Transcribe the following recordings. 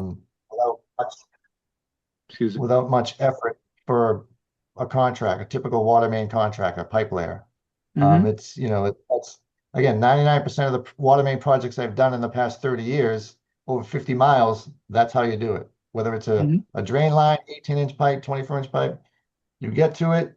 without much, Excuse me. without much effort for a contract, a typical water main contract, a pipe layer. Hmm. It's, that's again, 99% of the water main projects I've done in the past 30 years, over 50 miles, that's how you do it. Whether it's Hmm. a drain line, 18-inch pipe, 24-inch pipe, you get to it,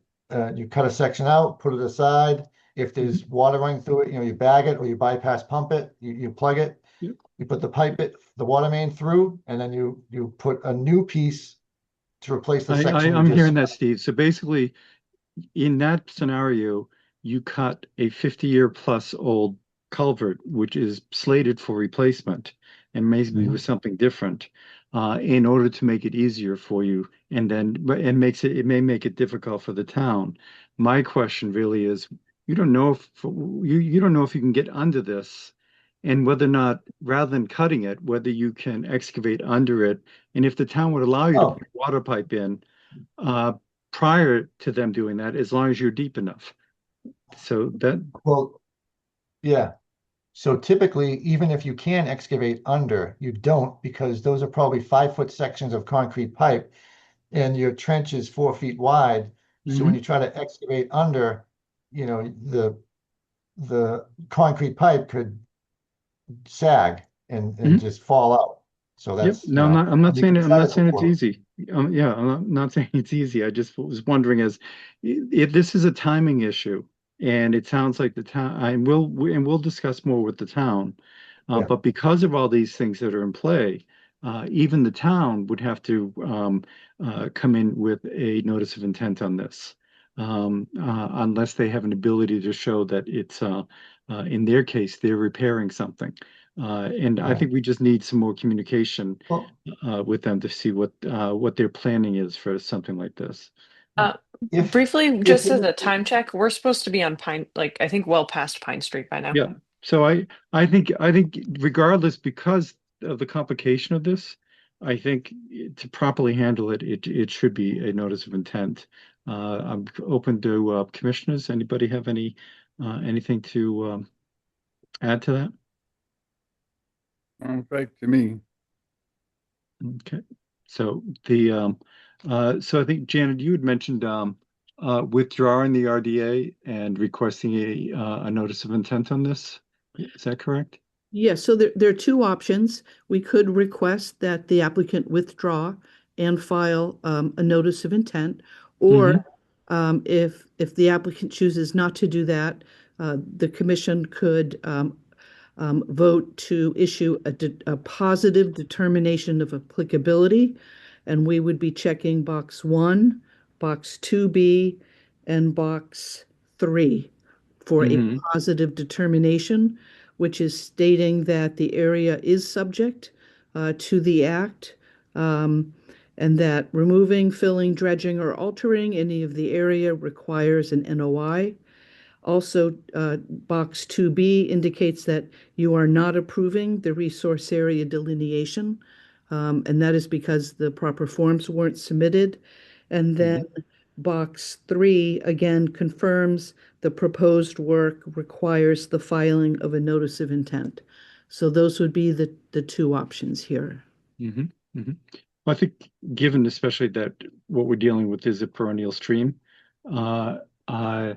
you cut a section out, put it aside. If Hmm. there's water running through it, you back it or you bypass pump it, you plug it, Yep. you put the water main through, and then you put a new piece to replace the section you I'm just hearing that, Steve. So basically, in that scenario, you cut a 50-year plus old culvert, which is slated for replacement, and maybe with Mhm. something different, in order to make it easier for you. And then, but it may make it difficult for the town. My question really is, you don't know if you can get under this, and whether or not, rather than cutting it, whether you can excavate under it, and if the town would allow you to Oh, put a water pipe in uh, prior to them doing that, as long as you're deep enough. So that, well, yeah. So typically, even if you can excavate under, you don't because those are probably 5-foot sections of concrete pipe and your trench is 4 feet wide. So when mhm. you try to excavate under, you know, the concrete pipe could sag and Mhm. just fall out. So Yep. that's, No, I'm not you can I'm try not to saying it's avoid. easy. Yeah, I'm not saying it's easy. I just was wondering as if this is a timing issue, and it sounds like the town, and we'll discuss more with the town. Yeah, But because of all these things that are in play, even the town would have to come in with a notice of intent on this, unless they have an ability to show that in their case, they're repairing something. And I yeah. think we just need some more communication Well, with them to see what their planning is for something like this. Uh, if Briefly, if just it, as a time check, we're supposed to be on Pine, like I think well past Pine Street by now. Yeah. So I think regardless, because of the complication of this, I think to properly handle it, it should be a notice of intent. I'm open to commissioners. Anybody have anything to add to that? Sounds right to me. Okay. So so I think Janet, you had mentioned withdrawing the RDA and requesting a notice of intent on this. Is that correct? Yes, so there are two options. We could request that the applicant withdraw and file a notice of intent, or Hmm. if the applicant chooses not to do that, the commission could vote to issue a positive determination of applicability, and we would be checking box 1, box 2B, and box 3 for a Hmm. positive determination, which is stating that the area is subject to the act, um, and that removing, filling, dredging, or altering any of the area requires an NOI. Also, box 2B indicates that you are not approving the resource area delineation, and that is because the proper forms weren't submitted. And then box 3 again confirms the proposed work requires the filing of a notice of intent. So those would be the two options here. Hmm. Hmm. Well, I think given especially that what we're dealing with is a perennial stream, uh, uh,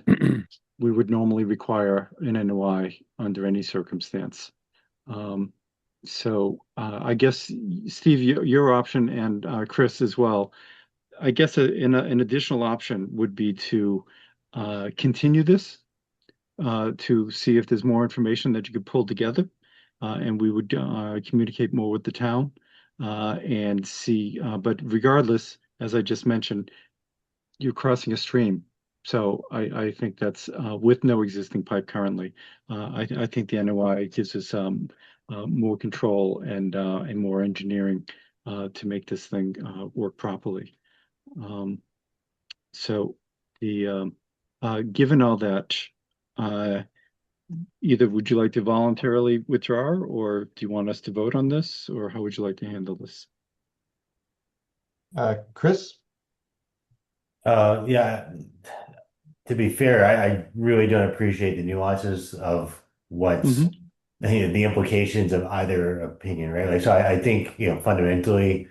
we would normally require an NOI under any circumstance. Um, I guess Steve, your option and Chris as well. I guess an additional option would be to continue this to see if there's more information that you could pull together, and we would communicate more with the town and see. But regardless, as I just mentioned, you're crossing a stream. So I think that's with no existing pipe currently. I think the NOI gives us more control and more engineering to make this thing work properly. Um, so the given all that, uh, either would you like to voluntarily withdraw, or do you want us to vote on this, or how would you like to handle this? Chris, Yeah, to be fair, I really don't appreciate the nuances of what's Hmm. the implications of either opinion, right? Like, so I think, fundamentally,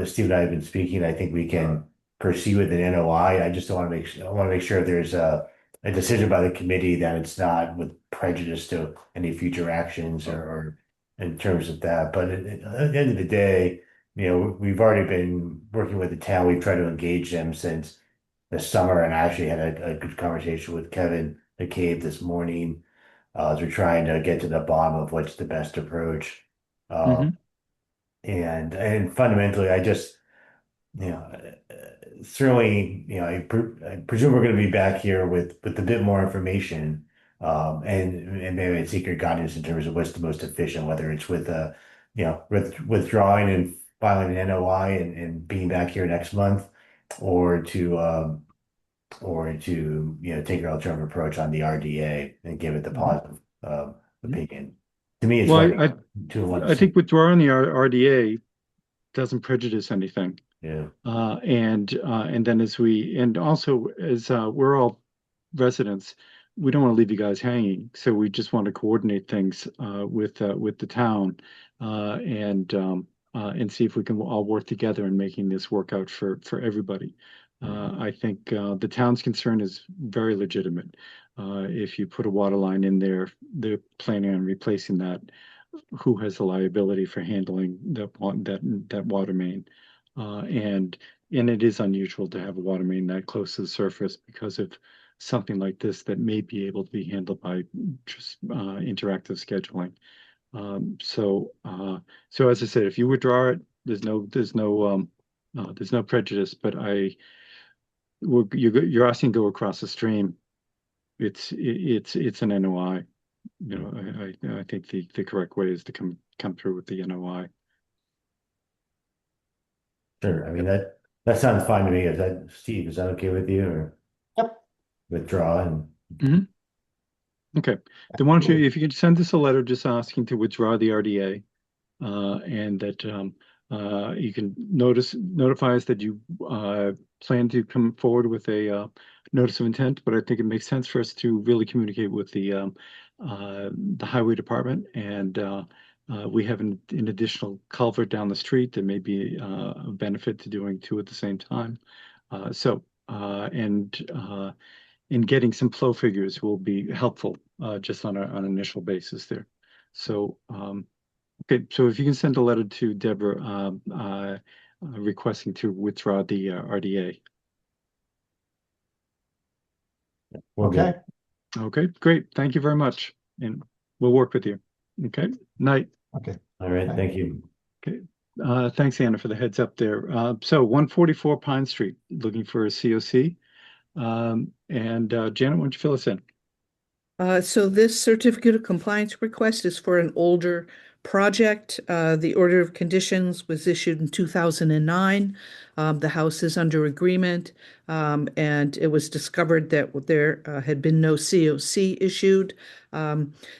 Steve and I have been speaking, I think we can proceed with an NOI. I just don't want to I want to make sure if there's a decision by the committee that it's not with prejudice to any future actions or in terms of that. But at the end of the day, we've already been working with the town. We've tried to engage them since the summer, and I actually had a good conversation with Kevin McCabe this morning as we're trying to get to the bottom of what's the best approach. Uh, Mhm. and fundamentally, I just, you know, certainly, I presume we're going to be back here with a bit more information, and maybe a secret guidance in terms of what's the most efficient, whether it's with withdrawing and filing an NOI and being back here next month, or to take your alternative approach on the RDA and give it the positive opinion. To me, it's Well, one two one. I think withdrawing the RDA doesn't prejudice anything. Yeah. And then and also as we're all residents, we don't want to leave you guys hanging. So we just want to coordinate things with the town and see if we can all work together in making this work out for everybody. I think the town's concern is very legitimate. If you put a water line in there, they're planning on replacing that. Who has the liability for handling that water main? And it is unusual to have a water main that close to the surface because of something like this that may be able to be handled by just interactive scheduling. So as I said, if you withdraw it, there's no prejudice. But you're asking to go across the stream. It's an NOI. I think the correct way is to come through with the NOI. Sure. I mean, that sounds fine to me. Steve, is that okay with you, or Yep. withdraw and Okay. Then why don't you, if you could send us a letter just asking to withdraw the RDA, and that you can notify us that you plan to come forward with a notice of intent. But I think it makes sense for us to really communicate with the highway department, and we have an additional culvert down the street that may be a benefit to doing two at the same time. And getting some flow figures will be helpful just on an initial basis there. So, okay, so if you can send a letter to Deborah requesting to withdraw the RDA. we're good. Okay, Okay, great. Thank you very much. And we'll work with you. Okay, night. okay. All right. Thank you. Okay. Thanks, Anna, for the heads up there. So 144 Pine Street, looking for a COC. And Janet, why don't you fill us in? So this certificate of compliance request is for an older project. The order of conditions was issued in 2009. The house is under agreement, and it was discovered that there had been no COC issued.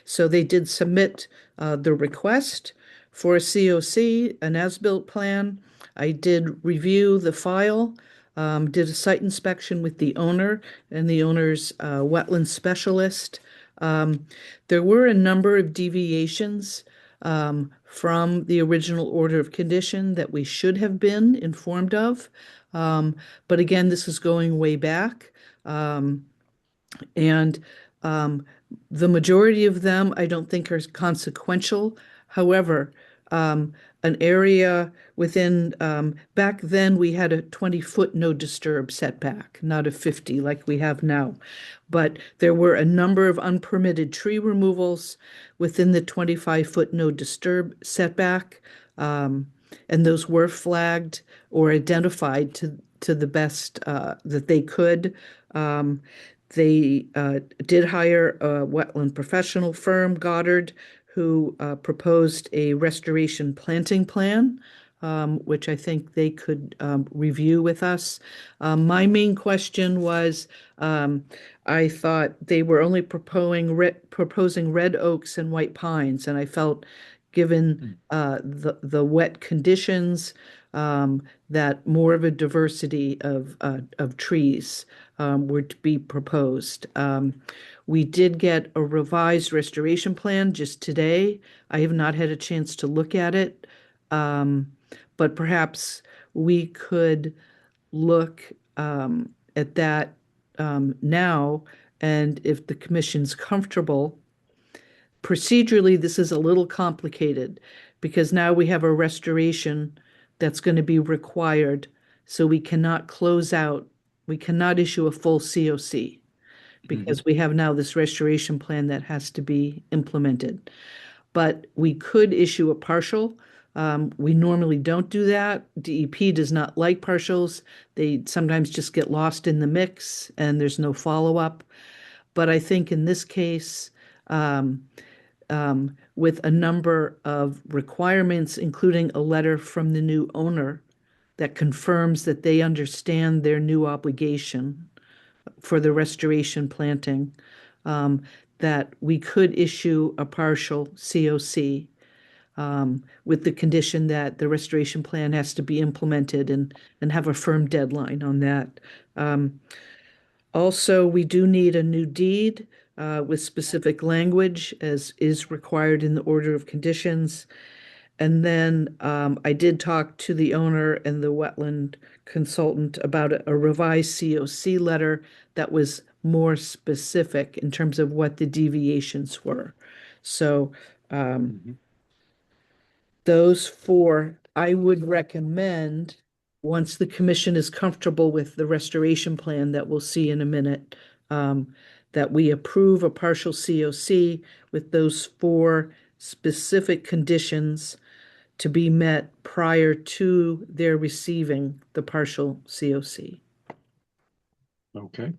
So they did submit the request for a COC, an as-built plan. I did review the file. Did a site inspection with the owner and the owner's wetland specialist. There were a number of deviations from the original order of condition that we should have been informed of. But again, this is going way back. And the majority of them I don't think are consequential. However, an area within, back then we had a 20-foot no disturb setback, not a 50 like we have now. But there were a number of unpermitted tree removals within the 25-foot no disturb setback. And those were flagged or identified to the best that they could. They did hire a wetland professional firm, Goddard, who proposed a restoration planting plan, which I think they could review with us. My main question was, I thought they were only proposing red oaks and white pines, and I felt, given the wet conditions, that more of a diversity of trees were to be proposed. We did get a revised restoration plan just today. I have not had a chance to look at it. But perhaps we could look at that now, and if the commission's comfortable. Procedurally, this is a little complicated because now we have a restoration that's going to be required, so we cannot close out, we cannot issue a full COC because we have now this restoration plan that has to be implemented. But we could issue a partial. We normally don't do that. DEP does not like partials. They sometimes just get lost in the mix and there's no follow-up. But I think in this case, with a number of requirements, including a letter from the new owner that confirms that they understand their new obligation for the restoration planting, that we could issue a partial COC with the condition that the restoration plan has to be implemented and have a firm deadline on that. Also, we do need a new deed with specific language as is required in the order of conditions. And then I did talk to the owner and the wetland consultant about a revised COC letter that was more specific in terms of what the deviations were. So those four, I would recommend, once the commission is comfortable with the restoration plan that we'll see in a minute, that we approve a partial COC with those four specific conditions to be met prior to their receiving the partial COC. Okay.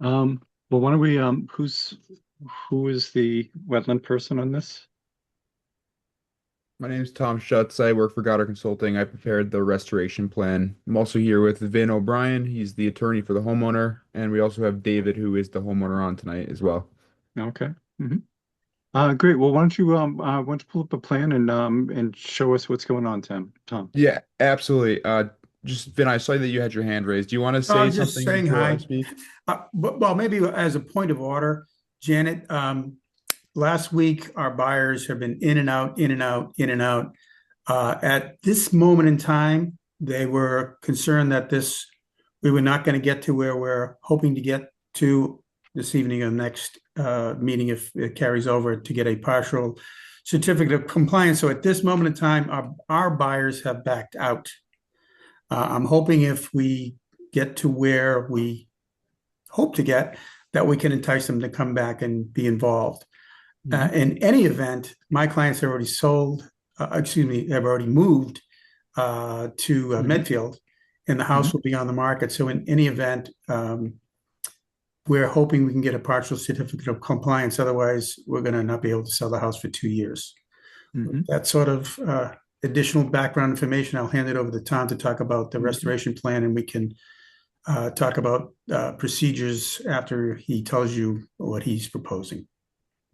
Well, why don't we, who is the wetland person on this? My name is Tom Schutz. I work for Goddard Consulting. I prepared the restoration plan. I'm also here with Vin O'Brien. He's the attorney for the homeowner. And we also have David, who is the homeowner on tonight as well. Okay. Great. Well, why don't you pull up a plan and show us what's going on, Tom? Yeah, absolutely. Just Vin, I saw that you had your hand raised. Do you want to say I'm just something saying before I hi. speak? Well, maybe as a point of order, Janet, last week our buyers have been in and out, in and out, in and out. At this moment in time, they were concerned that we were not going to get to where we're hoping to get to this evening or next meeting if it carries over to get a partial certificate of compliance. So at this moment in time, our buyers have backed out. I'm hoping if we get to where we hope to get, that we can entice them to come back and be involved. In any event, my clients have already have already moved to Medfield, and the house will be on the market. So in any event, we're hoping we can get a partial certificate of compliance. Otherwise, we're going to not be able to sell the house for 2 years. That sort of additional background information, I'll hand it over to Tom to talk about the restoration plan, and we can talk about procedures after he tells you what he's proposing.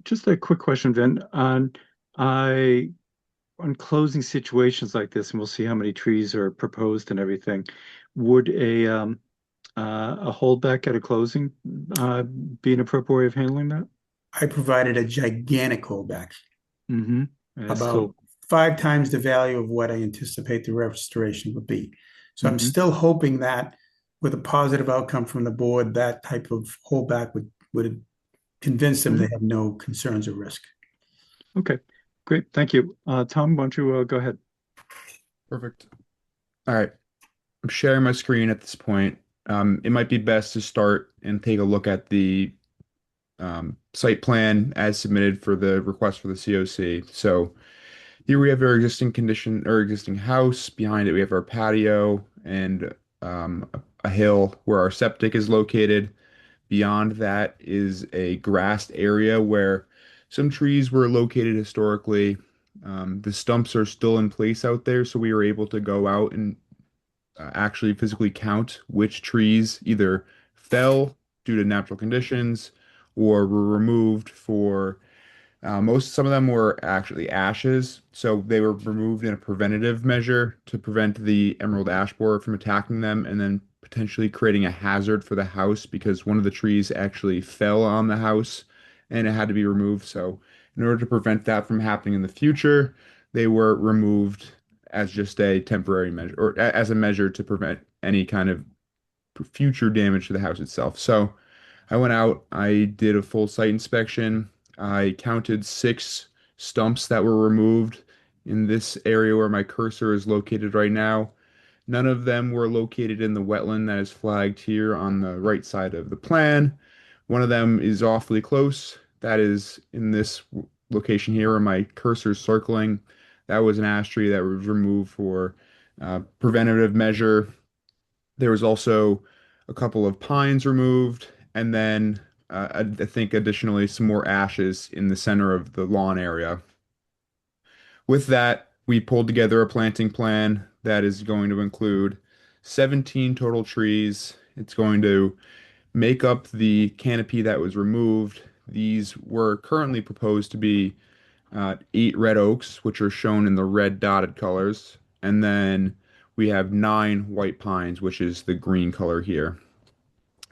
Just a quick question, Vin. On closing situations like this, and we'll see how many trees are proposed and everything, would a holdback at a closing be an appropriate way of handling that? I provided a gigantic holdback, about So 5 times the value of what I anticipate the restoration would be. So I'm still hoping that with a positive outcome from the board, that type of holdback would convince them they have no concerns or risk. okay, great, thank you. Tom, why don't you go ahead? Perfect. All right. I'm sharing my screen at this point. It might be best to start and take a look at the site plan as submitted for the request for the COC. So here we have our existing condition or existing house. Behind it, we have our patio and a hill where our septic is located. Beyond that is a grassed area where some trees were located historically. The stumps are still in place out there, so we were able to go out and actually physically count which trees either fell due to natural conditions or were removed for some of them were actually ashes, so they were removed in a preventative measure to prevent the emerald ash borer from attacking them, and then potentially creating a hazard for the house because one of the trees actually fell on the house and it had to be removed. So, in order to prevent that from happening in the future, they were removed as just a temporary measure or as a measure to prevent any kind of future damage to the house itself. So, I went out, I did a full site inspection. I counted 6 stumps that were removed in this area where my cursor is located right now. None of them were located in the wetland that is flagged here on the right side of the plan. One of them is awfully close. That is in this location here where my cursor is circling. That was an ash tree that was removed for preventative measure. There was also a couple of pines removed, and then I think additionally some more ashes in the center of the lawn area. With that, we pulled together a planting plan that is going to include 17 total trees. It's going to make up the canopy that was removed. These were currently proposed to be 8 red oaks, which are shown in the red dotted colors, and then we have 9 white pines, which is the green color here.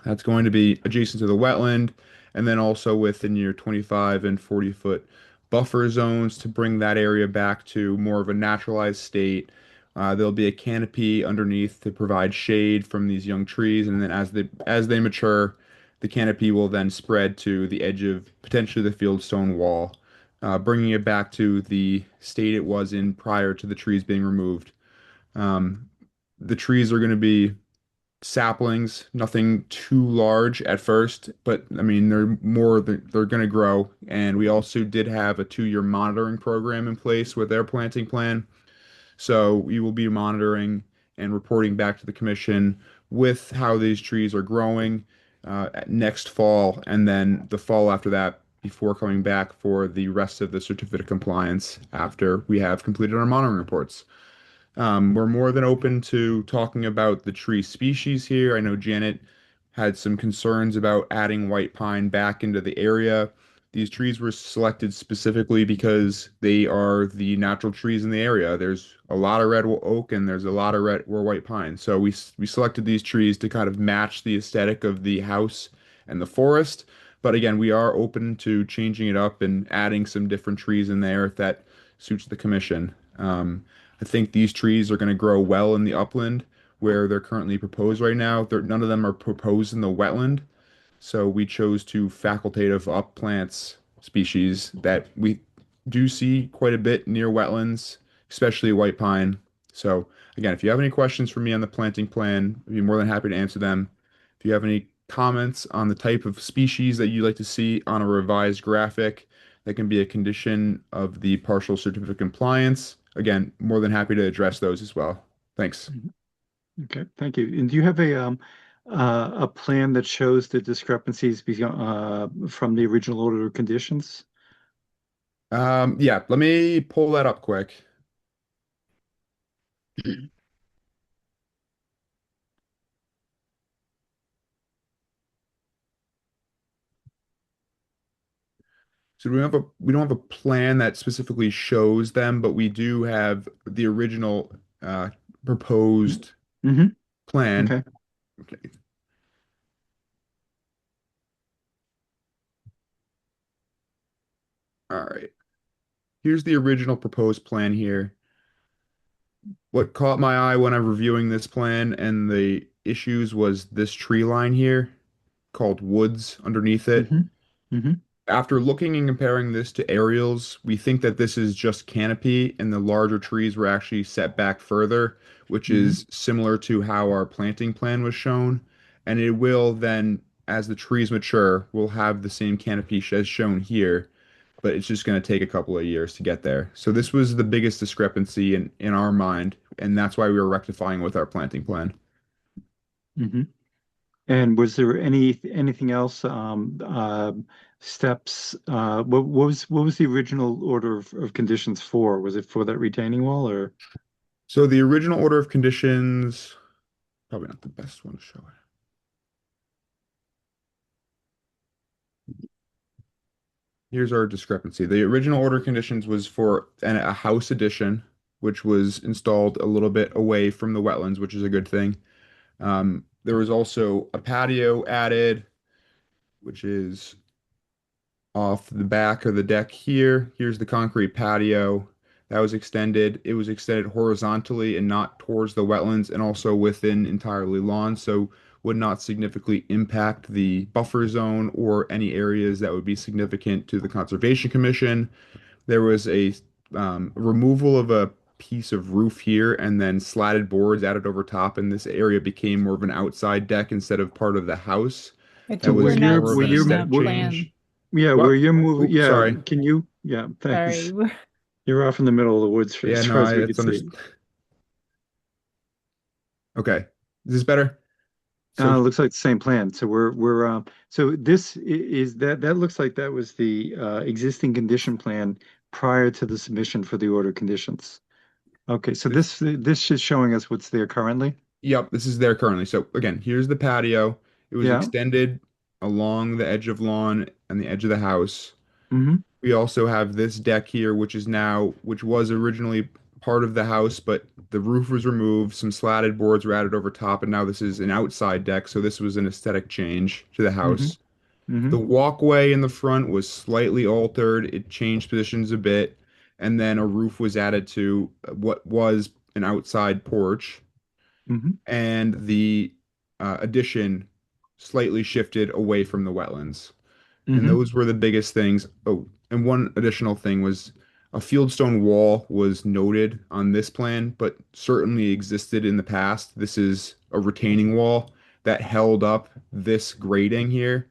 That's going to be adjacent to the wetland, and then also within your 25 and 40-foot buffer zones to bring that area back to more of a naturalized state. There'll be a canopy underneath to provide shade from these young trees, and then as they mature, the canopy will then spread to the edge of potentially the fieldstone wall, bringing it back to the state it was in prior to the trees being removed. The trees are going to be saplings, nothing too large at first, but I mean they're going to grow. And we also did have a 2-year monitoring program in place with their planting plan. So we will be monitoring and reporting back to the commission with how these trees are growing next fall and then the fall after that before coming back for the rest of the certificate of compliance after we have completed our monitoring reports. We're more than open to talking about the tree species here. I know Janet had some concerns about adding white pine back into the area. These trees were selected specifically because they are the natural trees in the area. There's a lot of red oak and there's a lot of red or white pine. So we selected these trees to kind of match the aesthetic of the house and the forest. But again, we are open to changing it up and adding some different trees in there if that suits the commission. I think these trees are going to grow well in the upland where they're currently proposed right now. None of them are proposed in the wetland. So we chose to facultative up plants species that we do see quite a bit near wetlands, especially white pine. So again, if you have any questions for me on the planting plan, I'd be more than happy to answer them. If you have any comments on the type of species that you'd like to see on a revised graphic, that can be a condition of the partial certificate of compliance. Again, more than happy to address those as well. Thanks. Okay, thank you. And do you have a plan that shows the discrepancies from the original order of conditions? Yeah, let me pull that up quick. So we don't have a plan that specifically shows them, but we do have the original proposed Mm-hmm. plan. Okay. Okay. All right. Here's the original proposed plan here. What caught my eye when I'm reviewing this plan and the issues was this tree line here called woods underneath it. Mm-hmm. Mm-hmm. After looking and comparing this to aerials, we think that this is just canopy and the larger trees were actually set back further, which is similar to how our planting plan was shown. And it will then, as the trees mature, will have the same canopy as shown here, but it's just going to take a couple of years to get there. So this was the biggest discrepancy in our mind, and that's why we were rectifying with our planting plan. Mm-hmm. And was there anything else? Steps? What was the original order of conditions for? Was it for that retaining wall or? So the original order of conditions, probably not the best one to show it. Here's our discrepancy. The original order of conditions was for a house addition, which was installed a little bit away from the wetlands, which is a good thing. There was also a patio added, which is off the back of the deck here. Here's the concrete patio that was extended. It was extended horizontally and not towards the wetlands and also within entirely lawn, so would not significantly impact the buffer zone or any areas that would be significant to the Conservation Commission. There was a removal of a piece of roof here and then slatted boards added over top, and this area became more of an outside deck instead of part of the house. I That think was we're not more of an seeing aesthetic that change. plan. Yeah, What? where you're moving, Oops, yeah, sorry. can you, yeah, thanks. Sorry. You're off in the middle of the woods Yeah, as no, far as we it's can see. Okay. Is this better? So Looks like the same plan. So so this is that looks like that was the existing condition plan prior to the submission for the order conditions. Okay, so this is showing us what's there currently. yep, this is there currently. So again, here's the patio. It was Yeah. extended along the edge of lawn and the edge of the house. Mm-hmm. We also have this deck here, which was originally part of the house, but the roof was removed, some slatted boards were added over top, and now this is an outside deck, so this was an aesthetic change to the house. Mm-hmm. The walkway in the front was slightly altered. It changed positions a bit, and then a roof was added to what was an outside porch, Mm-hmm. and the addition slightly shifted away from the wetlands. And Mm-hmm. those were the biggest things. Oh, and one additional thing was a fieldstone wall was noted on this plan, but certainly existed in the past. This is a retaining wall that held up this grading here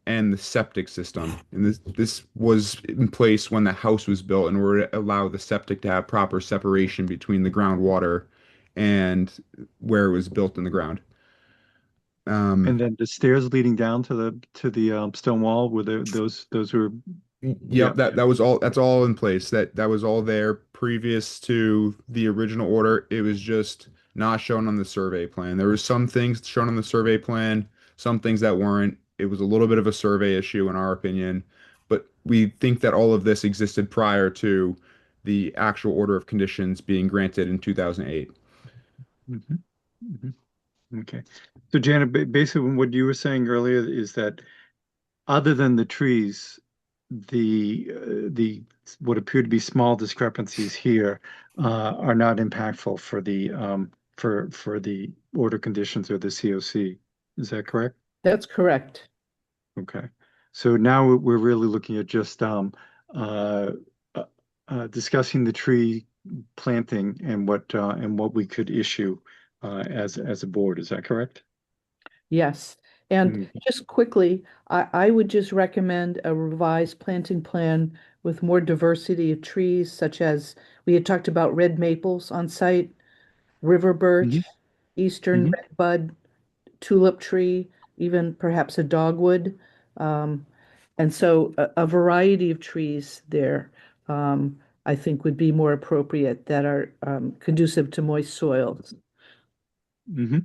and the septic system. And this was in place when the house was built in order to allow the septic to have proper separation between the groundwater and where it was built in the ground. And then the stairs leading down to the stone wall were those were Yep, that was all. That's all in place. That was all there previous to the original order. It was just not shown on the survey plan. There were some things shown on the survey plan, some things that weren't. It was a little bit of a survey issue in our opinion, but we think that all of this existed prior to the actual order of conditions being granted in 2008. Mhm. Mhm. Okay. So Janet, basically what you were saying earlier is that other than the trees, the what appear to be small discrepancies here are not impactful for the order conditions or the COC. Is that correct? That's correct. Okay. So now we're really looking at just discussing the tree planting and what we could issue as a board. Is that correct? Yes. And Mm. just quickly, I would just recommend a revised planting plan with more diversity of trees, such as we had talked about red maples on site, river birch, eastern Mhm. redbud, tulip tree, even perhaps a dogwood. Um, and so a variety of trees there, I think would be more appropriate that are conducive to moist soils. Mm-hmm.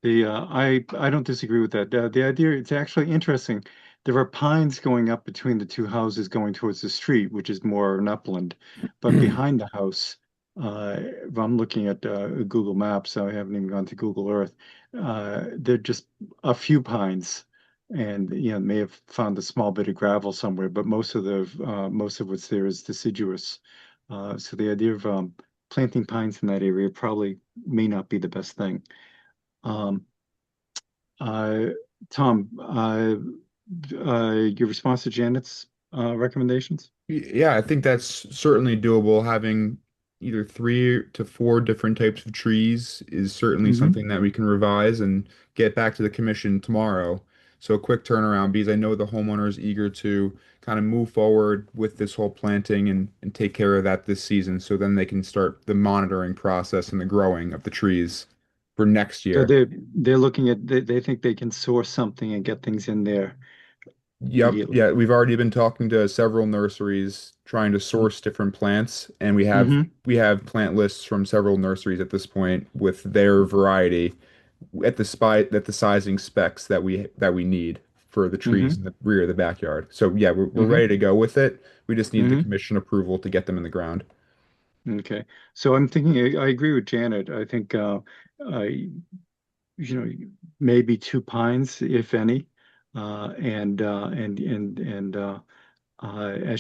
I don't disagree with that. The idea, it's actually interesting. There are pines going up between the two houses going towards the street, which is more an upland. But behind the house, if I'm looking at Google Maps, I haven't even gone to Google Earth. There are just a few pines, and may have found a small bit of gravel somewhere. But most of what's there is deciduous. So the idea of planting pines in that area probably may not be the best thing. Um, uh, Tom, your response to Janet's recommendations? Yeah, I think that's certainly doable. Having either 3 to 4 different types of trees is certainly Mm-hmm. something that we can revise and get back to the commission tomorrow. So a quick turnaround because I know the homeowner is eager to kind of move forward with this whole planting and take care of that this season. So then they can start the monitoring process and the growing of the trees for next So year. they're looking at they think they can source something and get things in there Yep. immediately. Yeah, we've already been talking to several nurseries trying to source different plants, and Mm-hmm. we have plant lists from several nurseries at this point with their variety at the sizing specs that we need for the trees Mm-hmm. in the rear of the backyard. So yeah, we're Mm-hmm. ready to go with it. We just need the Mm-hmm. commission approval to get them in the ground. Okay. So I'm thinking I agree with Janet. I think maybe 2 pines, if any. As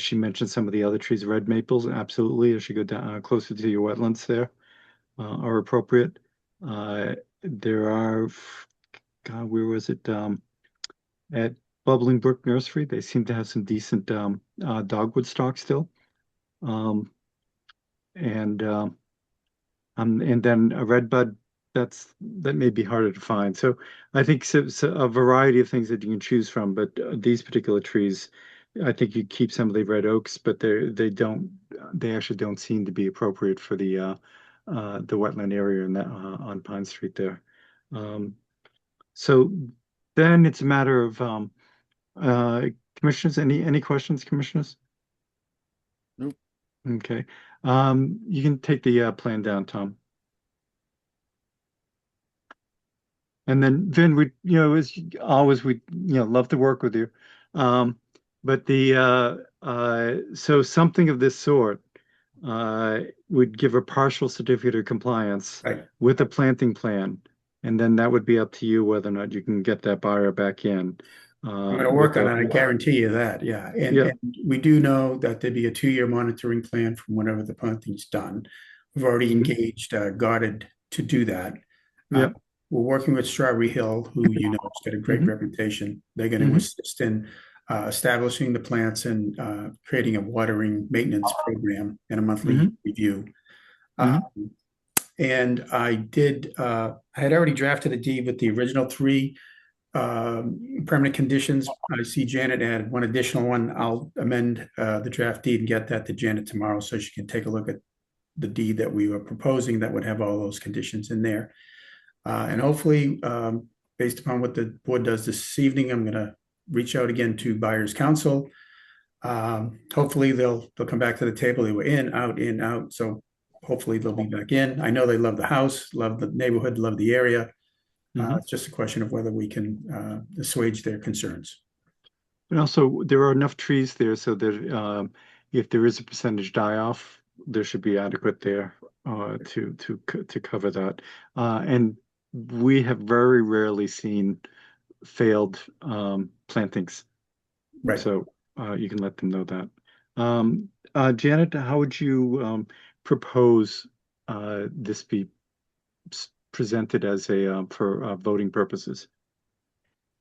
she mentioned, some of the other trees, red maples, absolutely, as you go down closer to your wetlands there, are appropriate. There are, God, where was it? At Bubbling Brook Nursery, they seem to have some decent dogwood stock still. Um, and then a red bud, that may be harder to find. So I think so a variety of things that you can choose from, but these particular trees, I think you keep some of the red oaks, but they actually don't seem to be appropriate for the wetland area in that on Pine Street there. So then it's a matter of uh, commissioners. Any questions, commissioners? Nope. Okay. You can take the plan down, Tom. And then Vin, as always, we love to work with you. But so something of this sort would give a partial certificate of compliance Right. with a planting plan, and then that would be up to you whether or not you can get that buyer back in. I'm going to work on it. I guarantee you that. Yeah. And, Yeah. and we do know that there'd be a 2-year monitoring plan from whenever the planting's done. We've already engaged Goddard to do that. Yeah. We're working with Strawberry Hill, who has got a great Mhm. reputation. They're going to Mhm. assist in establishing the plants and creating a watering maintenance program and a monthly Mhm. review. Mhm. And I had already drafted a deed with the original 3 permanent conditions. I see Janet added one additional one. I'll amend the draft deed and get that to Janet tomorrow so she can take a look at the deed that we were proposing that would have all those conditions in there. And hopefully, based upon what the board does this evening, I'm going to reach out again to buyer's counsel. Hopefully they'll come back to the table. They were in, out. So hopefully they'll be back in. I know they love the house, love the neighborhood, love the area. Mhm. It's just a question of whether we can assuage their concerns. And also, there are enough trees there so that if there is a percentage die-off, there should be adequate there to cover that. And we have very rarely seen failed plantings, Right. so you can let them know that. Janet, how would you propose this be presented as for voting purposes?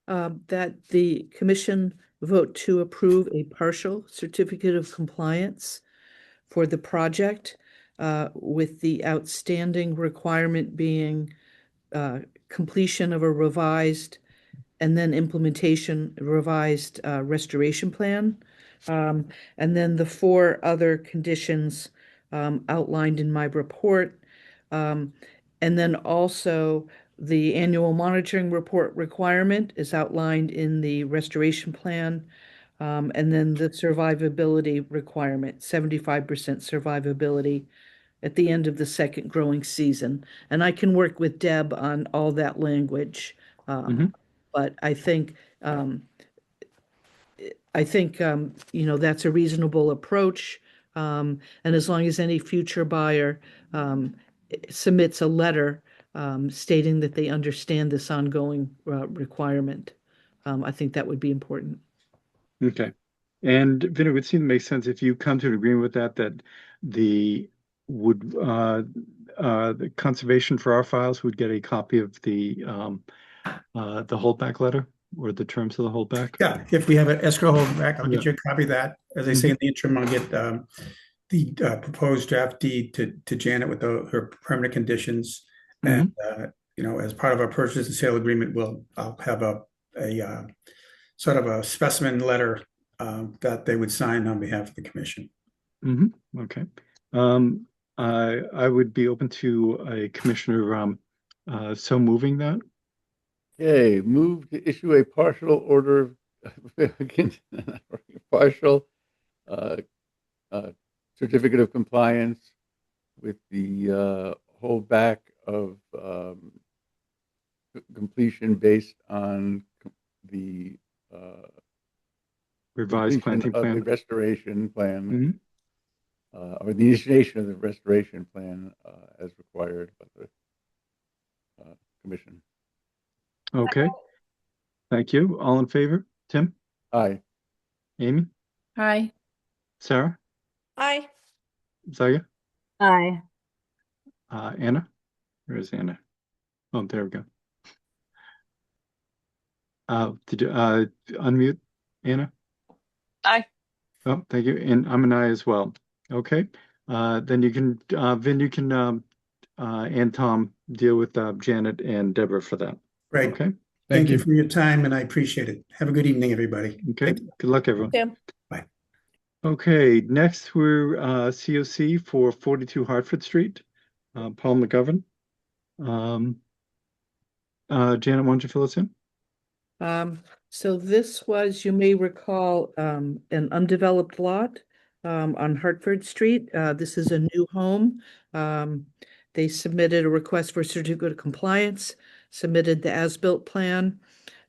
That the commission vote to approve a partial certificate of compliance for the project, with the outstanding requirement being completion of a revised and then implementation revised restoration plan. And then the 4 other conditions outlined in my report. And then also the annual monitoring report requirement is outlined in the restoration plan. And then the survivability requirement, 75% survivability at the end of the second growing season. And I can work with Deb on all that language. Mhm. But I think that's a reasonable approach. And as long as any future buyer submits a letter stating that they understand this ongoing requirement, I think that would be important. Okay. And Vin, it would seem to make sense if you come to an agreement with that the would the conservation for our files would get a copy of the holdback letter or the terms of the holdback. Yeah, if we have an escrow holdback, I'll get Yeah. you a copy of that. As I say in the interim, I'll get the proposed draft deed to Janet with her permanent conditions. And, as part of our purchase and sale agreement, I'll have a sort of a specimen letter that they would sign on behalf of the commission. Okay. I would be open to a commissioner so moving that. Okay, move to issue a partial order, partial certificate of compliance with the holdback of completion based on the Revised completion planting of the plan. restoration plan, Mhm. or the initiation of the restoration plan as required by the commission. Okay, thank you. All in favor? Tim, Aye. Amy, Aye. Sarah, Aye. Zaya, Aye. Anna? Where is Anna? Oh, there we go. Did you unmute Anna? Aye. Oh, thank you. And I'm an aye as well. Okay. Then you can, Vin, you can, and Tom deal with Janet and Deborah for that. Great. Okay. Thank you for your time, and I appreciate it. Have a good evening, everybody. Okay. Good luck, everyone. Tim. Bye. Okay. Next, we're COC for 42 Hartford Street. Paul McGovern. Janet, why don't you fill us in? So this was, you may recall, an undeveloped lot on Hartford Street. This is a new home. They submitted a request for certificate of compliance, submitted the as-built plan.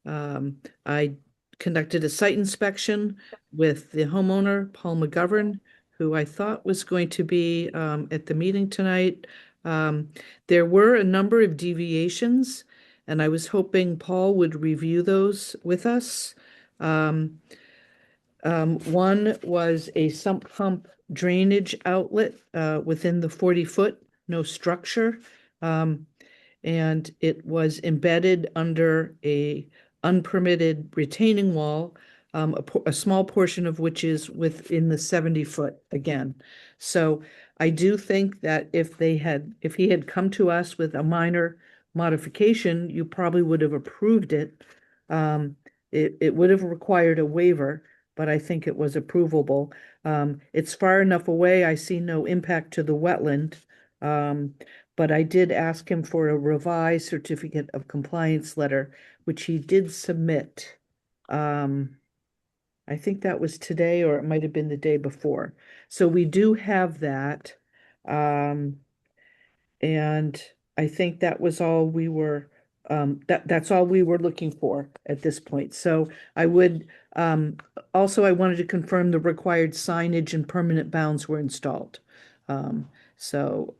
I conducted a site inspection with the homeowner, Paul McGovern, who I thought was going to be at the meeting tonight. There were a number of deviations, and I was hoping Paul would review those with us. One was a sump pump drainage outlet within the 40-foot, no structure. And it was embedded under a unpermitted retaining wall, a small portion of which is within the 70-foot again. So I do think that if he had come to us with a minor modification, you probably would have approved it. It would have required a waiver, but I think it was approvable. It's far enough away, I see no impact to the wetland. But I did ask him for a revised certificate of compliance letter, which he did submit. I think that was today, or it might have been the day before. So we do have that. And I think that was all we were, that's all we were looking for at this point. So I would, also I wanted to confirm the required signage and permanent bounds were installed. So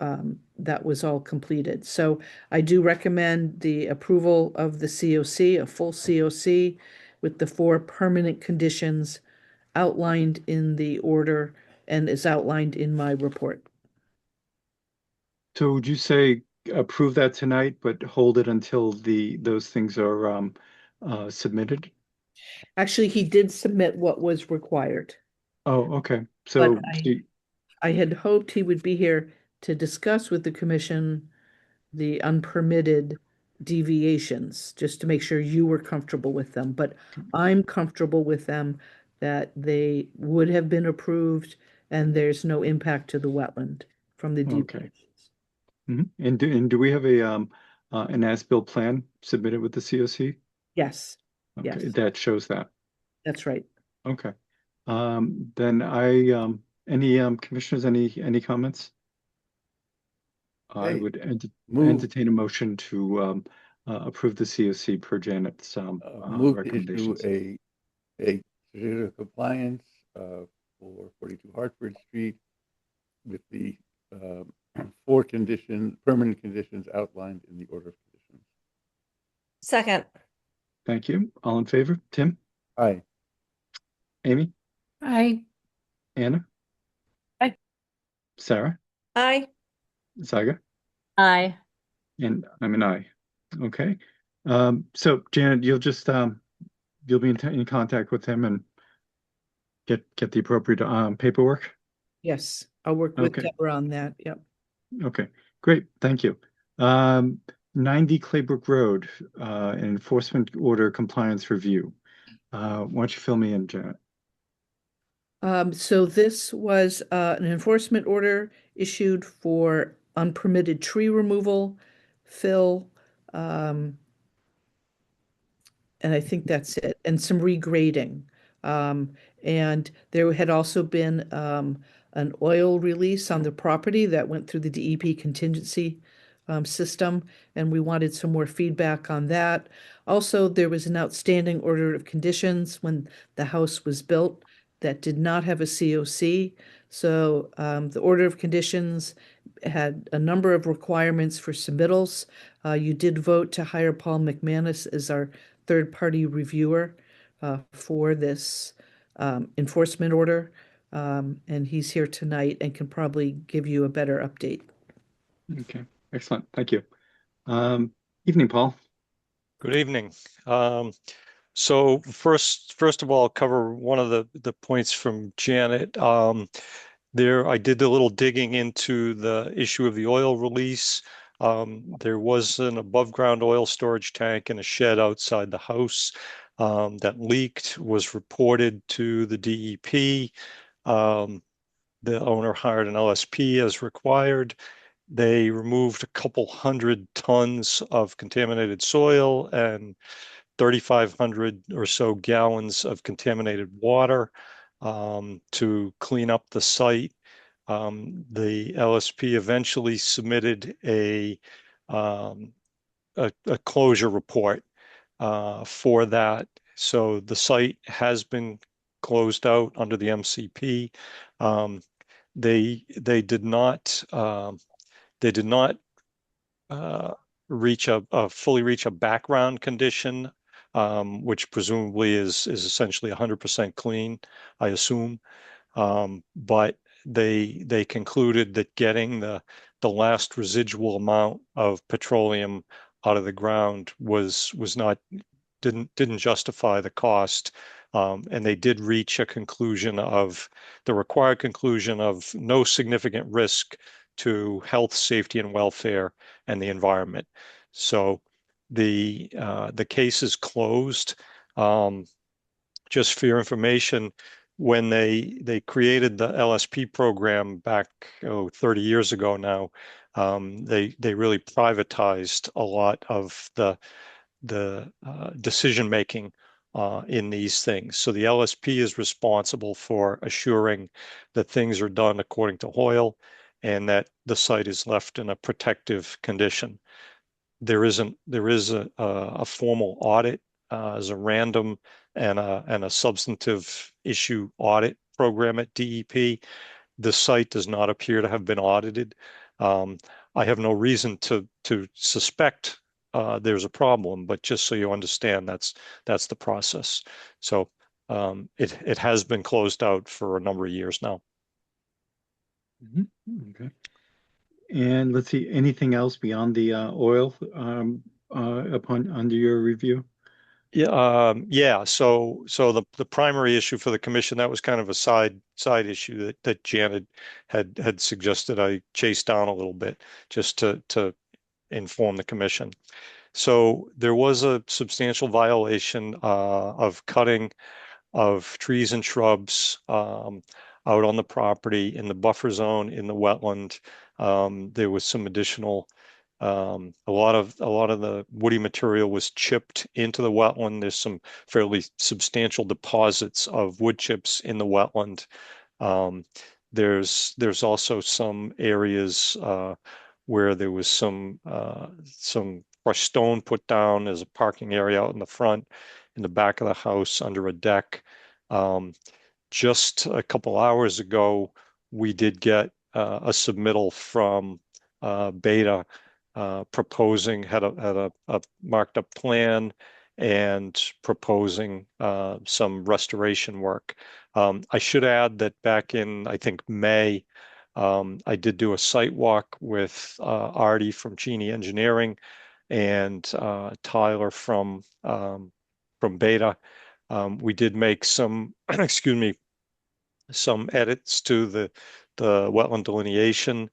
that was all completed. So I do recommend the approval of the COC, a full COC with the 4 permanent conditions outlined in the order and is outlined in my report. So would you say approve that tonight, but hold it until those things are submitted? Actually, he did submit what was required. Oh, okay. So But I had hoped he would be here to discuss with the commission the unpermitted deviations, just to make sure you were comfortable with them. But I'm comfortable with them, that they would have been approved and there's no impact to the wetland from the Okay. deviations. And do we have a an as-built plan submitted with the COC? Yes, Okay, yes, that shows that. that's right. Okay. Then any commissioners, any comments? I Okay. would Move. entertain a motion to approve the COC per Janet's Move to issue recommendations. a certificate of compliance for 42 Hartford Street with the 4 permanent conditions outlined in the order of conditions. Second. Thank you. All in favor? Tim, Aye. Amy, Aye. Anna? Aye. Sarah? Aye. Zaga? Aye. And I'm an aye. Okay. So Janet, you'll just you'll be in contact with him and get the appropriate paperwork. Yes, I'll work with Okay. Deborah on that. Yep. Okay, great. Thank you. 90 Claybrook Road, an enforcement order compliance review. Why don't you fill me in, Janet? So this was an enforcement order issued for unpermitted tree removal, fill, and I think that's it, and some regrading. And there had also been an oil release on the property that went through the DEP contingency system, and we wanted some more feedback on that. Also, there was an outstanding order of conditions when the house was built that did not have a COC. So the order of conditions had a number of requirements for submittals. You did vote to hire Paul McManus as our third-party reviewer for this enforcement order. And he's here tonight and can probably give you a better update. Okay, excellent. Thank you. Evening, Paul. Good evening. So first of all, cover one of the points from Janet. I did a little digging into the issue of the oil release. There was an above ground oil storage tank in a shed outside the house that leaked, was reported to the DEP. The owner hired an LSP as required. They removed a couple hundred tons of contaminated soil and 3,500 or so gallons of contaminated water to clean up the site. The LSP eventually submitted a closure report for that. So the site has been closed out under the MCP. They did not fully reach a background condition, which presumably is essentially 100% clean, I assume. But they concluded that getting the last residual amount of petroleum out of the ground didn't justify the cost. And they did reach a conclusion of the required conclusion of no significant risk to health, safety, and welfare and the environment. So the case is closed. Just for your information, when they created the LSP program back 30 years ago now, they really privatized a lot of the decision making in these things. So the LSP is responsible for assuring that things are done according to Hoyle and that the site is left in a protective condition. There is a formal audit as a random and a substantive issue audit program at DEP. The site does not appear to have been audited. I have no reason to suspect there's a problem, but just so you understand, that's the process. So it has been closed out for a number of years now. Okay. And let's see, anything else beyond the oil under your review? Yeah. So the primary issue for the commission, that was kind of a side issue that Janet had suggested I chase down a little bit just to inform the commission. So there was a substantial violation of cutting of trees and shrubs out on the property in the buffer zone in the wetland. There was some additional a lot of the woody material was chipped into the wetland. There's some fairly substantial deposits of wood chips in the wetland. There's also some areas where there was some crushed stone put down as a parking area out in the front, in the back of the house under a deck. Just a couple hours ago, we did get a submittal from Beta proposing, had a marked up plan and proposing some restoration work. I should add that back in, I think, May, I did do a site walk with Artie from Cheney Engineering and Tyler from Beta. We did make some, excuse me, some edits to the wetland delineation.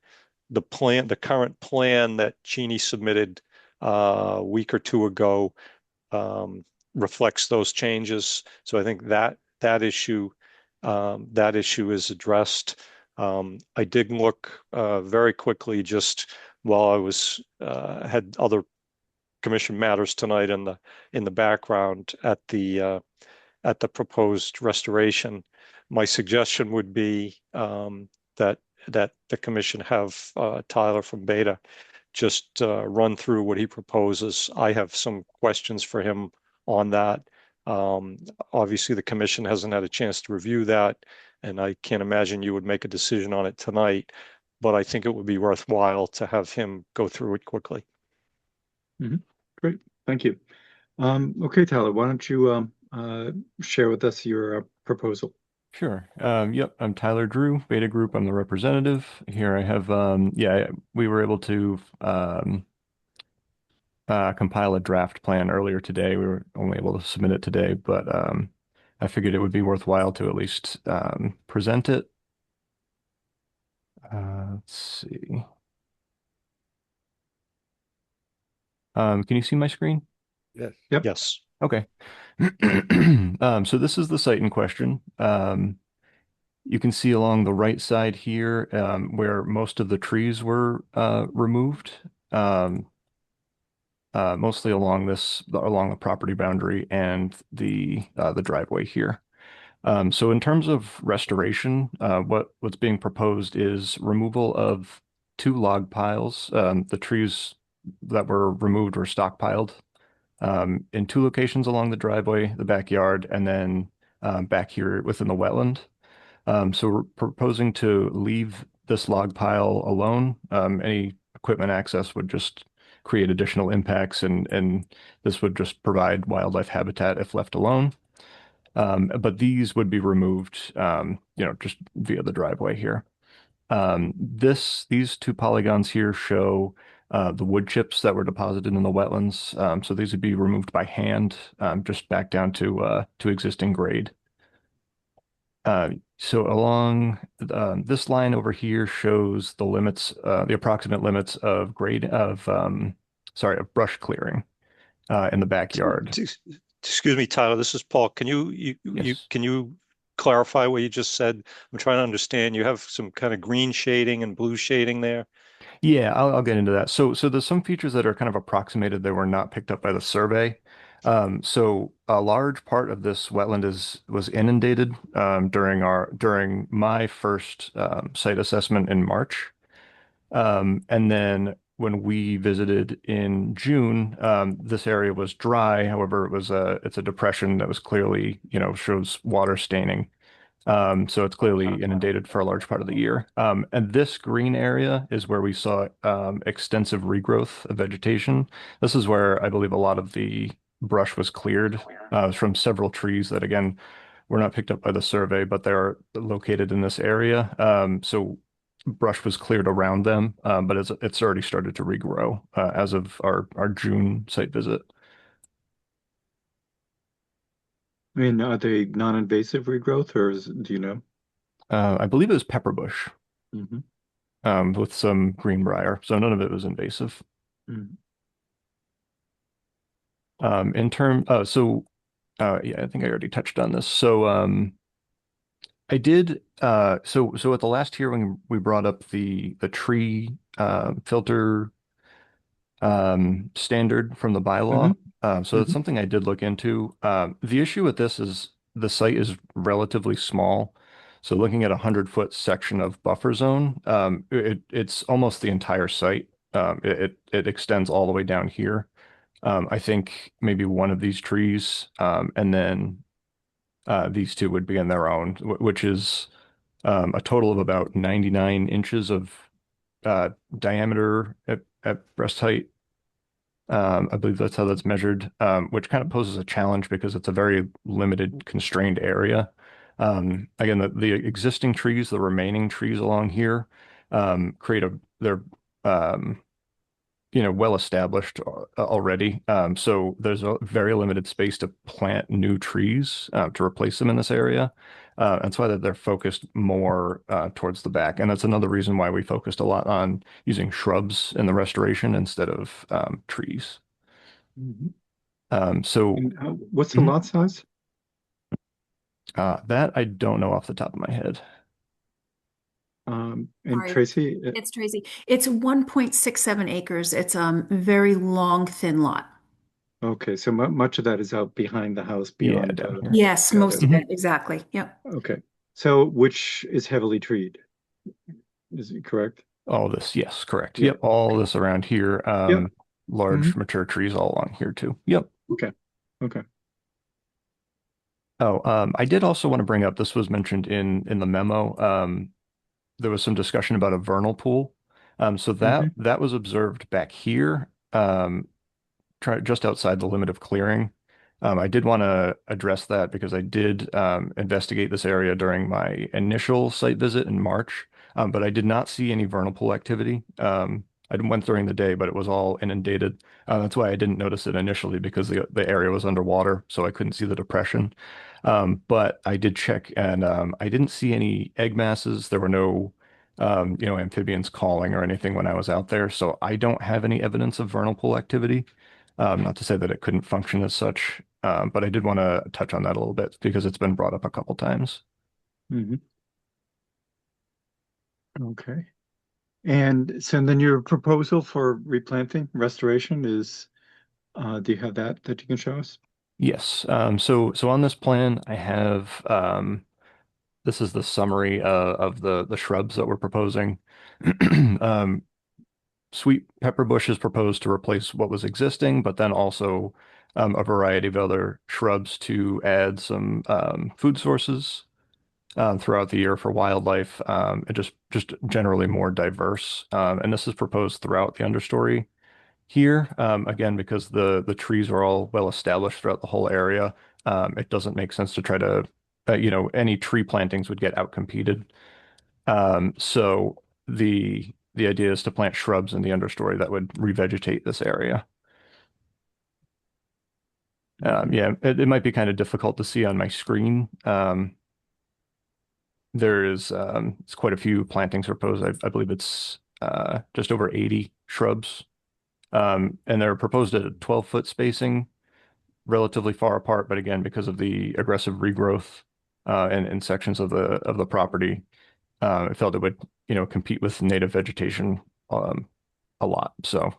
The current plan that Cheney submitted a week or two ago reflects those changes. So I think that issue is addressed. I did look very quickly just while I was had other commission matters tonight in the background at the proposed restoration. My suggestion would be that the commission have Tyler from Beta just run through what he proposes. I have some questions for him on that, Obviously, the commission hasn't had a chance to review that, and I can't imagine you would make a decision on it tonight, but I think it would be worthwhile to have him go through it quickly. Great, thank you. Okay, Tyler, why don't you share with us your proposal? Sure. Yep, I'm Tyler Drew, Beta Group. I'm the representative. Here I have, we were able to compile a draft plan earlier today. We were only able to submit it today, but I figured it would be worthwhile to at least present it. Let's see. Can you see my screen? Yes. Yep. Yes. Okay. So this is the site in question. You can see along the right side here where most of the trees were removed, mostly along the property boundary and the driveway here. So in terms of restoration, what's being proposed is removal of 2 log piles. The trees that were removed were stockpiled in 2 locations along the driveway, the backyard, and then back here within the wetland. So we're proposing to leave this log pile alone. Any equipment access would just create additional impacts, and this would just provide wildlife habitat if left alone. But these would be removed, just via the driveway here. These 2 polygons here show the wood chips that were deposited in the wetlands. So these would be removed by hand, just back down to existing grade. So along this line over here shows the limits, the approximate limits of brush clearing in the backyard. Excuse me, Tyler, this is Paul. Can you clarify what you just said? I'm trying to understand. You have some kind of green shading and blue shading there. Yeah, I'll get into that. So there's some features that are kind of approximated that were not picked up by the survey. So a large part of this wetland was inundated during my first site assessment in March. And then when we visited in June, this area was dry. However, it's a depression that was clearly, shows water staining. So it's clearly inundated for a large part of the year. And this green area is where we saw extensive regrowth of vegetation. This is where I believe a lot of the brush was cleared from several trees that, again, were not picked up by the survey, but they're located in this area. So brush was cleared around them, but it's already started to regrow as of our June site visit. I mean, are they non-invasive regrowth, or do you know? I believe it was pepperbush with some greenbrier, so none of it was invasive. Yeah, I think I already touched on this. So I did. So at the last hearing, we brought up the tree filter standard from the bylaw. So that's something I did look into. The issue with this is the site is relatively small. So looking at 100-foot section of buffer zone, it's almost the entire site. It extends all the way down here. I think maybe one of these trees, and then these 2 would be in their own, which is a total of about 99 inches of diameter at breast height. I believe that's how that's measured, which kind of poses a challenge because it's a very limited, constrained area. Again, the existing trees, the remaining trees along here, they're well established already. So there's a very limited space to plant new trees to replace them in this area. That's why they're focused more towards the back. And that's another reason why we focused a lot on using shrubs in the restoration instead of trees. So what's the lot size? that I don't know off the top of my head. And Sorry. Tracy, It's Tracy. It's 1.67 acres. It's a very long, thin lot. okay, so much of that is out behind the house beyond. down here. Yes, Got most it. of it. Exactly. Yep. Okay, so which is heavily treed? Is it correct? All this, yes, correct. Yeah, Yep, all this around here. Large mature trees all along here too. Yep. Okay. Oh, I did also want to bring up, this was mentioned in the memo. There was some discussion about a vernal pool. So that was observed back here, just outside the limit of clearing. I did want to address that because I did investigate this area during my initial site visit in March, but I did not see any vernal pool activity. I went during the day, but it was all inundated. That's why I didn't notice it initially because the area was underwater, so I couldn't see the depression. But I did check, and I didn't see any egg masses. There were no amphibians calling or anything when I was out there, so I don't have any evidence of vernal pool activity. Not to say that it couldn't function as such, but I did want to touch on that a little bit because it's been brought up a couple times. Okay. And so then your proposal for replanting, restoration is, do you have that you can show us? Yes. So on this plan, I have this is the summary of the shrubs that we're proposing. Sweet pepper bush is proposed to replace what was existing, but then also a variety of other shrubs to add some food sources throughout the year for wildlife, and just generally more diverse. And this is proposed throughout the understory here. Again, because the trees are all well established throughout the whole area, it doesn't make sense to try to, any tree plantings would get outcompeted. So the idea is to plant shrubs in the understory that would revegetate this area. Yeah, it might be kind of difficult to see on my screen. There's it's quite a few plantings proposed. I believe it's just over 80 shrubs. And they're proposed at a 12-foot spacing, relatively far apart, but again, because of the aggressive regrowth in sections of the property, I felt it would, compete with native vegetation a lot. So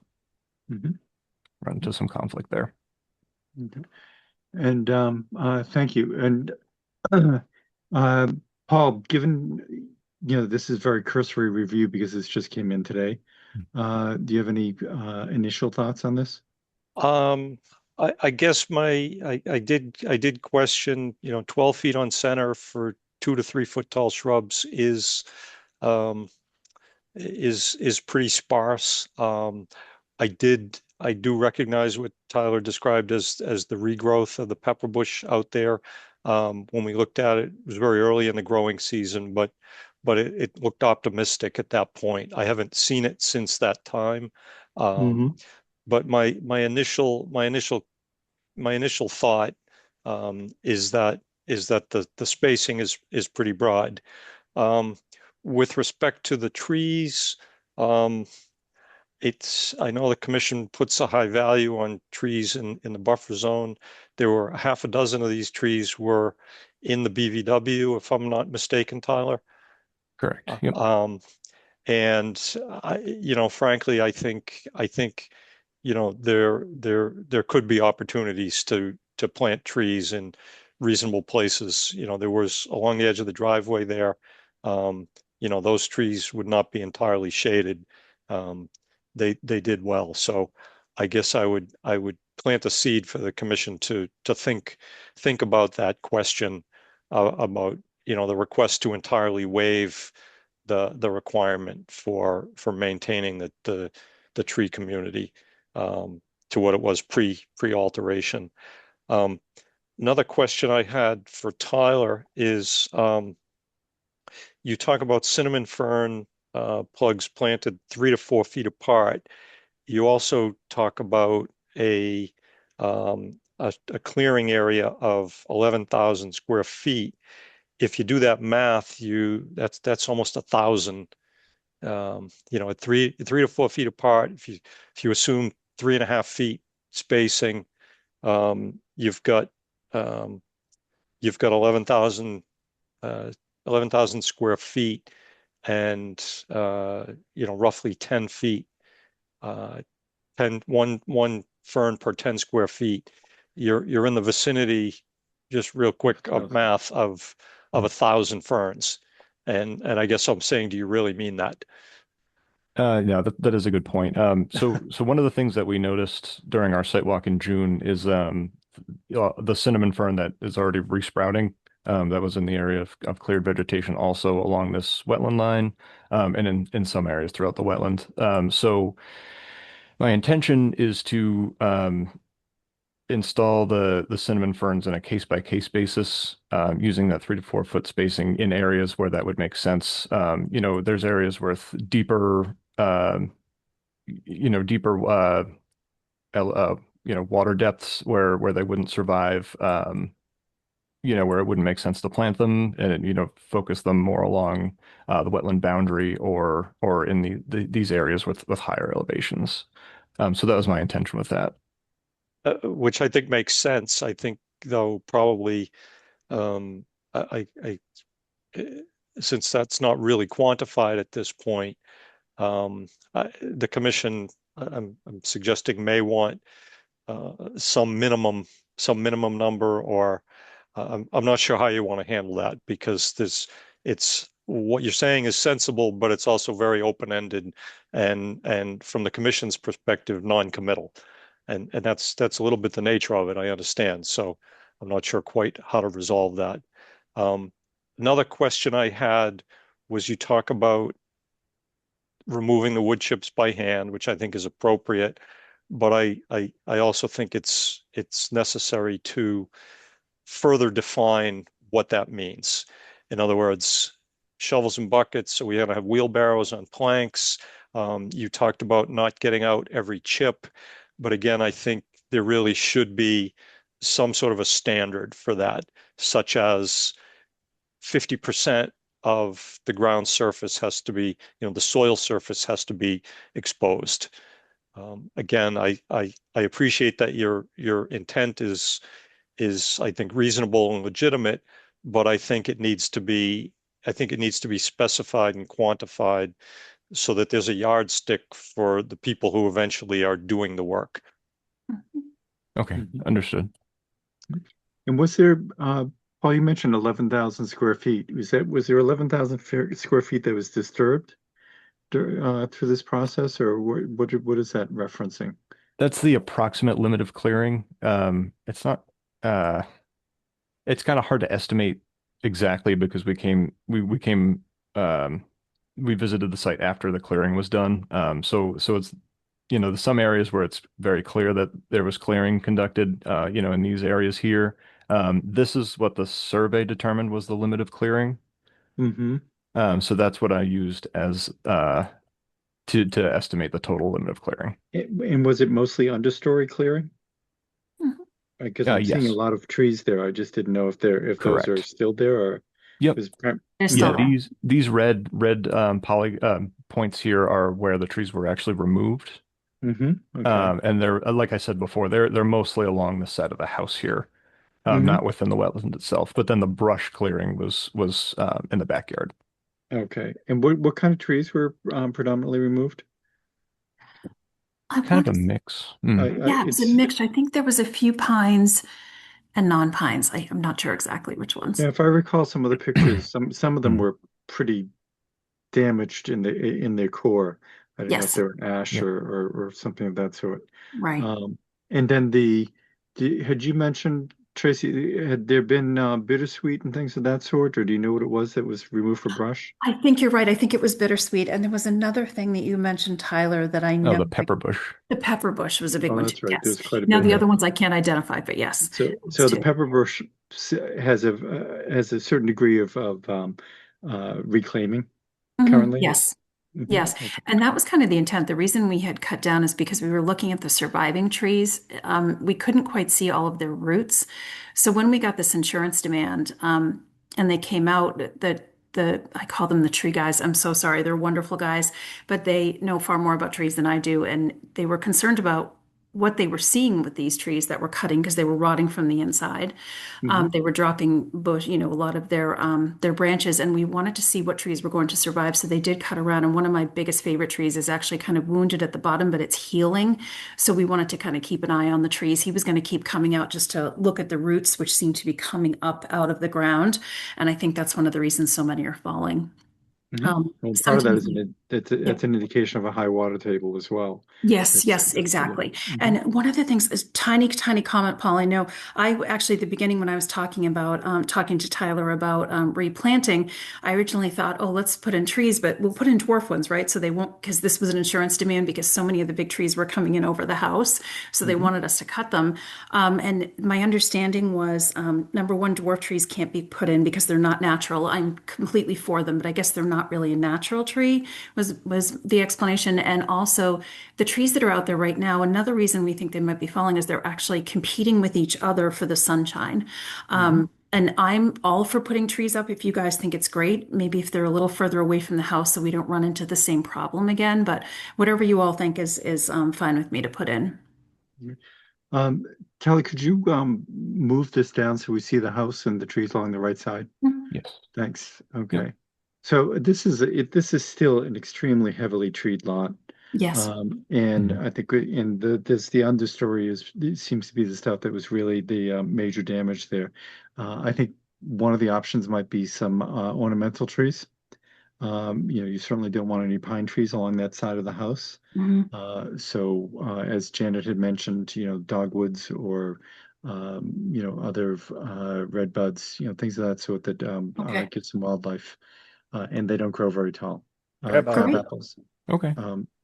run into some conflict there. Okay. And thank you. And Paul, given this is very cursory review because this just came in today, do you have any initial thoughts on this? I guess I did question, 12 feet on center for 2 to 3 foot tall shrubs is pretty sparse. I do recognize what Tyler described as the regrowth of the pepper bush out there. When we looked at it, it was very early in the growing season, but it looked optimistic at that point. I haven't seen it since that time. But my initial thought is that the spacing is pretty broad. With respect to the trees, I know the commission puts a high value on trees in the buffer zone. There were half a dozen of these trees were in the BVW, if I'm not mistaken, Tyler. Correct. Yep. And frankly, I think there could be opportunities to plant trees in reasonable places. There was along the edge of the driveway there. Those trees would not be entirely shaded. They did well. So I guess I would plant a seed for the commission to think about that question about the request to entirely waive the requirement for maintaining the tree community to what it was pre-alteration. Another question I had for Tyler is you talk about cinnamon fern plugs planted 3 to 4 feet apart. You also talk about a clearing area of 11,000 square feet. If you do that math, that's almost 1,000. At 3 to 4 feet apart, if you assume 3.5 feet spacing, you've got 11,000 square feet and roughly 10 feet, one fern per 10 square feet. You're in the vicinity, just real quick of math, of 1,000 ferns. And I guess I'm saying, do you really mean that? Yeah, that is a good point. So one of the things that we noticed during our site walk in June is the cinnamon fern that is already resprouting. That was in the area of cleared vegetation also along this wetland line, and in some areas throughout the wetland. So my intention is to install the cinnamon ferns in a case-by-case basis, using that 3 to 4 foot spacing in areas where that would make sense. There's areas with deeper, deeper, water depths where they wouldn't survive, where it wouldn't make sense to plant them and, focus them more along the wetland boundary or in these areas with higher elevations. So that was my intention with that. Which I think makes sense. I think, though, probably since that's not really quantified at this point, the commission, I'm suggesting, may want some minimum number, or I'm not sure how you want to handle that, because it's what you're saying is sensible, but it's also very open-ended and from the commission's perspective, non-committal. And that's a little bit the nature of it, I understand. So I'm not sure quite how to resolve that. Another question I had was, you talk about removing the wood chips by hand, which I think is appropriate, but I also think it's necessary to further define what that means. In other words, shovels and buckets, so we have to have wheelbarrows on planks. You talked about not getting out every chip. But again, I think there really should be some sort of a standard for that, such as 50% of the ground surface has to be, the soil surface has to be exposed. Again, I appreciate that your intent is I think reasonable and legitimate, but I think it needs to be specified and quantified, so that there's a yardstick for the people who eventually are doing the work. Okay, understood. And was there, Paul, you mentioned 11,000 square feet. Was there 11,000 square feet that was disturbed through this process, or what is that referencing? That's the approximate limit of clearing. It's not, it's kind of hard to estimate exactly, because we visited the site after the clearing was done. So it's, there's some areas where it's very clear that there was clearing conducted, in these areas here. This is what the survey determined was the limit of clearing. Mm-hmm. So that's what I used as to estimate the total limit of clearing. And was it mostly understory clearing? Because I'm seeing yes. a lot of trees there. I just didn't know if those Correct. are still there, or Yep. These red poly points here are where the trees were actually removed. Mm-hmm. Okay. And they're, like I said before, they're mostly along the side of the house here, not within the wetland itself. But then the brush clearing was in the backyard. Okay. And what kind of trees were predominantly removed? Kind of a mix. Yeah, it's a mixture. I think there was a few pines and non-pines. I'm not sure exactly which ones. Yeah, if I recall some of the pictures, some of them were pretty damaged in their core. I don't know if they were ash or something of that sort. Right. And then had you mentioned, Tracy, had there been bittersweet and things of that sort, or do you know what it was that was removed for brush? I think you're right. I think it was bittersweet. And there was another thing that you mentioned, Tyler, that I know. Oh, the pepper bush. The pepper bush was a big one. That's right. Yes. There's quite a Now bit the other ones I can't identify, but yes. So the pepper bush has a certain degree of reclaiming currently. Yes. Yes. And that was kind of the intent. The reason we had cut down is because we were looking at the surviving trees. We couldn't quite see all of their roots. So when we got this insurance demand, and they came out, I call them the tree guys. I'm so sorry. They're wonderful guys, but they know far more about trees than I do. And they were concerned about what they were seeing with these trees that were cutting, because they were rotting from the inside. They were dropping bush, a lot of their branches, and we wanted to see what trees were going to survive. So they did cut around, and one of my biggest favorite trees is actually kind of wounded at the bottom, but it's healing. So we wanted to kind of keep an eye on the trees. He was going to keep coming out just to look at the roots, which seem to be coming up out of the ground. And I think that's one of the reasons so many are falling. Well, part of that is that's an indication of a high water table as well. Yes, yes, That's exactly. Mhm. And one of the things is tiny, tiny comment, Paul. I know I actually, at the beginning, when I was talking about talking to Tyler about replanting, I originally thought, oh, let's put in trees, but we'll put in dwarf ones, right? So they won't, because this was an insurance demand because so many of the big trees were coming in over the house. So they wanted us to cut them. And my understanding was, number one, dwarf trees can't be put in because they're not natural. I'm completely for them, but I guess they're not really a natural tree, was the explanation. And also, the trees that are out there right now, another reason we think they might be falling is they're actually competing with each other for the sunshine. And I'm all for putting trees up if you guys think it's great. Maybe if they're a little further away from the house so we don't run into the same problem again. But whatever you all think is fine with me to put in. Kelly, could you move this down so we see the house and the trees along the right side? Yes. Thanks. Okay. So this is still an extremely heavily treed lot. Yes. And I think the understory it seems to be the stuff that was really the major damage there. I think one of the options might be some ornamental trees. You certainly don't want any pine trees along that side of the house. So as Janet had mentioned, dogwoods or other red buds, things of that sort that get some wildlife, and they don't grow very tall. Crab apples. Okay.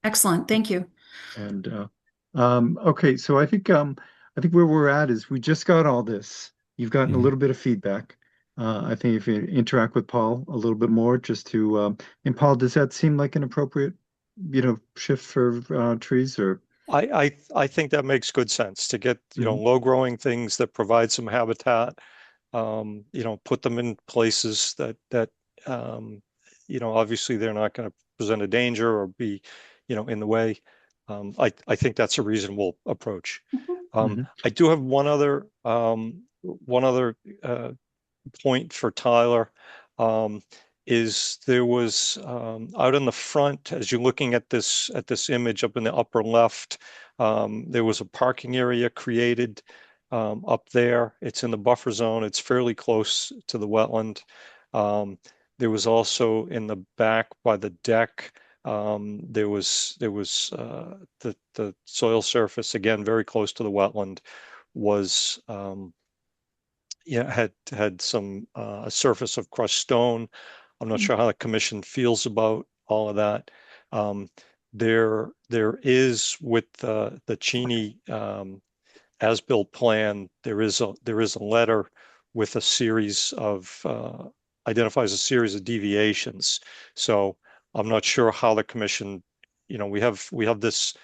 Excellent. Thank you. And okay, so I think where we're at is we just got all this. You've gotten a little bit of feedback. I think if you interact with Paul a little bit more, just to and Paul, does that seem like an appropriate, shift for trees or? I think that makes good sense to get, low growing things that provide some habitat, put them in places that obviously they're not going to present a danger or be, in the way. I think that's a reasonable approach. I do have one other point for Tyler. Is there was out in the front, as you're looking at this image up in the upper left, there was a parking area created up there. It's in the buffer zone. It's fairly close to the wetland. There was also in the back by the deck. There was the soil surface, again very close to the wetland, was had some a surface of crushed stone. I'm not sure how the commission feels about all of that. There is with the Cheney as-built plan, there is a letter with a series of identifies a series of deviations. So I'm not sure how the commission, we have this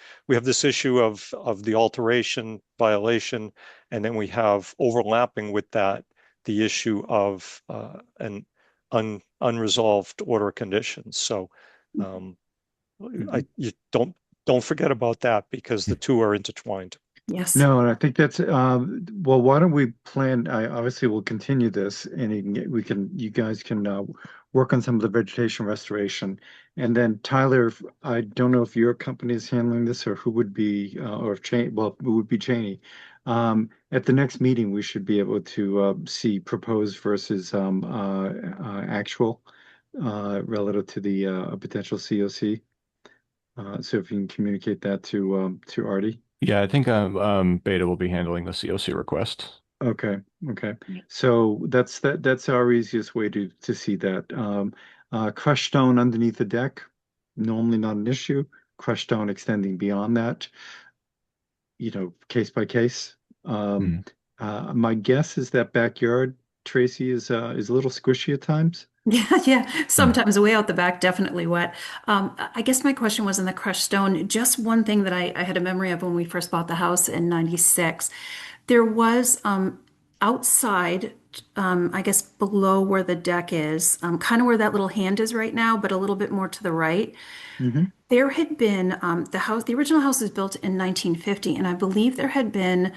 issue of the alteration violation, and then we have overlapping with that the issue of an unresolved order of conditions. So you don't forget about that because the two are intertwined. Yes. No, and I think that's well, why don't we plan? Obviously we'll continue this, and you guys can work on some of the vegetation restoration, and then Tyler, I don't know if your company is handling this or who would be, or if Cheney, well, it would be Cheney. At the next meeting, we should be able to see proposed versus actual relative to the potential COC. So if you can communicate that to Artie. Yeah, I think Beta will be handling the COC request. Okay. So that's our easiest way to see that. Crushed stone underneath the deck, normally not an issue. Crushed stone extending beyond that, case by case. My guess is that backyard, Tracy, is a little squishy at times. Yeah. Sometimes way out the back, definitely wet. I guess my question was in the crushed stone. Just one thing that I had a memory of when we first bought the house in '96. There was outside, I guess below where the deck is, kind of where that little hand is right now, but a little bit more to the right. There had been the original house was built in 1950, and I believe there had been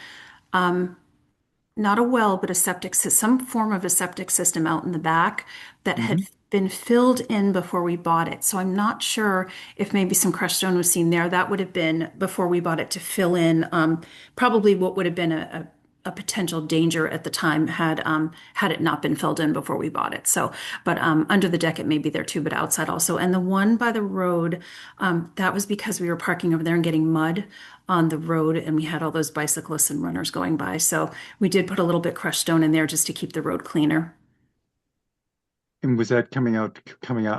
not a well, but some form of a septic system out in the back that had been filled in before we bought it. So I'm not sure if maybe some crushed stone was seen there. That would have been before we bought it to fill in probably what would have been a a potential danger at the time had it not been filled in before we bought it. So, but under the deck it may be there too, but outside also. And the one by the road, that was because we were parking over there and getting mud on the road, and we had all those bicyclists and runners going by. So we did put a little bit crushed stone in there just to keep the road cleaner. And was that coming out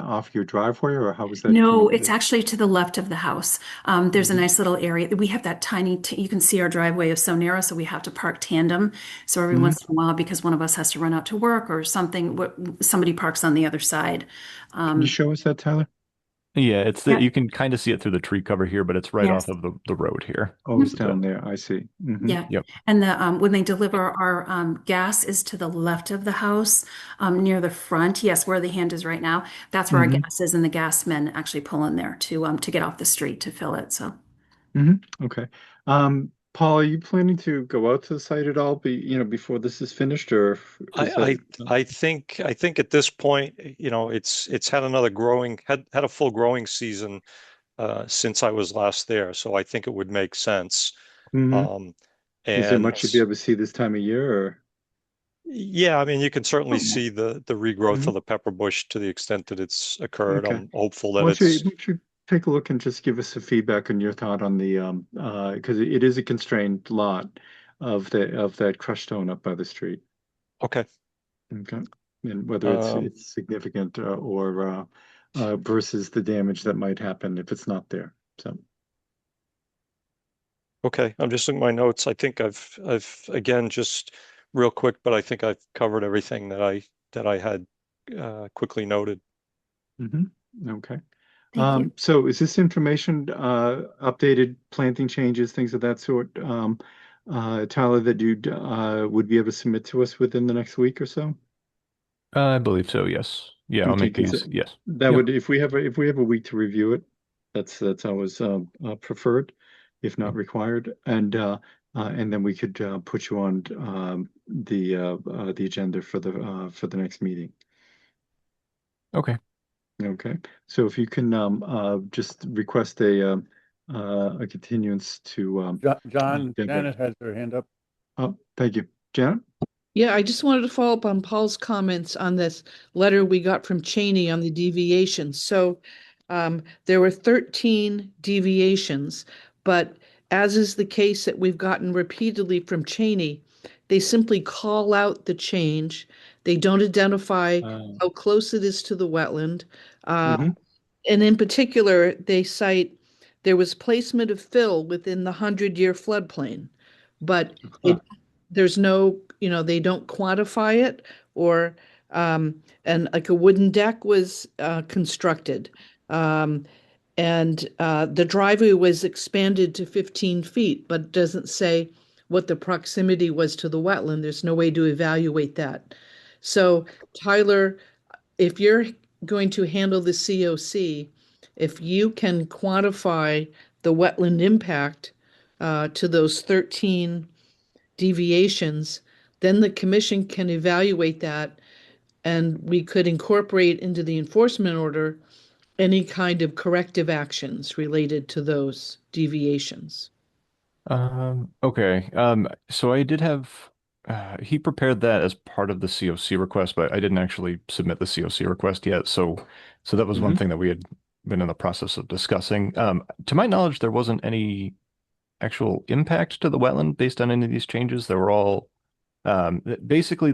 off your driveway, or how was that? No, coming- it's actually to the left of the house. There's a nice little area. We have that tiny, you can see our driveway is so narrow, so we have to park tandem. So every once in a while, because one of us has to run out to work or something, somebody parks on the other side. Can you show us that, Tyler? Yeah, it's Yeah. you can kind of see it through the tree cover here, but it's right Yes. off of the road here. Oh, it's down there. I see. Mhm. Yeah. Yep. And the when they deliver our gas is to the left of the house, near the front. Yes, where the hand is right now. That's where our gas is, and the gas men actually pull in there to get off the street to fill it. So Okay. Paul, are you planning to go out to the site at all, before this is finished, or I think at this point, it's had another had a full growing season since I was last there, so I think it would make sense. Mhm. Is there And much you'd be able to see this time of year, or? yeah, I mean, you can certainly see the regrowth of the pepper bush to the extent that it's occurred. Okay. I'm hopeful Why that don't it's you take a look and just give us a feedback on your thought on the because it is a constrained lot of that crushed stone up by the street. okay. Okay. And whether it's significant or versus the damage that might happen if it's not there. So Okay, I'm just looking at my notes. I think I've again, just real quick, but I think I've covered everything that I had quickly noted. okay. thank you. So is this information updated planting changes, things of that sort, Tyler, that you would be able to submit to us within the next week or so? I believe so, yes. Yeah, I'll Okay, make these, 'cause yes. That Yep. would, if we have a week to review it, that's always preferred, if not required, and then we could put you on the agenda for the next meeting. Okay. Okay, so if you can just request a continuance to John, Deborah. Janet has her hand up. Oh, thank you, Janet. Yeah, I just wanted to follow up on Paul's comments on this letter we got from Cheney on the deviations. So there were 13 deviations, but as is the case that we've gotten repeatedly from Cheney, they simply call out the change. They don't identify how close it is to the wetland. And in particular, they cite there was placement of fill within the 100-year floodplain, but there's no, they don't quantify it, or and like a wooden deck was constructed, and the driveway was expanded to 15 feet, but doesn't say what the proximity was to the wetland. There's no way to evaluate that. So Tyler, if you're going to handle the COC, if you can quantify the wetland impact to those 13 deviations, then the commission can evaluate that, and we could incorporate into the enforcement order any kind of corrective actions related to those deviations. Okay. So I did have he prepared that as part of the COC request, but I didn't actually submit the COC request yet. So that was one thing that we had been in the process of discussing. To my knowledge, there wasn't any actual impact to the wetland based on any of these changes. They were all basically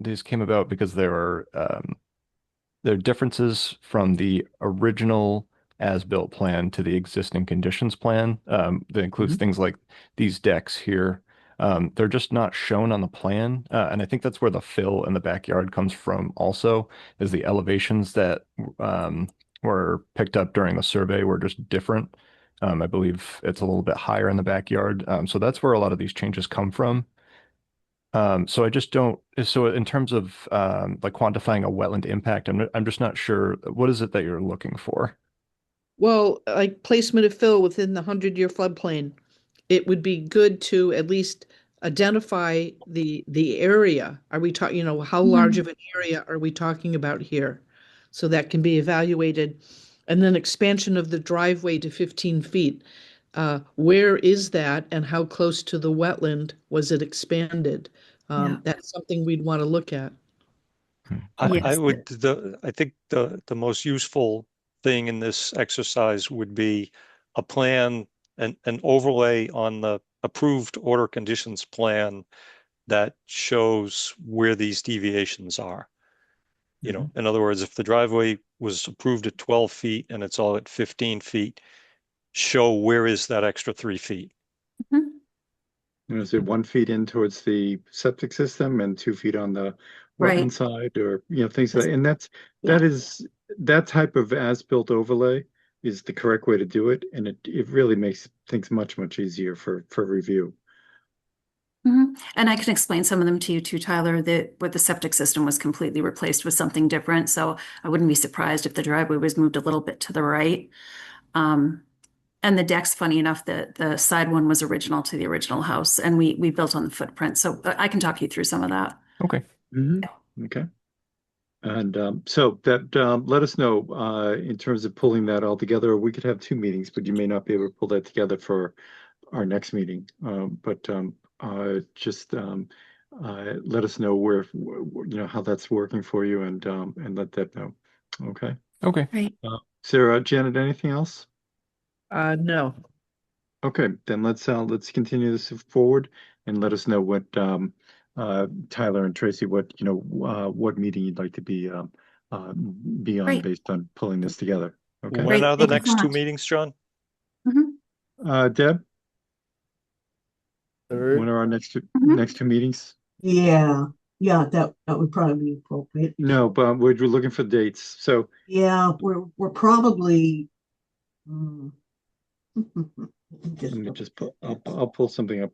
these came about because there are differences from the original as-built plan to the existing conditions plan. That includes things like these decks here. They're just not shown on the plan. And I think that's where the fill in the backyard comes from also, is the elevations that were picked up during the survey were just different. I believe it's a little bit higher in the backyard. So that's where a lot of these changes come from. So I just don't, so in terms of like quantifying a wetland impact, I'm just not sure. What is it that you're looking for? Well, like placement of fill within the 100-year floodplain, it would be good to at least identify the area. Are we talking, how large of an area are we talking about here? So that can be evaluated. And then expansion of the driveway to 15 feet. where is that and how close to the wetland was it expanded? Yeah. That's something we'd want to look at. I Yes. would, I think the most useful thing in this exercise would be a plan, an overlay on the approved order conditions plan that shows where these deviations are. You know, in other words, if the driveway was approved at 12 feet and it's all at 15 feet, show where is that extra 3 feet. Mhm. Is it 1 feet in towards the septic system and 2 feet on the Right. wetland side, or, you know, things like that? And Yeah. that type of as-built overlay is the correct way to do it, and it really makes things much, much easier for review. And I can explain some of them to you too, Tyler, that where the septic system was completely replaced with something different. So I wouldn't be surprised if the driveway was moved a little bit to the right. And the deck's funny enough that the side one was original to the original house, and we built on the footprint. So I can talk you through some of that. Okay. Okay. And so that let us know in terms of pulling that all together. Or we could have 2 meetings, but you may not be able to pull that together for our next meeting. But just let us know where, you know, how that's working for you, and let that know. Okay. Okay. Right. Sarah, Janet, anything else? No. Okay, then let's continue this forward, and let us know what Tyler and Tracy, what, you know, what meeting you'd like to be on Great. based on pulling this together. Okay. When Great. are the Thank you so next 2 much. meetings, John? Deb, Third. when are our next two meetings? Yeah, that would probably be appropriate. No, but we're looking for dates. So Yeah, we're probably. let me just pull. I'll pull something up.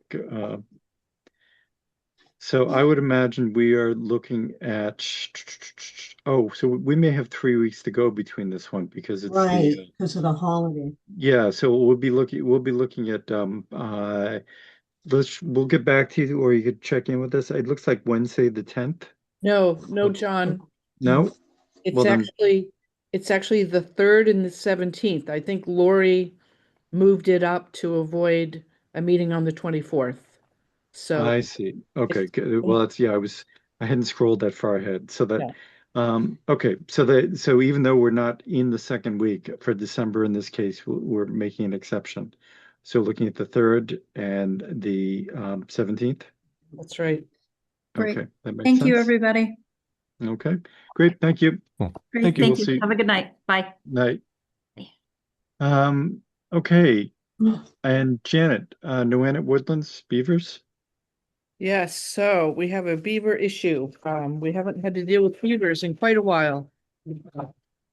So I would imagine we are looking at. Oh, so we may have 3 weeks to go between this one, because it's Right, because of the holiday. yeah. So we'll be looking at we'll get back to you, or you could check in with us. It looks like Wednesday the 10th. No, John. No? It's Well, then- actually the 3rd and the 17th. I think Lori moved it up to avoid a meeting on the 24th. So I see. Okay, good. Well, I hadn't scrolled that far ahead. So that okay. So even though we're not in the second week for December in this case, we're making an exception. So looking at the 3rd and the 17th. that's right. Great. Okay, that makes Thank you, sense. everybody. Okay, great. Thank you. Great. Thank you. Thank We'll you. see. Have a good night. Bye. Night. Okay. And Janet, Noannet Woodlands Beavers. Yes, so we have a beaver issue. We haven't had to deal with beavers in quite a while.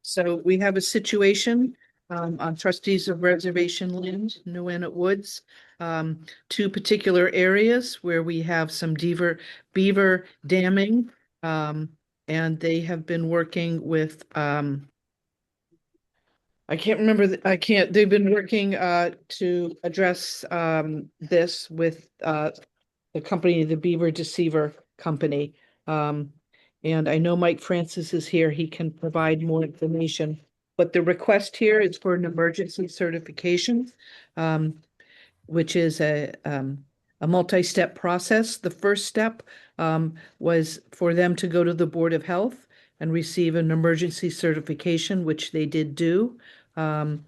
So we have a situation on Trustees of Reservation Land, Noannet Woods. 2 particular areas where we have some beaver damming. And they have been working with I can't remember, they've been working to address this with the company, the Beaver Deceiver Company. And I know Mike Francis is here. He can provide more information. But the request here is for an emergency certification, which is a multi-step process. The first step was for them to go to the Board of Health and receive an emergency certification, which they did do. The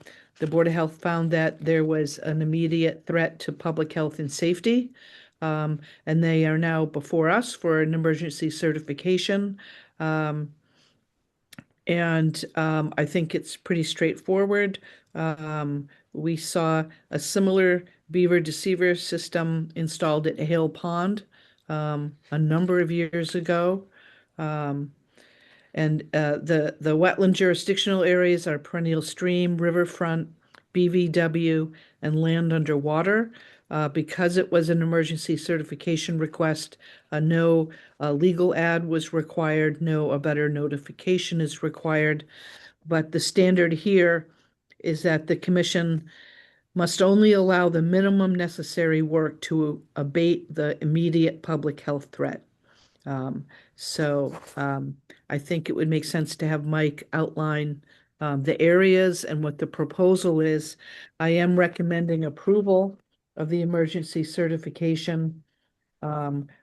Board of Health found that there was an immediate threat to public health and safety. And they are now before us for an emergency certification. And I think it's pretty straightforward. We saw a similar beaver deceiver system installed at Hale Pond a number of years ago. And the wetland jurisdictional areas are perennial stream, riverfront, BVW, and land underwater. Because it was an emergency certification request, no legal ad was required, no abutter notification is required. But the standard here is that the commission must only allow the minimum necessary work to abate the immediate public health threat. So I think it would make sense to have Mike outline the areas and what the proposal is. I am recommending approval of the emergency certification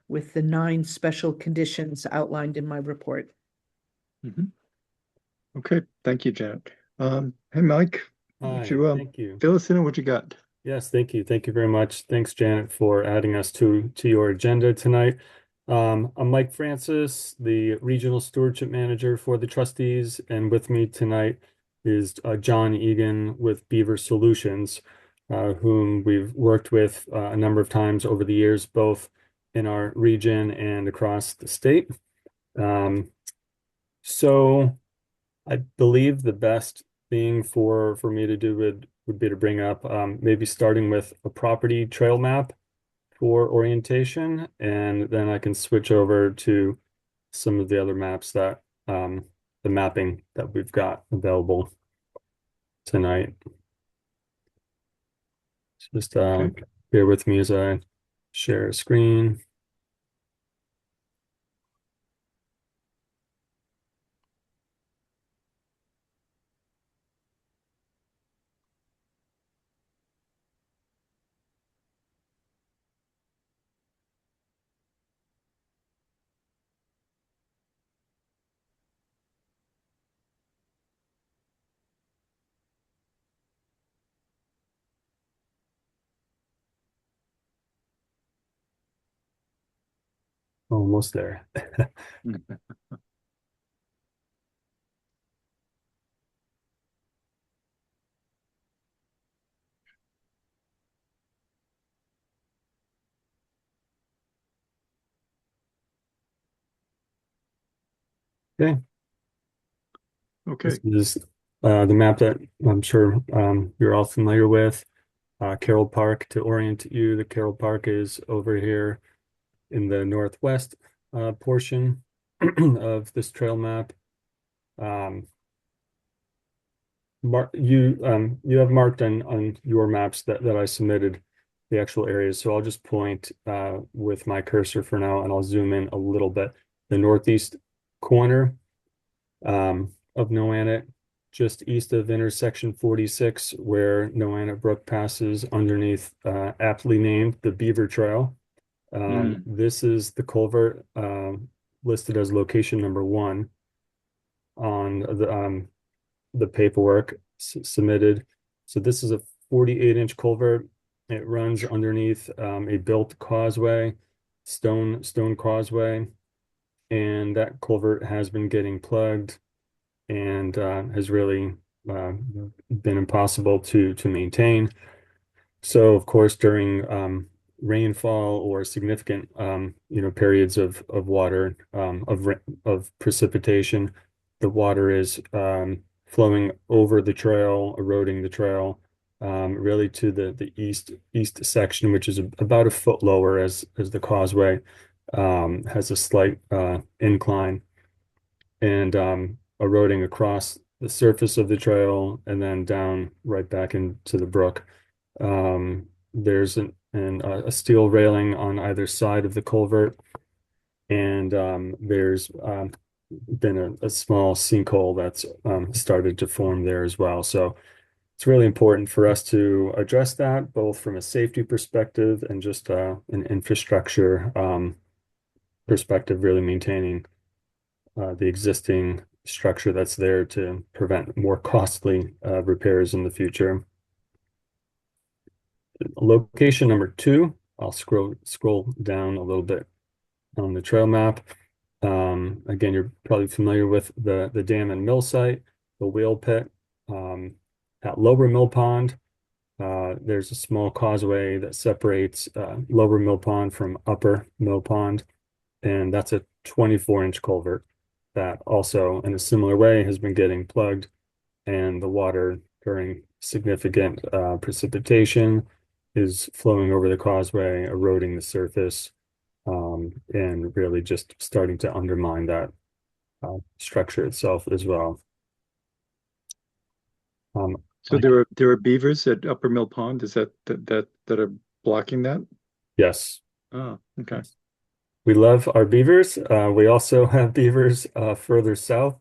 with the 9 special conditions outlined in my report. Okay, thank you, Janet. Hey, Mike, Hi, would you thank you. fill us in on what you got? Yes, thank you. Thank you very much. Thanks, Janet, for adding us to your agenda tonight. I'm Mike Francis, the Regional Stewardship Manager for the trustees, and with me tonight is John Egan with Beaver Solutions, whom we've worked with a number of times over the years, both in our region and across the state. So I believe the best thing for me to do would be to bring up maybe starting with a property trail map for orientation, and then I can switch over to some of the other maps that the mapping that we've got available tonight. Just bear with me as I share a screen. Almost there. Okay. Okay. This is the map that I'm sure you're all familiar with. Carroll Park, to orient you, the Carroll Park is over here in the northwest portion of this trail map. You have marked on your maps that I submitted the actual areas, so I'll just point with my cursor for now, and I'll zoom in a little bit. The northeast corner of Noannet, just east of intersection 46, where Noannet Brook passes underneath, aptly named the Beaver Trail. This is the culvert listed as location number 1 on the paperwork submitted. So this is a 48-inch culvert. It runs underneath a built causeway, stone causeway, and that culvert has been getting plugged and has really been impossible to maintain. So of course, during rainfall or significant periods of water of precipitation, the water is flowing over the trail, eroding the trail, really to the east section, which is about a foot lower as the causeway has a slight incline, and eroding across the surface of the trail and then down right back into the brook. There's a steel railing on either side of the culvert, and there's been a small sinkhole that's started to form there as well. So it's really important for us to address that, both from a safety perspective and just an infrastructure perspective, really maintaining the existing structure that's there to prevent more costly repairs in the future. Location number 2, I'll scroll down a little bit on the trail map. Again, you're probably familiar with the dam and mill site, the whale pit. At Lower Mill Pond, there's a small causeway that separates Lower Mill Pond from Upper Mill Pond, and that's a 24-inch culvert that also, in a similar way, has been getting plugged, and the water during significant precipitation is flowing over the causeway, eroding the surface, and really just starting to undermine that structure itself as well. So there are beavers at Upper Mill Pond. Is that are blocking that? Yes. Oh, okay. We love our beavers. We also have beavers further south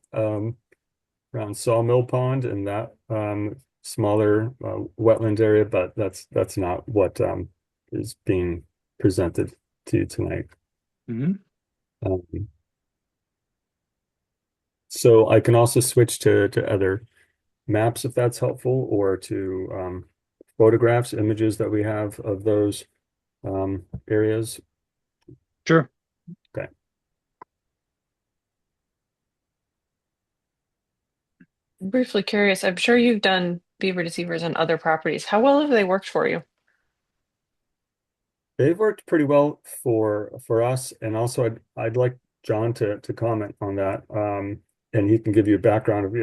around Sawmill Pond and that smaller wetland area, but that's not what is being presented to you tonight. Mhm. So I can also switch to other maps if that's helpful, or to photographs, images that we have of those areas. Sure. Okay. I'm briefly curious. I'm sure you've done beaver deceivers on other properties. How well have they worked for you? They've worked pretty well for us, and also I'd like John to comment on that. And he can give you a background of,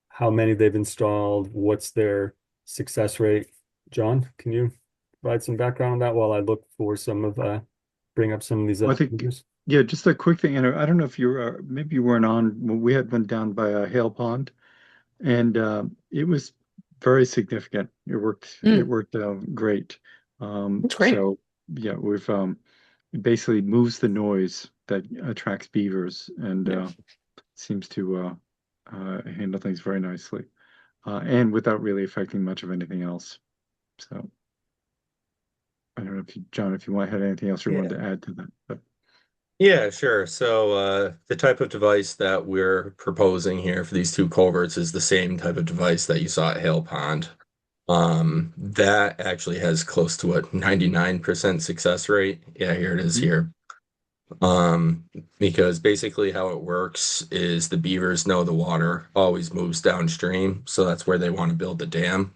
how many they've installed, what's their success rate. John, can you provide some background on that while I look for bring up some of these Well, I other think, figures? yeah, just a quick thing, and I don't know if maybe you weren't on when we had been down by Hale Pond, and it was very significant. It worked great. That's great. So yeah, we've it basically moves the noise that attracts beavers and seems to handle things very nicely, and without really affecting much of anything else. So I don't know if John, if you had anything else you wanted to add to that, but. Yeah, sure. So the type of device that we're proposing here for these two culverts is the same type of device that you saw at Hale Pond. That actually has close to a 99% success rate. Yeah, here it is here. Because basically how it works is the beavers know the water always moves downstream, so that's where they want to build the dam.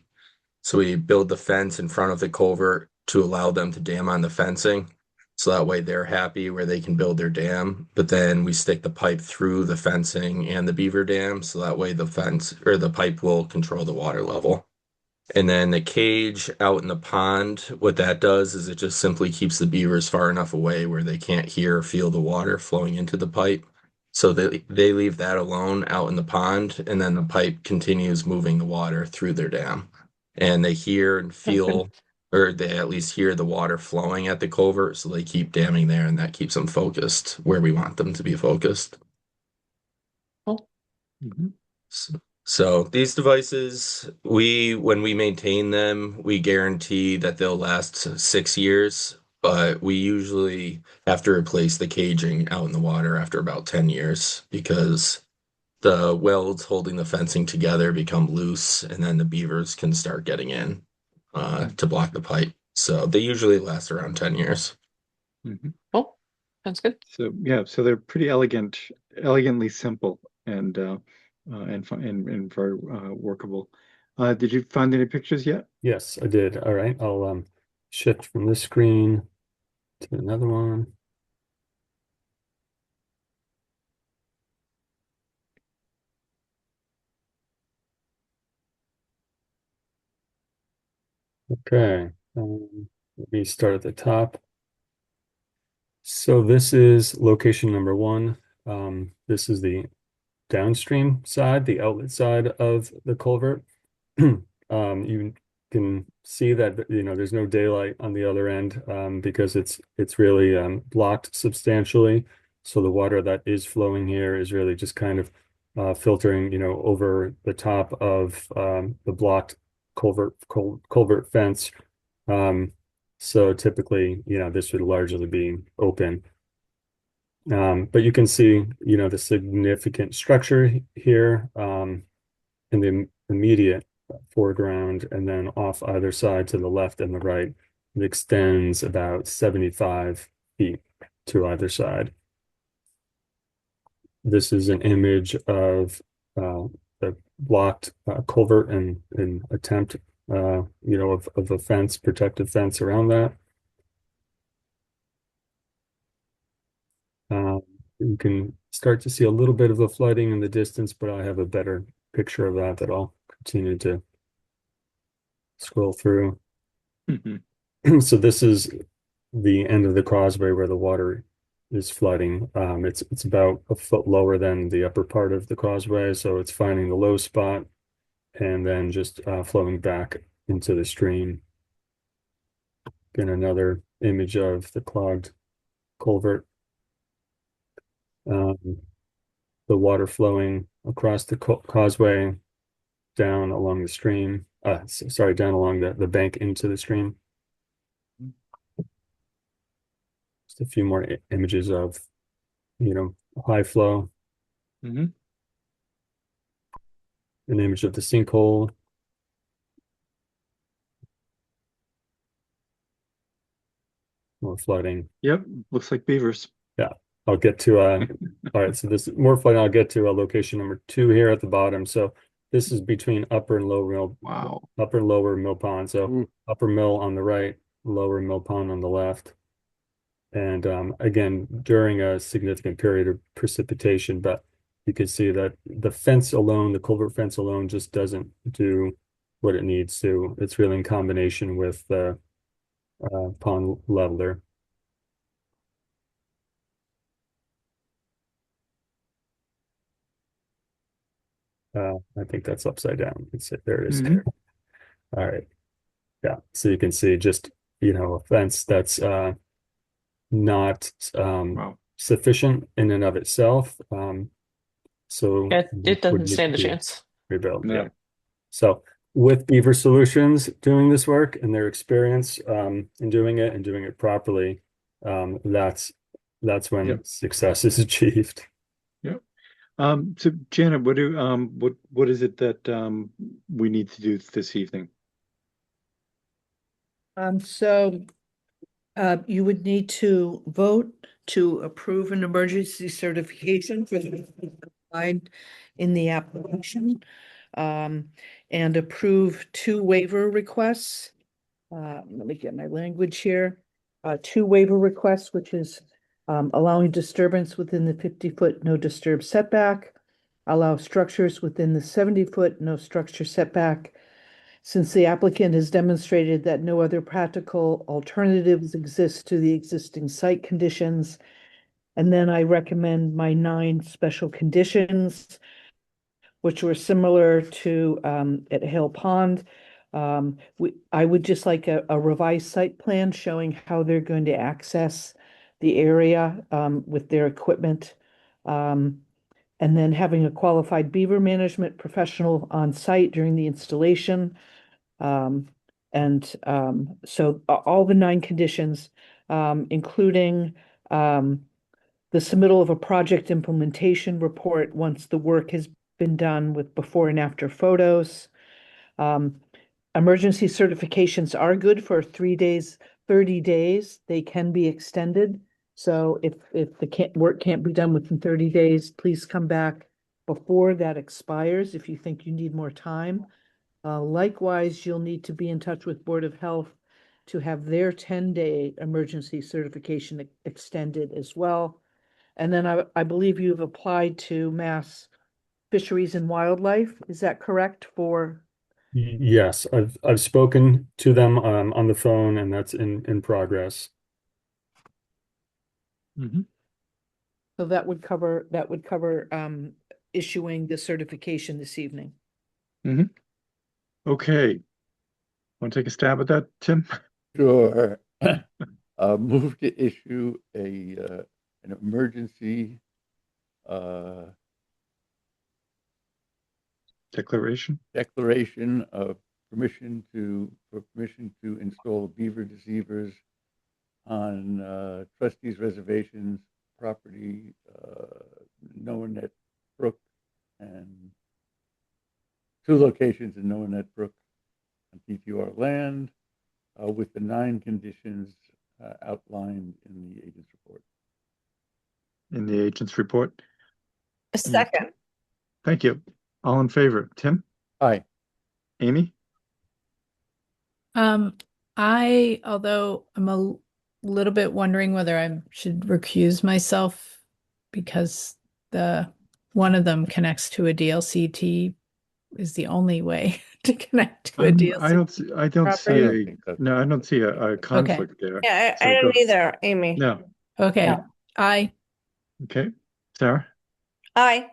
So we build the fence in front of the culvert to allow them to dam on the fencing. So that way they're happy where they can build their dam. But then we stick the pipe through the fencing and the beaver dam. So that way the fence or the pipe will control the water level. And then the cage out in the pond, what that does is it just simply keeps the beavers far enough away where they can't hear or feel the water flowing into the pipe. So they leave that alone out in the pond, and then the pipe continues moving the water through their dam. And they hear and feel, or they at least hear the water flowing at the culvert, so they keep damming there, and that keeps them focused where we want them to be focused. Cool. So these devices, when we maintain them, we guarantee that they'll last 6 years, but we usually have to replace the caging out in the water after about 10 years because the welds holding the fencing together become loose, and then the beavers can start getting in to block the pipe. So they usually last around 10 years. Cool. Sounds good. So yeah, so they're pretty elegantly simple and fun and very workable. Did you find any pictures yet? Yes, I did. All right, I'll shift from this screen to another one. Okay, let me start at the top. So this is location number one. This is the downstream side, the outlet side of the culvert. You can see that there's no daylight on the other end because it's really blocked substantially. So the water that is flowing here is really just kind of filtering over the top of the blocked culvert fence. So typically this would largely be open. But you can see the significant structure here in the immediate foreground, and then off either side to the left and the right, it extends about 75 feet to either side. This is an image of the blocked culvert and an attempt of a fence, protective fence around that. You can start to see a little bit of the flooding in the distance, but I have a better picture of that I'll continue to scroll through. So this is the end of the causeway where the water is flooding. It's about a foot lower than the upper part of the causeway, so it's finding the low spot and then just flowing back into the stream. Again, another image of the clogged culvert. the water flowing across the causeway down along the stream. Sorry, down along the bank into the stream. Just a few more images of, high flow. Mhm. An image of the sinkhole. More flooding. Yep, looks like beavers. Yeah, I'll get to all right, so this more flooding. I'll get to location number 2 here at the bottom. So this is between upper and lower mill. Wow. Upper and lower mill pond. So upper mill on the right, lower mill pond on the left. And again, during a significant period of precipitation, but you can see that the fence alone, the culvert fence alone, just doesn't do what it needs to. It's really in combination with the pond leveler. I think that's upside down. There it is. Mhm. All right. Yeah. So you can see just, a fence that's not Wow. sufficient in and of itself. So It doesn't would need stand a to be chance. rebuilt. No. Yeah. So with Beaver Solutions doing this work and their experience in doing it and doing it properly, that's when Yep. success is achieved. Yep. So Janet, what is it that we need to do this evening? So you would need to vote to approve an emergency certification for the applied in the application, and approve 2 waiver requests. Let me get my language here. 2 waiver requests, which is allowing disturbance within the 50-foot no disturb setback, allow structures within the 70-foot no structure setback. Since the applicant has demonstrated that no other practical alternatives exist to the existing site conditions. And then I recommend my 9 special conditions, which were similar to at Hill Pond. I would just like a revised site plan showing how they're going to access the area with their equipment. And then having a qualified beaver management professional on site during the installation. So all the 9 conditions, including the submittal of a project implementation report once the work has been done with before and after photos. Emergency certifications are good for 3 days, 30 days. They can be extended. So if the work can't be done within 30 days, please come back before that expires if you think you need more time. Likewise, you'll need to be in touch with Board of Health to have their 10-day emergency certification extended as well. And then I believe you've applied to Mass Fisheries and Wildlife. Is that correct for? Yes, I've spoken to them on the phone, and that's in progress. Mm-hmm. So that would cover issuing the certification this evening. Mm-hmm. Okay. Want to take a stab at that, Tim? Sure. Move to issue an emergency declaration of permission to install beaver deceivers on trustees' reservations property, Noanet Brook, and 2 locations in Noanet Brook on PTR land, with the 9 conditions outlined in the agent's report. A second. Thank you. All in favor? Tim? Aye. Amy? Although I'm a little bit wondering whether I should recuse myself because one of them connects to a DLCT is the only way to connect to a DLCT. I don't see a conflict there. Yeah, So I don't go. either, Amy. No. Okay. No. Aye. Okay. Sarah? Aye.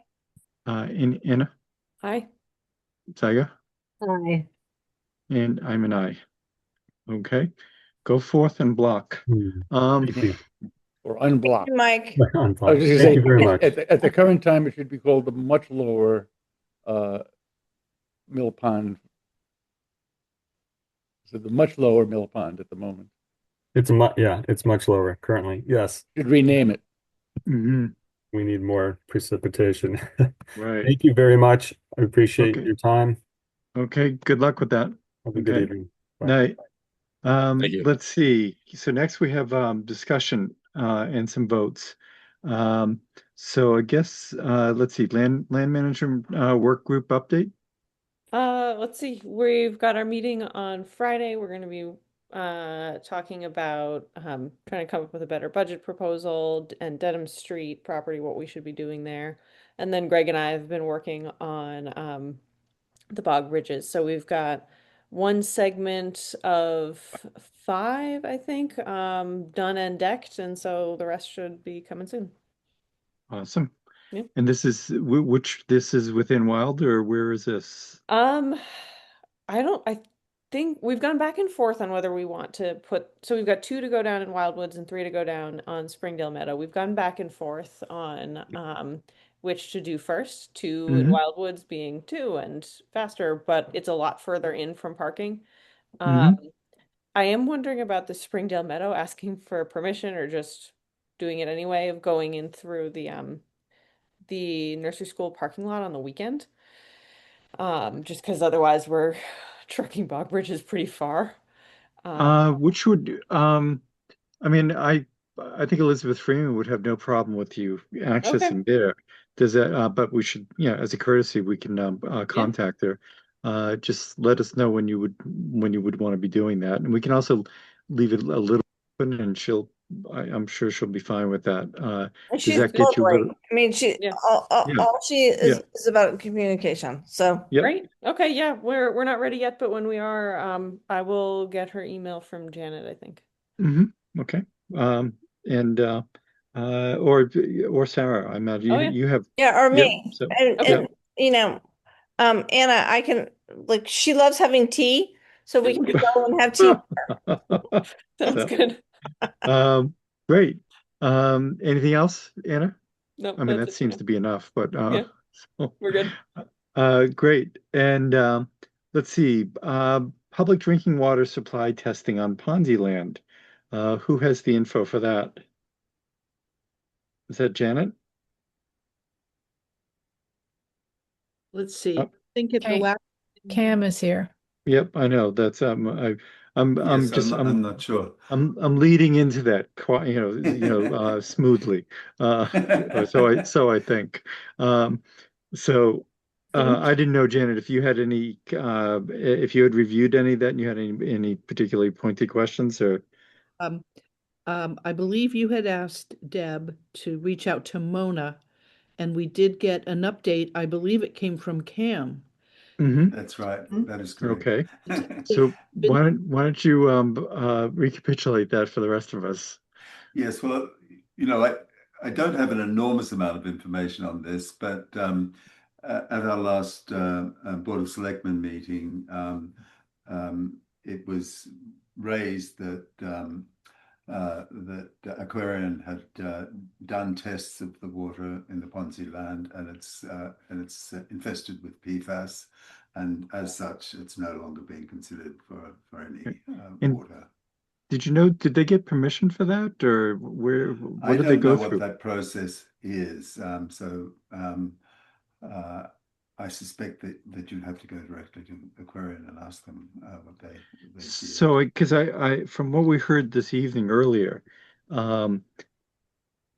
Anna? Aye. Saga? Aye. And I'm an aye. Okay. Go forth and block. Thank you. or unblocked. Mike. I was just gonna Thank say, you very much. at the current time, it should be called the much lower Mill Pond. So the much lower Mill Pond at the moment. It's it's much lower currently. Yes. Should rename it. Mm-hmm. We need more precipitation. Right. Thank you very much. I appreciate Okay. your time. Okay. Good luck with that. Have a good Okay. evening. Bye. Night. Thank you. Let's see. So next we have discussion and some votes. So I guess let's see, land management work group update. Let's see. We've got our meeting on Friday. We're going to be talking about trying to come up with a better budget proposal and Dedham Street property, what we should be doing there. And then Greg and I have been working on the bog bridges. So we've got one segment of 5, I think, done and decked, and so the rest should be coming soon. Awesome. Yeah. And this is this is within Wilder, or where is this? I think we've gone back and forth on whether we want to put, so we've got 2 to go down in Wildwoods and 3 to go down on Springdale Meadow. We've gone back and forth on which to do first, 2 in Wildwoods being 2 and faster, but it's a lot further in from parking. I am wondering about the Springdale Meadow, asking for permission or just doing it anyway, of going in through the nursery school parking lot on the weekend. Just because otherwise we're trucking bog bridges pretty far. Which would I mean, I think Elizabeth Freeman would have no problem with you accessing there. Does that? But we should, as a courtesy, we can contact her. Just let us know when you would want to be doing that, and we can also leave it a little open, and I'm sure she'll be fine with that. Does She's that get you a little? I mean, all she is about communication. So Great. Okay, yeah, we're not ready yet, but when we are, I will get her email from Janet, I think. Okay. And or Sarah, I imagine you have. or me. So, and Anna, I can, like, she loves having tea, so we can go and have tea. Sounds good. Great. Anything else, Anna? No, I mean, that seems to be enough, but we're good. Great. And let's see, public drinking water supply testing on Ponziland. Who has the info for that? Is that Janet? Let's see. I think at the last. Cam is here. Yep, I know. That's I'm not sure. I'm leading into that smoothly. So I think. I didn't know, Janet, if you had any if you had reviewed any of that and you had any particularly pointed questions, or I believe you had asked Deb to reach out to Mona, and we did get an update. I believe it came from Cam. That's right. That is correct. Okay. So why don't you recapitulate that for the rest of us? Yes. Well, I don't have an enormous amount of information on this, but at our last Board of Selectmen meeting, it was raised that Aquarian had done tests of the water in the Ponziland, and it's infested with PFAS, and as such, it's no longer being considered for any water. Did you know? Did they get permission for that, or what did they go through? I don't know what that process is. I suspect that you'd have to go directly to Aquarian and ask them what they did. So, because I from what we heard this evening earlier,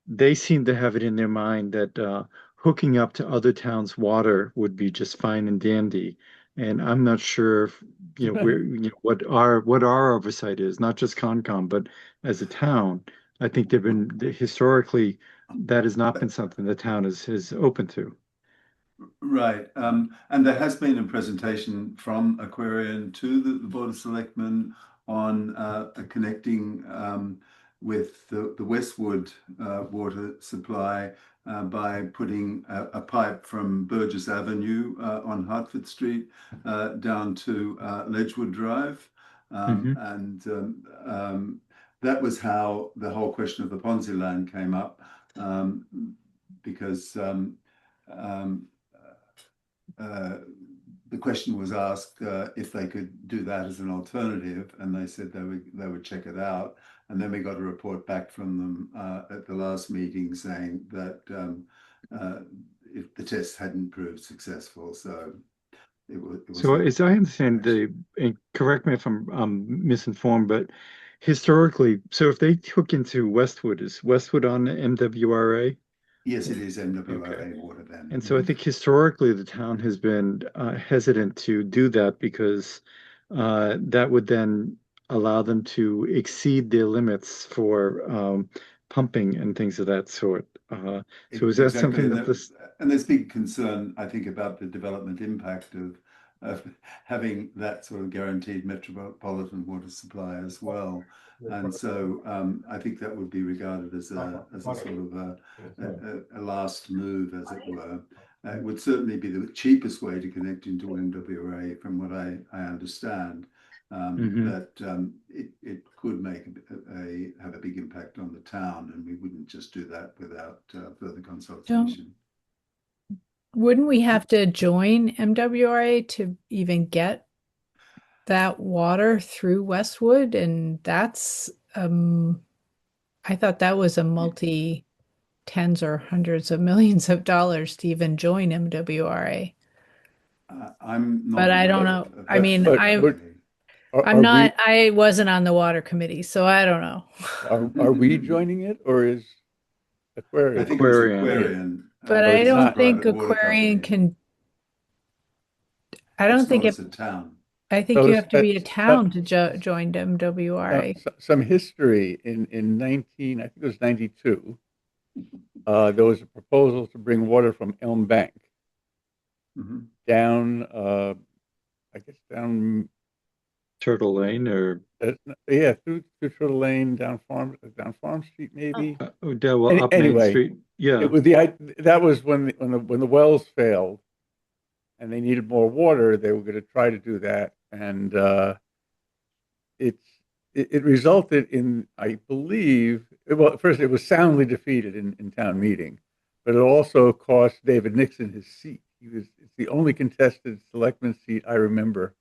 they seem to have it in their mind that hooking up to other towns' water would be just fine and dandy. And I'm not sure if, what our oversight is, not just Concom, but as a town. I think historically that has not been something the town is open to. Right. And there has been a presentation from Aquarian to the Board of Selectmen on connecting with the Westwood water supply by putting a pipe from Burgess Avenue on Hertford Street down to Ledgewood Drive. And that was how the whole question of the Ponzi land came up, because the question was asked if they could do that as an alternative, and they said they would check it out. And then we got a report back from them at the last meeting saying that if the test hadn't proved successful, so it was. So as I understand, and correct me if I'm misinformed, but historically, so if they took into Westwood, is Westwood on the MWRA? Yes, it is MWRA water then. And so I think historically the town has been hesitant to do that because that would then allow them to exceed their limits for pumping and things of that sort. So is that Exactly. something that this? And there's big concern, I think, about the development impact of having that sort of guaranteed metropolitan water supply as well. And so I think that would be regarded as a sort of a last move, as it were. It would certainly be the cheapest way to connect into MWRA, from what I understand. That it could have a big impact on the town, and we wouldn't just do that without further consultation. Wouldn't we have to join MWRA to even get that water through Westwood? And that's I thought that was a multi tens or hundreds of millions of dollars to even join MWRA. I'm not, but I don't know. I mean, I wasn't on the water committee, so I don't know. Are we joining it, or is Aquarian? I think it was Aquarian. But I don't think Aquarian can. I don't think it's a town. I think you have to be a town to join MWRA. Some history in 19, I think it was 92. There was a proposal to bring water from Elm Bank down, I guess down Turtle Lane, or through Turtle Lane, down Farm Street, maybe. up Main Street. Yeah, it was that was when the wells failed, and they needed more water. They were going to try to do that, and it resulted in, I believe, well, first it was soundly defeated in town meeting, but it also cost David Nixon his seat. It's the only contested selectman seat I remember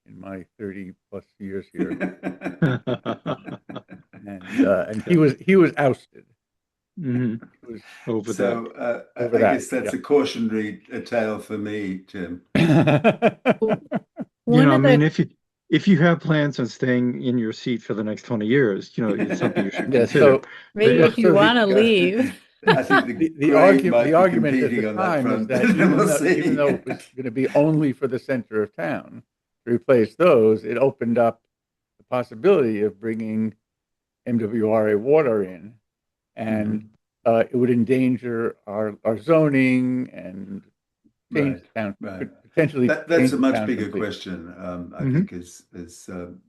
in my 30 plus years here. And he was ousted. Over that. I guess that's a cautionary tale for me, Jim. If you have plans on staying in your seat for the next 20 years, it's something you should consider. Maybe if you want to leave. I think the argument at the time was that even though it was going to be only for the center of town, to replace those, it opened up the possibility of bringing MWRA water in, and it would endanger our zoning and change town. Potentially, that's a much bigger question. I think is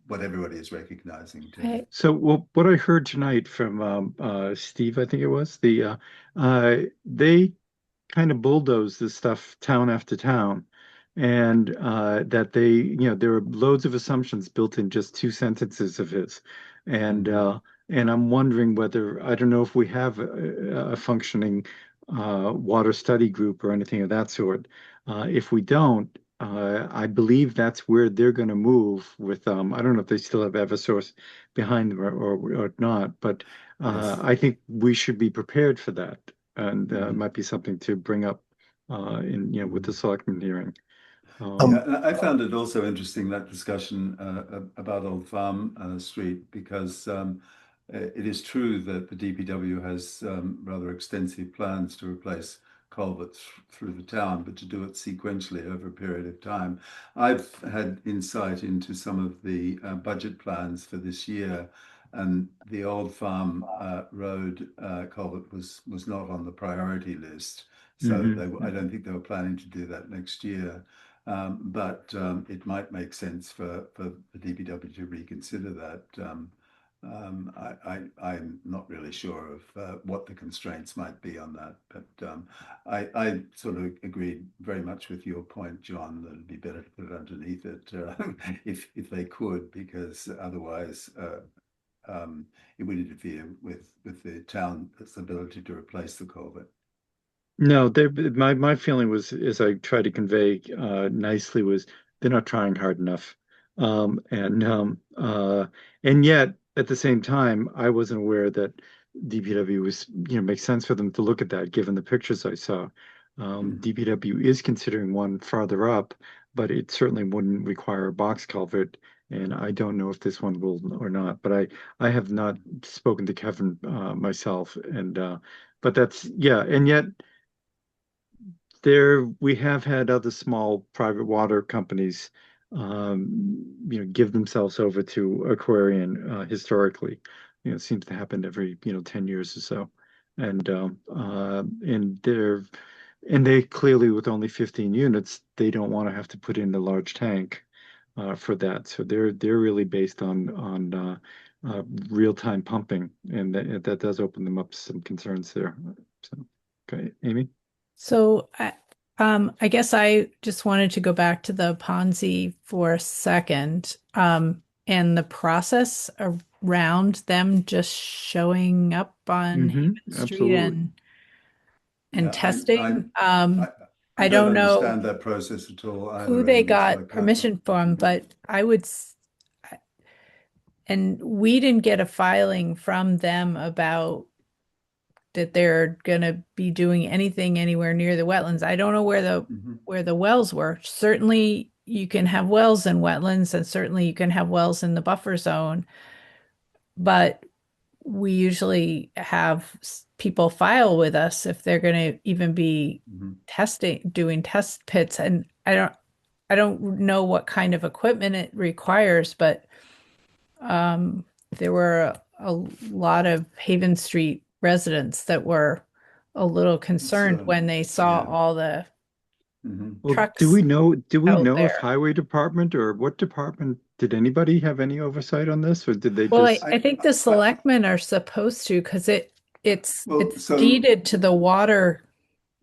what everybody is recognizing. So, what I heard tonight from Steve, I think it was they kind of bulldozed this stuff town after town. And that there are loads of assumptions built in just 2 sentences of his, and I'm wondering whether, I don't know if we have a functioning water study group or anything of that sort. If we don't, I believe that's where they're going to move with. I don't know if they still have Eversource behind them or not, but I think we should be prepared for that, and it might be something to bring up with the selectmen hearing. I found it also interesting, that discussion about Old Farm Street, because it is true that the DPW has rather extensive plans to replace culverts through the town, but to do it sequentially over a period of time. I've had insight into some of the budget plans for this year, and the Old Farm Road culvert was not on the priority list. So I don't think they were planning to do that next year. But it might make sense for the DPW to reconsider that. I'm not really sure of what the constraints might be on that, but I sort of agreed very much with your point, John, that it'd be better to put it underneath it if they could, because otherwise it would interfere with the town's ability to replace the culvert. No, my feeling was, as I tried to convey nicely, was they're not trying hard enough. And yet at the same time, I wasn't aware that DPW was, makes sense for them to look at that, given the pictures I saw. DPW is considering one farther up, but it certainly wouldn't require a box culvert. And I don't know if this one will or not, but I have not spoken to Kevin myself. But that's, yeah, and yet we have had other small private water companies, give themselves over to Aquarian historically. It seems to happen every 10 years or so, and they clearly, with only 15 units, they don't want to have to put in a large tank for that. So they're really based on real-time pumping, and that does open them up to some concerns there. So, okay, Amy. So I guess I just wanted to go back to the Ponzi for a second, and the process around them just showing up on Haven Street and testing. I don't know understand that process at all. who they got permission from, but and we didn't get a filing from them about that they're going to be doing anything anywhere near the wetlands. I don't know where the wells were. Certainly you can have wells in wetlands, and certainly you can have wells in the buffer zone, but we usually have people file with us if they're going to even be doing test pits. And I don't know what kind of equipment it requires, but there were a lot of Haven Street residents that were a little concerned when they saw all the trucks. Do we know there. if Highway Department or what department, did anybody have any oversight on this, or did they Well, just? I think the selectmen are supposed to, because it's deeded to the water.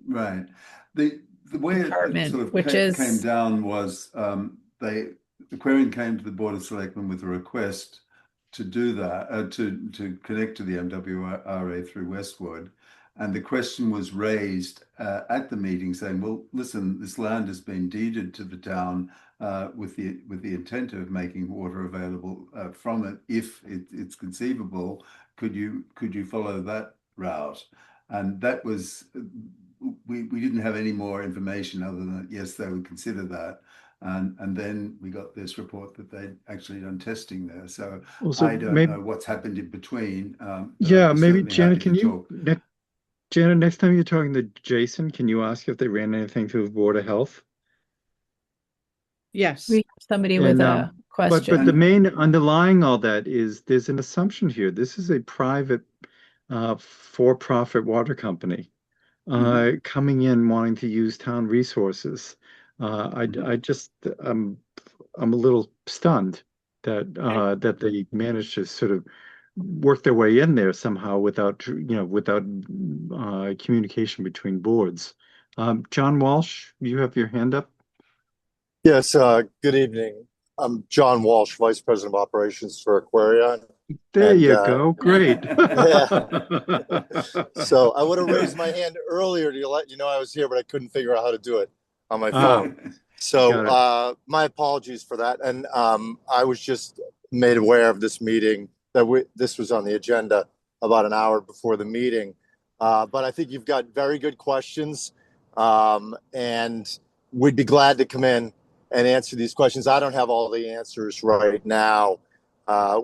Right. The way it sort of came down was Aquarian came to the Board of Selectmen with a request to do that, to connect to the MWRA through Westwood. And the question was raised at the meeting saying, well, listen, this land has been deeded to the town with the intent of making water available from it. If it's conceivable, could you follow that route? And that was, we didn't have any more information other than that, yes, they would consider that. And then we got this report that they'd actually done testing there. So I don't know what's happened in between. Maybe Janet, Janet, next time you're talking to Jason, can you ask if they ran anything through the Board of Health? Yes. We have somebody with a question. But the main underlying all that is there's an assumption here. This is a private for-profit water company coming in wanting to use town resources. I'm a little stunned that they managed to sort of work their way in there somehow without communication between boards. John Walsh, you have your hand up. Yes, good evening. I'm John Walsh, Vice President of Operations for Aquarion. There you go. Great. So I would have raised my hand earlier to let you know I was here, but I couldn't figure out how to do it on my phone. So my apologies for that. And I was just made aware of this meeting, that this was on the agenda about an hour before the meeting. But I think you've got very good questions, and we'd be glad to come in and answer these questions. I don't have all the answers right now.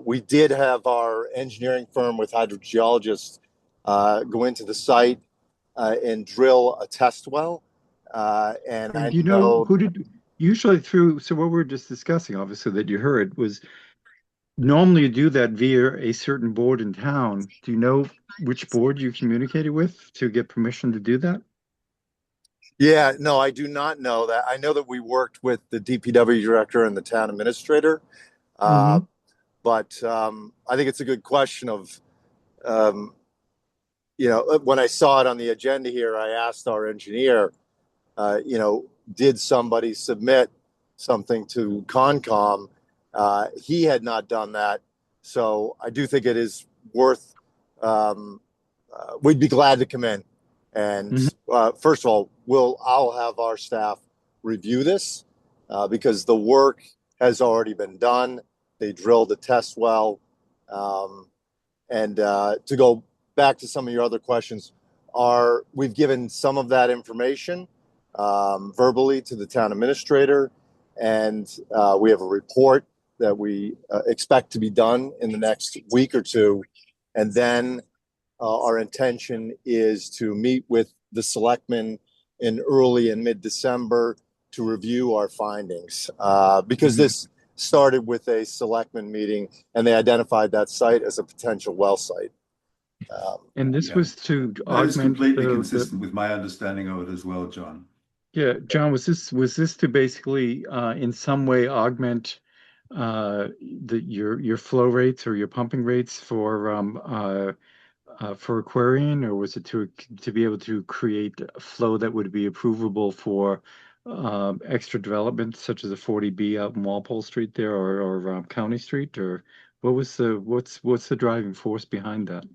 We did have our engineering firm with hydrogeologists go into the site and drill a test well. And I know who did usually through, so what we're just discussing, obviously, that you heard was normally you do that via a certain board in town. Do you know which board you communicated with to get permission to do that? Yeah, no, I do not know that. I know that we worked with the DPW director and the town administrator. But I think it's a good question of, when I saw it on the agenda here, I asked our engineer, did somebody submit something to Concom? He had not done that. So I do think it is worth, we'd be glad to come in. And first of all, I'll have our staff review this because the work has already been done. They drilled a test well. And to go back to some of your other questions, we've given some of that information verbally to the town administrator, and we have a report that we expect to be done in the next week or two. And then our intention is to meet with the selectmen in early and mid-December to review our findings, because this started with a selectmen meeting and they identified that site as a potential well site. And this Yeah. was to That is augment completely the- consistent with my understanding of it as well, John. Yeah, John, was this to basically in some way augment your flow rates or your pumping rates for Aquarian, or was it to be able to create a flow that would be approvable for extra development such as a 40B out in Walpole Street there, or County Street, or what's the driving force behind that?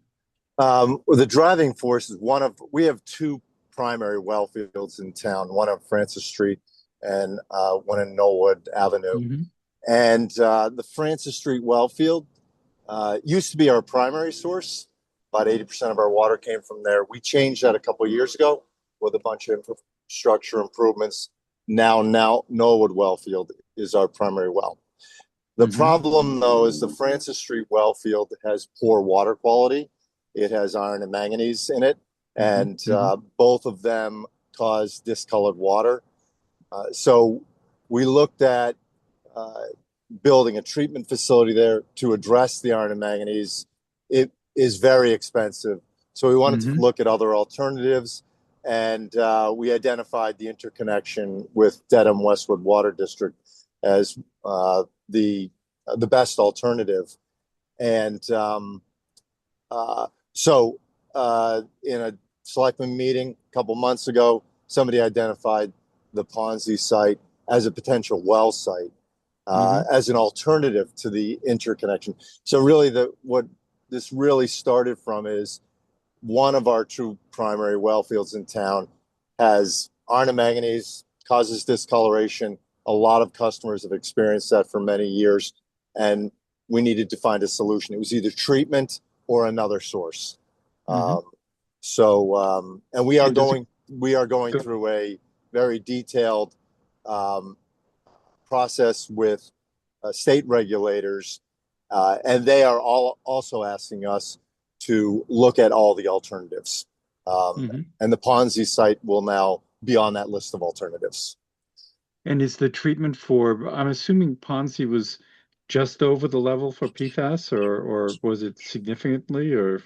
Well, the driving force is we have two primary well fields in town, one on Francis Street and one in Knollwood Avenue. And the Francis Street well field used to be our primary source. About 80% of our water came from there. We changed that a couple of years ago with a bunch of infrastructure improvements. Now Knollwood well field is our primary well. The problem, though, is the Francis Street well field has poor water quality. It has iron and manganese in it, and both of them cause discolored water. So we looked at building a treatment facility there to address the iron and manganese. It is very expensive. So we wanted to look at other alternatives, and we identified the interconnection with Dedham Westwood Water District as the best alternative. And so in a selectman meeting a couple months ago, somebody identified the Ponzi site as a potential well site, as an alternative to the interconnection. So really what this really started from is one of our two primary well fields in town has iron and manganese, causes discoloration. A lot of customers have experienced that for many years, and we needed to find a solution. It was either treatment or another source. And we are going through a very detailed process with state regulators, and they are also asking us to look at all the alternatives. And the Ponzi site will now be on that list of alternatives. And is the treatment I'm assuming Ponzi was just over the level for PFAS, or was it significantly, or?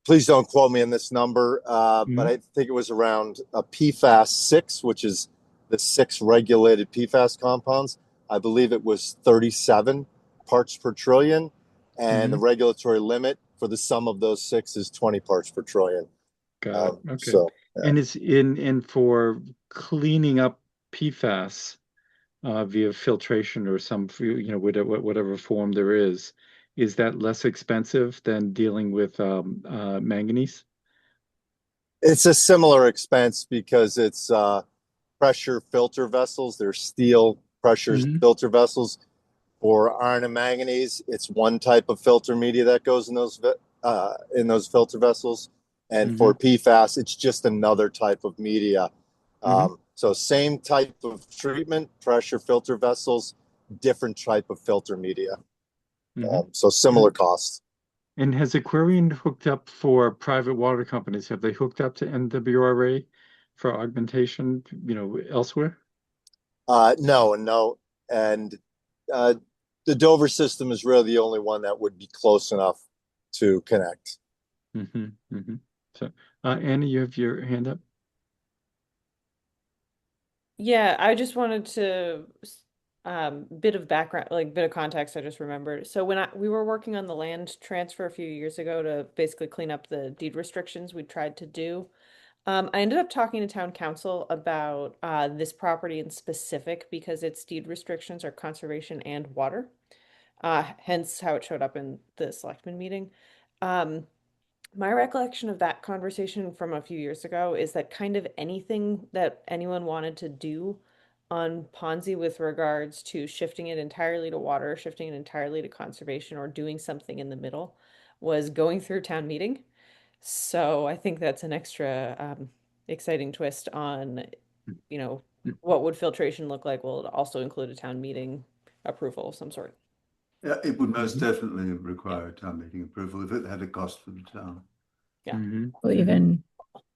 Please don't quote me on this number, but I think it was around a PFAS 6, which is the 6 regulated PFAS compounds. I believe it was 37 parts per trillion, and the regulatory limit for the sum of those 6 is 20 parts per trillion. Got it. Okay. So, And it's for cleaning up PFAS via filtration or some, whatever form there is that less expensive than dealing with manganese? It's a similar expense because it's pressure filter vessels. They're steel pressure filter vessels. For iron and manganese, it's one type of filter media that goes in those filter vessels. And for PFAS, it's just another type of media. So same type of treatment, pressure filter vessels, different type of filter media. So similar costs. And has Aquarian hooked up for private water companies? Have they hooked up to NWRA for augmentation, elsewhere? No. And the Dover system is really the only one that would be close enough to connect. So, Annie, you have your hand up? Yeah, I just wanted to bit of background, bit of context. I just remembered. So when we were working on the land transfer a few years ago to basically clean up the deed restrictions we tried to do, I ended up talking to town council about this property in specific because its deed restrictions are conservation and water. hence how it showed up in the selectmen meeting. My recollection of that conversation from a few years ago is that kind of anything that anyone wanted to do on Ponzi with regards to shifting it entirely to water, shifting it entirely to conservation, or doing something in the middle was going through town meeting. So I think that's an extra exciting twist on, you know, what would filtration look like? Will it also include a town meeting approval of some sort? Yeah, it would most definitely require a town meeting approval if it had a cost for the town. Yeah. Well, even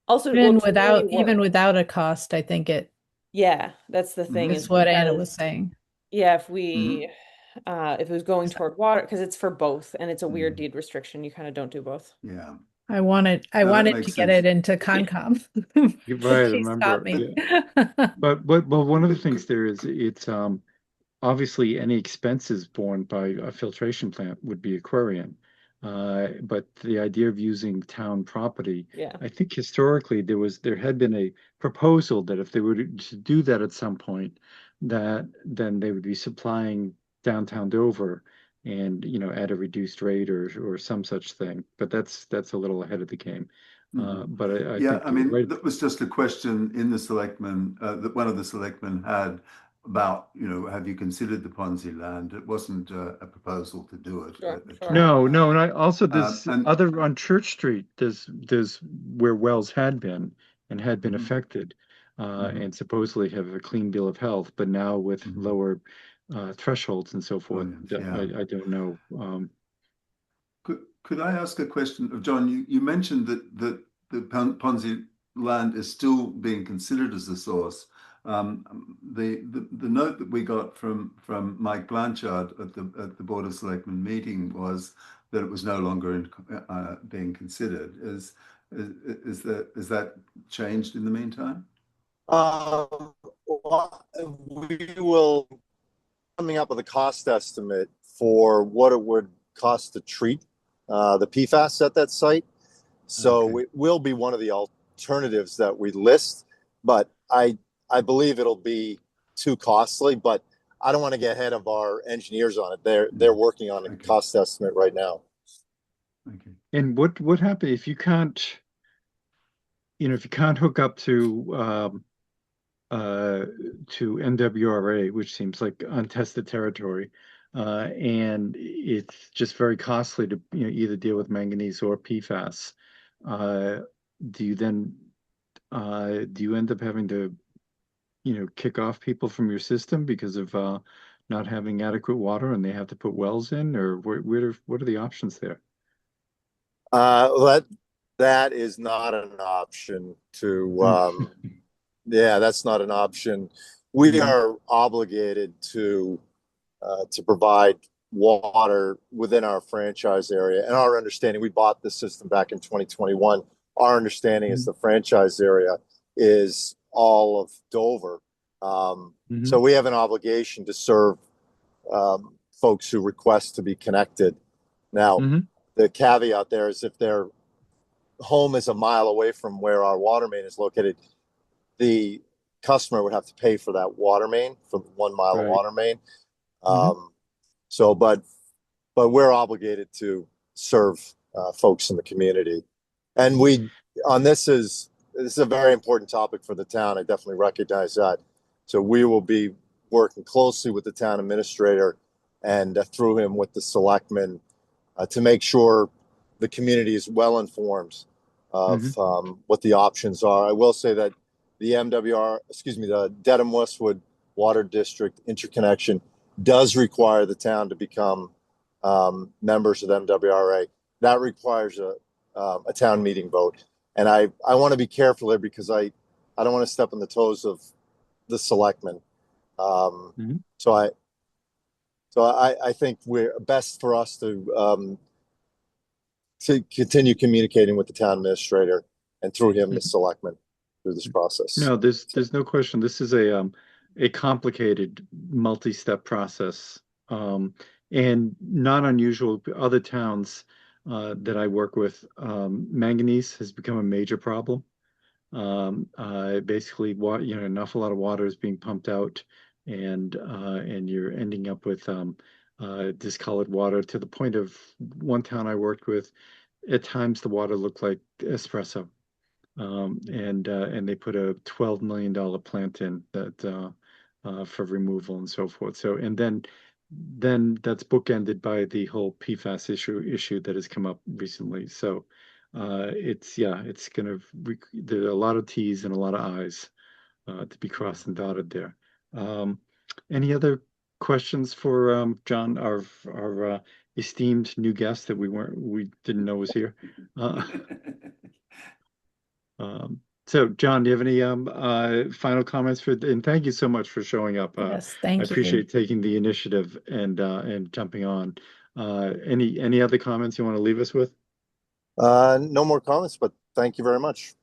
Also, even well, to without me, what- even without a cost, I think it Yeah, that's the thing is is what Anna because- was saying. Yeah, if it was going toward water, because it's for both, and it's a weird deed restriction, you kind of don't do both. Yeah. I wanted No, that to makes get sense. it into Concom. You're but right, I she stopped remember. me. Yeah. But one of the things there is it's obviously any expenses borne by a filtration plant would be Aquarian. But the idea of using town property, Yeah. I think historically there had been a proposal that if they were to do that at some point, that then they would be supplying downtown Dover and at a reduced rate or some such thing. But that's a little ahead of the game. But I Yeah, think I mean, right. that was just a question in the selectmen, that one of the selectmen had about, have you considered the Ponzi land? It wasn't a proposal to do it. No, and I also there's and- other on Church Street. There's where wells had been and had been Mhm. affected, and supposedly have a clean bill of health, but now with lower thresholds and so forth. Brilliant, yeah. I don't know. Could I ask a question of John? You mentioned that the Ponzi land is still being considered as a source. The note that we got from Mike Blanchard at the Board of Selectmen meeting was that it was no longer being considered. Is that changed in the meantime? We will coming up with a cost estimate for what it would cost to treat the PFAS at that site. So it will be one of the alternatives that we list, but I believe it'll be too costly, but I don't want to get ahead of our engineers on it. They're working on a cost estimate right now. And what happens if you can't, hook up to NWRA, which seems like untested territory, and it's just very costly to either deal with manganese or PFAS. Do you end up having to kick off people from your system because of not having adequate water and they have to put wells in, or what are the options there? That is not an option to yeah, that's not an option. We are obligated to provide water within our franchise area. And our understanding, we bought this system back in 2021. Our understanding is the franchise area is all of Dover. So we have an obligation to serve folks who request to be connected. Now, the caveat there is if their home is a mile away from where our water main is located, the customer would have to pay for that water main, for 1 mile of water main. So, but we're obligated to serve folks in the community. And this is a very important topic for the town. I definitely recognize that. So we will be working closely with the town administrator and through him with the selectmen to make sure the community is well informed of what the options are. I will say that the Dedham Westwood Water District interconnection does require the town to become members of the MWRA. That requires a town meeting vote. And I want to be careful there because I don't want to step on the toes of the selectmen. So I think we're best for us to continue communicating with the town administrator and through him, the selectmen, through this process. No, there's no question. This is a complicated multi-step process, and not unusual. Other towns that I work with, manganese has become a major problem. Basically, an awful lot of water is being pumped out, and you're ending up with discolored water to the point of one town I worked with. At times, the water looked like espresso, and they put a $12 million plant in that for removal and so forth. So, and then that's bookended by the whole PFAS issue that has come up recently. So, it's gonna there are a lot of T's and a lot of I's to be crossed and dotted there. Any other questions for John, our esteemed new guest that we didn't know was here? So John, do you have any final comments and thank you so much for showing up. Yes, I thank you. appreciate taking the initiative and jumping on. Any other comments you want to leave us with? No more comments, but thank you very much.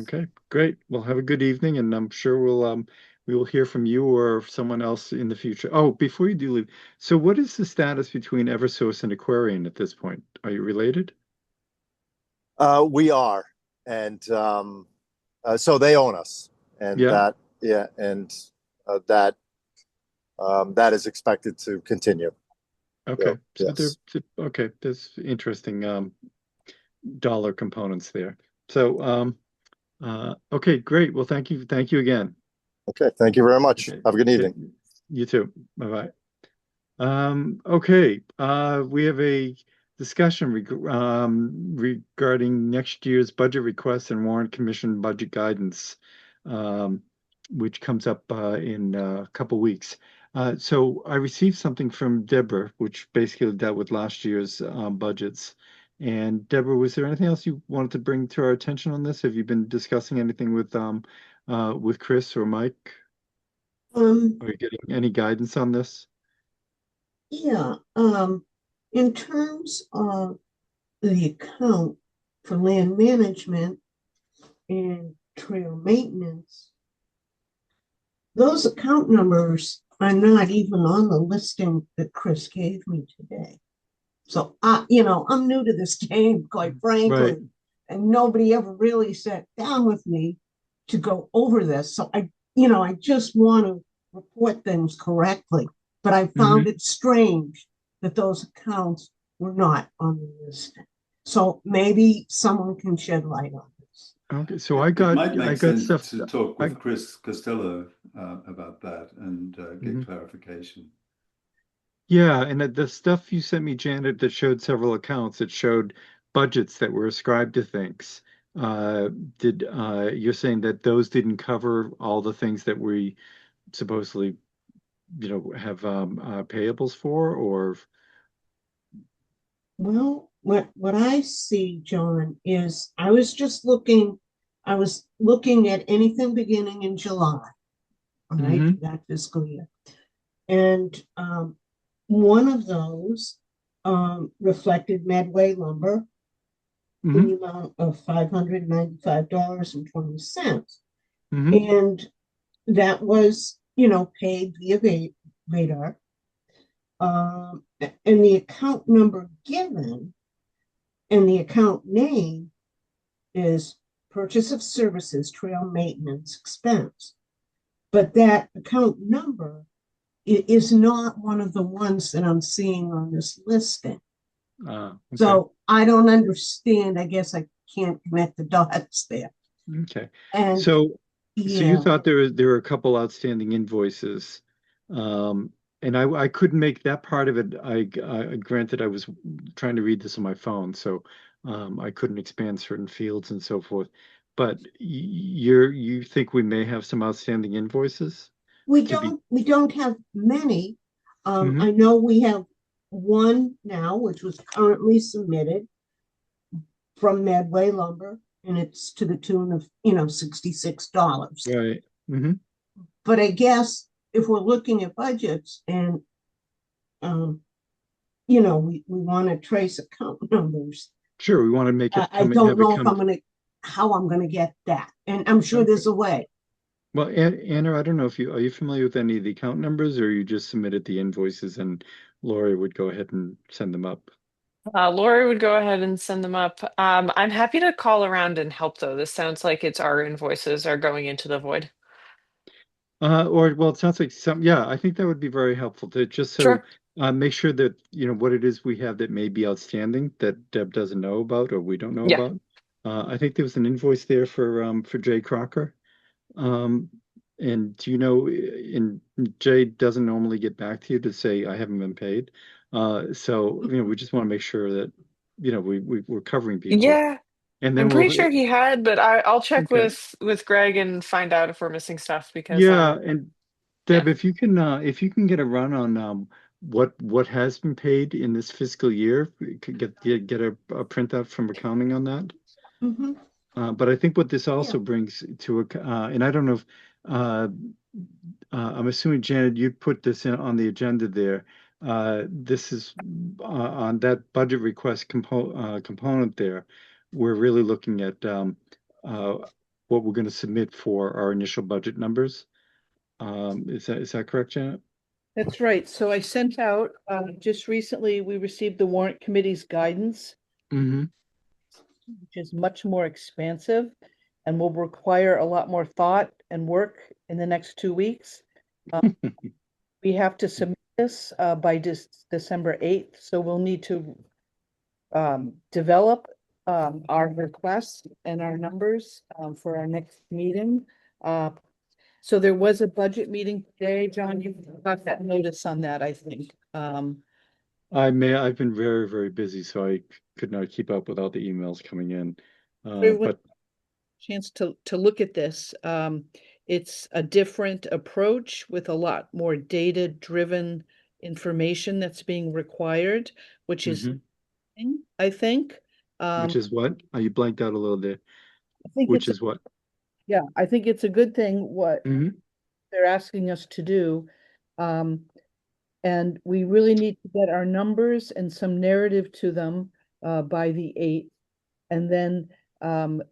Okay, great. Well, have a good evening, and I'm sure we will hear from you or someone else in the future. Oh, before you do leave, so what is the status between Eversource and Aquarian at this point? Are you related? We are, and so they own us, and Yeah. that is expected to continue. Okay, so yes. there's interesting dollar components there. So okay, great. Well, thank you again. Okay, thank you very much. Okay. Have a good evening. You too. Bye-bye. Okay, we have a discussion regarding next year's budget requests and warrant commission budget guidance, which comes up in a couple weeks. So I received something from Deborah, which basically dealt with last year's budgets. And Deborah, was there anything else you wanted to bring to our attention on this? Have you been discussing anything with Chris or Mike? Are you getting any guidance on this? Yeah, in terms of the account for land management and trail maintenance, those account numbers are not even on the listing that Chris gave me today. So I'm new to this game, quite frankly, Right. and nobody ever really sat down with me to go over this. So I just want to report things correctly. But I found it strange that those accounts were not on the listing. So maybe someone can shed light on this. Okay, so It might make sense stuff to talk with Chris Costello about that and get clarification. Yeah, and the stuff you sent me, Janet, that showed several accounts, it showed budgets that were ascribed to things. You're saying that those didn't cover all the things that we supposedly, have payables for, or? Well, what I see, John, is I was looking at anything beginning in July, all right, for that fiscal year. And one of those reflected Medway Lumber in the amount of $595.20. And that was, paid via Vadar. And the account number given and the account name is purchase of services, trail maintenance expense. But that account number is not one of the ones that I'm seeing on this listing. Okay. So I don't understand. I guess I can't connect the dots there. Okay. And So you yeah. thought there were a couple outstanding invoices, and I couldn't make that part of it. Granted, I was trying to read this on my phone, so I couldn't expand certain fields and so forth. But you think we may have some outstanding invoices? We don't have many. I know we have one now, which was currently submitted from Medway Lumber, and it's to the tune of $66. Right. But I guess if we're looking at budgets and we want to trace account numbers. Sure, we want to make it. I don't know how I'm gonna get that, and I'm sure there's a way. Well, Anna, I don't know are you familiar with any of the account numbers, or you just submitted the invoices and Lori would go ahead and send them up? Lori would go ahead and send them up. I'm happy to call around and help, though. This sounds like it's our invoices are going into the void. Well, it sounds like I think that would be very helpful to just so Sure. Make sure that, what it is we have that may be outstanding that Deb doesn't know about or we don't know Yeah. about. I think there was an invoice there for Jay Crocker. And and Jay doesn't normally get back to you to say, I haven't been paid. So, we just want to make sure that, we're covering people. Yeah. And then I'm pretty we'll, sure he had, but I'll check okay. with Greg and find out if we're missing stuff because Yeah, and Deb, yeah. if you can get a run on what has been paid in this fiscal year, we could get a printout from accounting on that. Mhm. But I think what this also brings to and I don't know if I'm assuming Janet, you put this on the agenda there. This is on that budget request component there. We're really looking at what we're going to submit for our initial budget numbers. Is that correct, Janet? That's right. So I sent out, just recently, we received the warrant committee's guidance, Mm-hmm. which is much more expansive and will require a lot more thought and work in the next 2 weeks. We have to submit this by December 8th, so we'll need to develop our requests and our numbers for our next meeting. So there was a budget meeting today. John, you got that notice on that, I think. I've been very, very busy, so I could not keep up with all the emails coming in. But chance to look at this. It's a different approach with a lot more data-driven information that's being required, which is, I think. Which is what? You blanked out a little bit. I think Which is what? Yeah, I think it's a good thing what they're asking us to do. And we really need to get our numbers and some narrative to them by the 8th. And then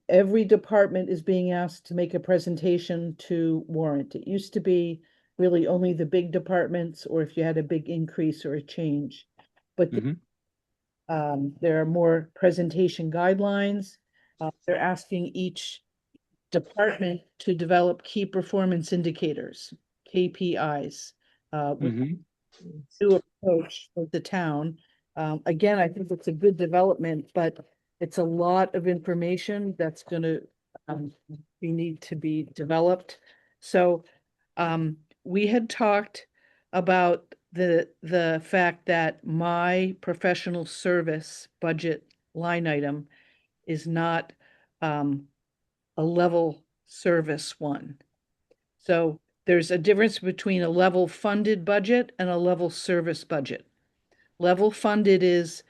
every department is being asked to make a presentation to warrant. It used to be really only the big departments or if you had a big increase or a change. But there are more presentation guidelines. They're asking each department to develop key performance indicators, KPIs, new approach for the town. Again, I think it's a good development, but it's a lot of information that's going to need to be developed. So we had talked about the fact that my professional service budget line item is not a level service one. So there's a difference between a level funded budget and a level service budget. Level funded is,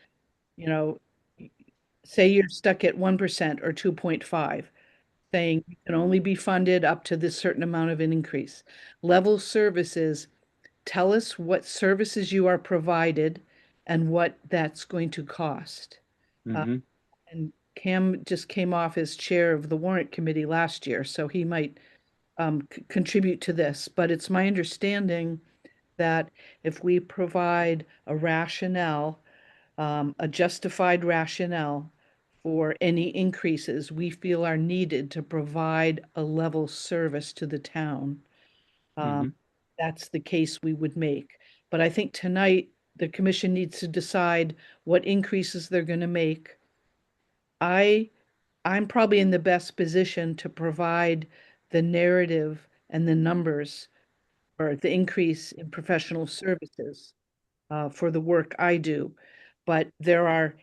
say you're stuck at 1% or 2.5, saying you can only be funded up to this certain amount of an increase. Level services, tell us what services you are provided and what that's going to cost. And Cam just came off as chair of the warrant committee last year, so he might contribute to this. But it's my understanding that if we provide a rationale, a justified rationale for any increases we feel are needed to provide a level service to the town, that's the case we would make. But I think tonight the commission needs to decide what increases they're going to make. I'm probably in the best position to provide the narrative and the numbers or the increase in professional services for the work I do. But there are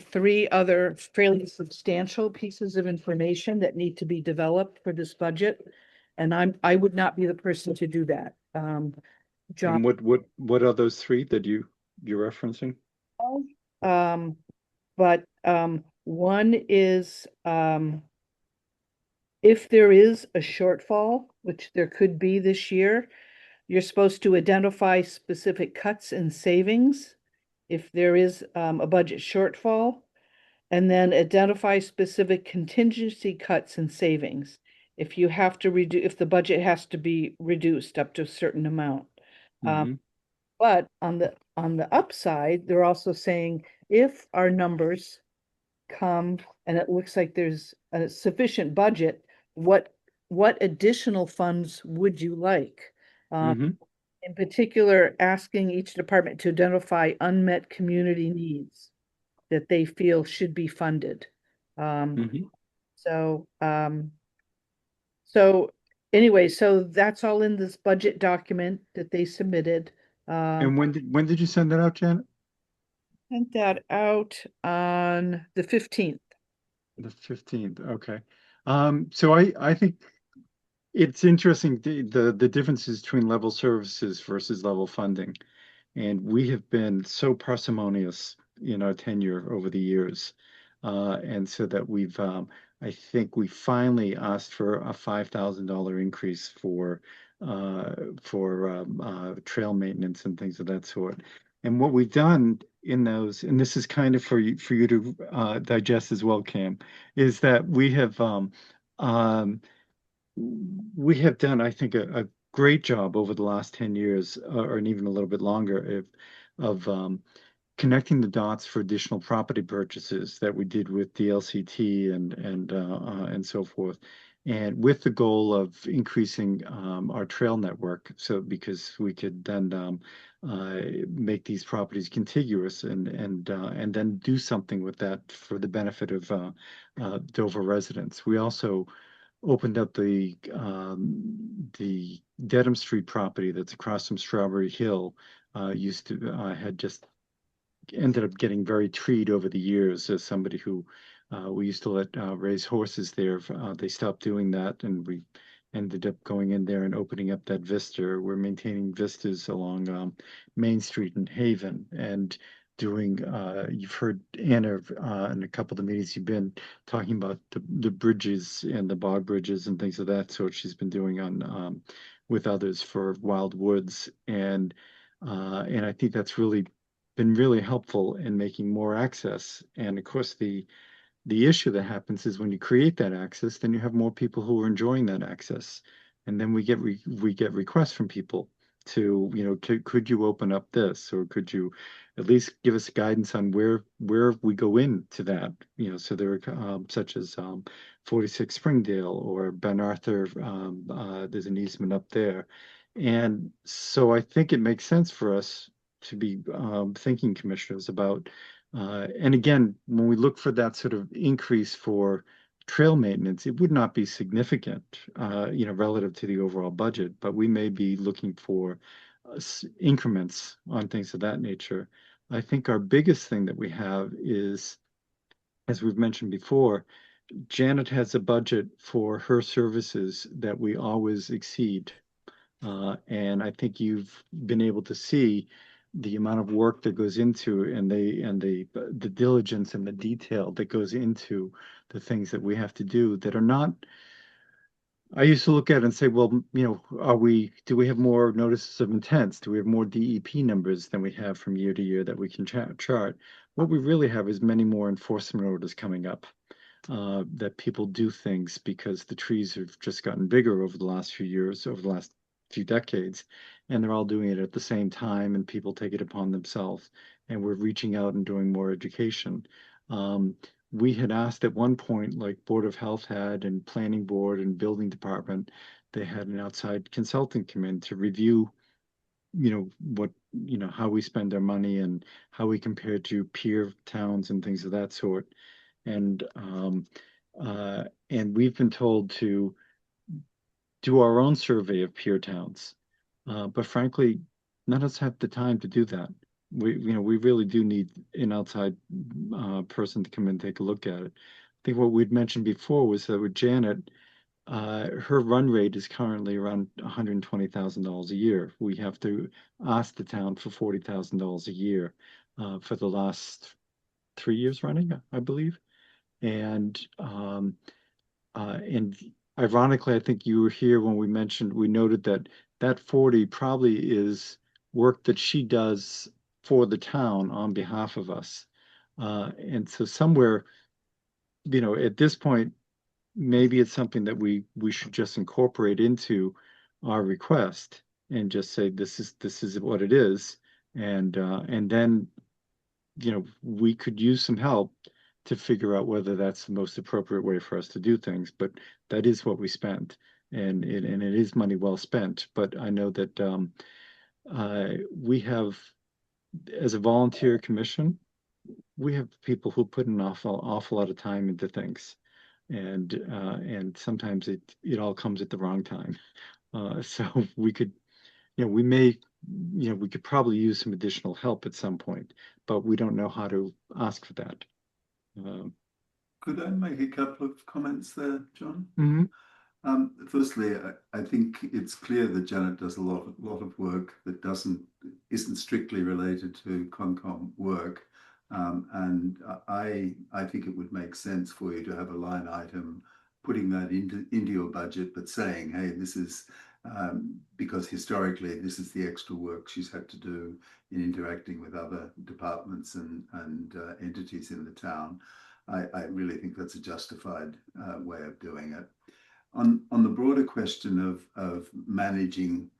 3 other fairly substantial pieces of information that need to be developed for this budget. And I would not be the person to do that. John. And what are those 3 that you're referencing? But one is if there is a shortfall, which there could be this year, you're supposed to identify specific cuts and savings if there is a budget shortfall, and then identify specific contingency cuts and savings if you have to if the budget has to be reduced up to a certain amount. But on the upside, they're also saying if our numbers come and it looks like there's a sufficient budget, what additional funds would you like? In particular, asking each department to identify unmet community needs that they feel should be funded. So, so anyway, so that's all in this budget document that they submitted. And when did you send that out, Janet? Sent that out on the 15th. The 15th, okay. So I think it's interesting the differences between level services versus level funding. And we have been so parsimonious in our tenure over the years. And so that we've I think we finally asked for a $5,000 increase for trail maintenance and things of that sort. And what we've done in those, and this is kind of for you to digest as well, Cam, is that we have done, I think, a great job over the last 10 years, or even a little bit longer, of connecting the dots for additional property purchases that we did with DLCT and so forth, and with the goal of increasing our trail network, so because we could then make these properties contiguous and then do something with that for the benefit of Dover residents. We also opened up the Dedham Street property that's across from Strawberry Hill. Used to had just ended up getting very treed over the years as somebody who we used to let raise horses there. They stopped doing that, and we ended up going in there and opening up that vista. We're maintaining vistas along Main Street in Haven, and doing you've heard Anna in a couple of the meetings you've been talking about the bridges and the bog bridges and things of that sort. She's been doing on with others for Wild Woods, and I think that's really been really helpful in making more access. And of course, the issue that happens is when you create that access, then you have more people who are enjoying that access, and then we get requests from people to, could you open up this, or could you at least give us guidance on where we go into that, so there are such as 46 Springdale or Ben Arthur. There's an easement up there, and so I think it makes sense for us to be thinking, commissioners, about and again, when we look for that sort of increase for trail maintenance, it would not be significant, relative to the overall budget, but we may be looking for increments on things of that nature. I think our biggest thing that we have is, as we've mentioned before, Janet has a budget for her services that we always exceed. And I think you've been able to see the amount of work that goes into and the diligence and the detail that goes into the things that we have to do that are not. I used to look at it and say, well, do we have more notices of intents? Do we have more DEP numbers than we have from year to year that we can chart? What we really have is many more enforcement orders coming up, that people do things because the trees have just gotten bigger over the last few years, over the last few decades, and they're all doing it at the same time, and people take it upon themselves, and we're reaching out and doing more education. We had asked at one point, like Board of Health had, and Planning Board and Building Department, they had an outside consultant come in to review, how we spend our money and how we compare to peer towns and things of that sort. And we've been told to do our own survey of peer towns. But frankly, none of us have the time to do that. We really do need an outside person to come and take a look at it. I think what we'd mentioned before was that with Janet, her run rate is currently around $120,000 a year. We have to ask the town for $40,000 a year for the last 3 years running, I believe. And ironically, I think you were here when we noted that 40 probably is work that she does for the town on behalf of us. And so somewhere, at this point, maybe it's something that we should just incorporate into our request and just say, this is what it is. And then, we could use some help to figure out whether that's the most appropriate way for us to do things. But that is what we spent, and it is money well spent. But I know that we have, as a volunteer commission, we have people who put an awful lot of time into things, and sometimes it all comes at the wrong time. So we could, we could probably use some additional help at some point, but we don't know how to ask for that. Could I make a couple of comments there, John? Mhm. Firstly, I think it's clear that Janet does a lot of work that isn't strictly related to Concom work, and I think it would make sense for you to have a line item putting that into your budget, but saying, hey, this is because historically this is the extra work she's had to do in interacting with other departments and entities in the town. I really think that's a justified way of doing it. On the broader question of managing,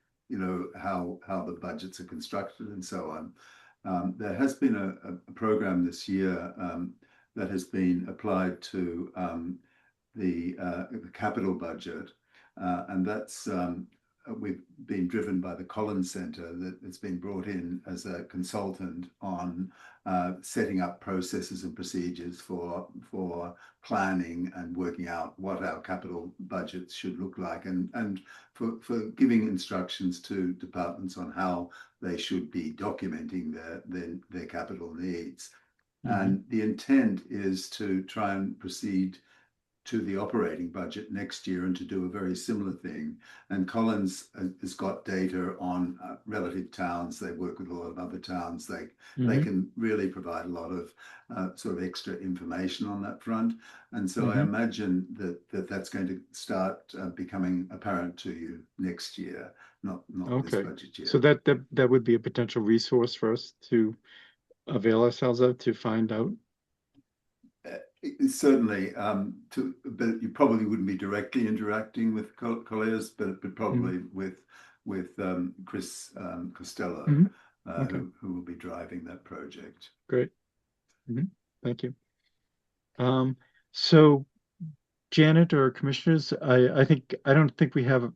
how the budgets are constructed and so on, there has been a program this year that has been applied to the capital budget, and that's we've been driven by the Collins Centre that it's been brought in as a consultant on setting up processes and procedures for planning and working out what our capital budgets should look like, and for giving instructions to departments on how they should be documenting their capital needs. And the intent is to try and proceed to the operating budget next year and to do a very similar thing. And Collins has got data on relative towns. They work with a lot of other towns. They can really provide a lot of sort of extra information on that front. And so I imagine that's going to start becoming apparent to you next year, not this budget year. So that would be a potential resource for us to avail ourselves of to find out. Certainly, but you probably wouldn't be directly interacting with Colliers, but probably with Chris Costello, who will be driving that project. Great. Thank you. So Janet or commissioners, I don't think we don't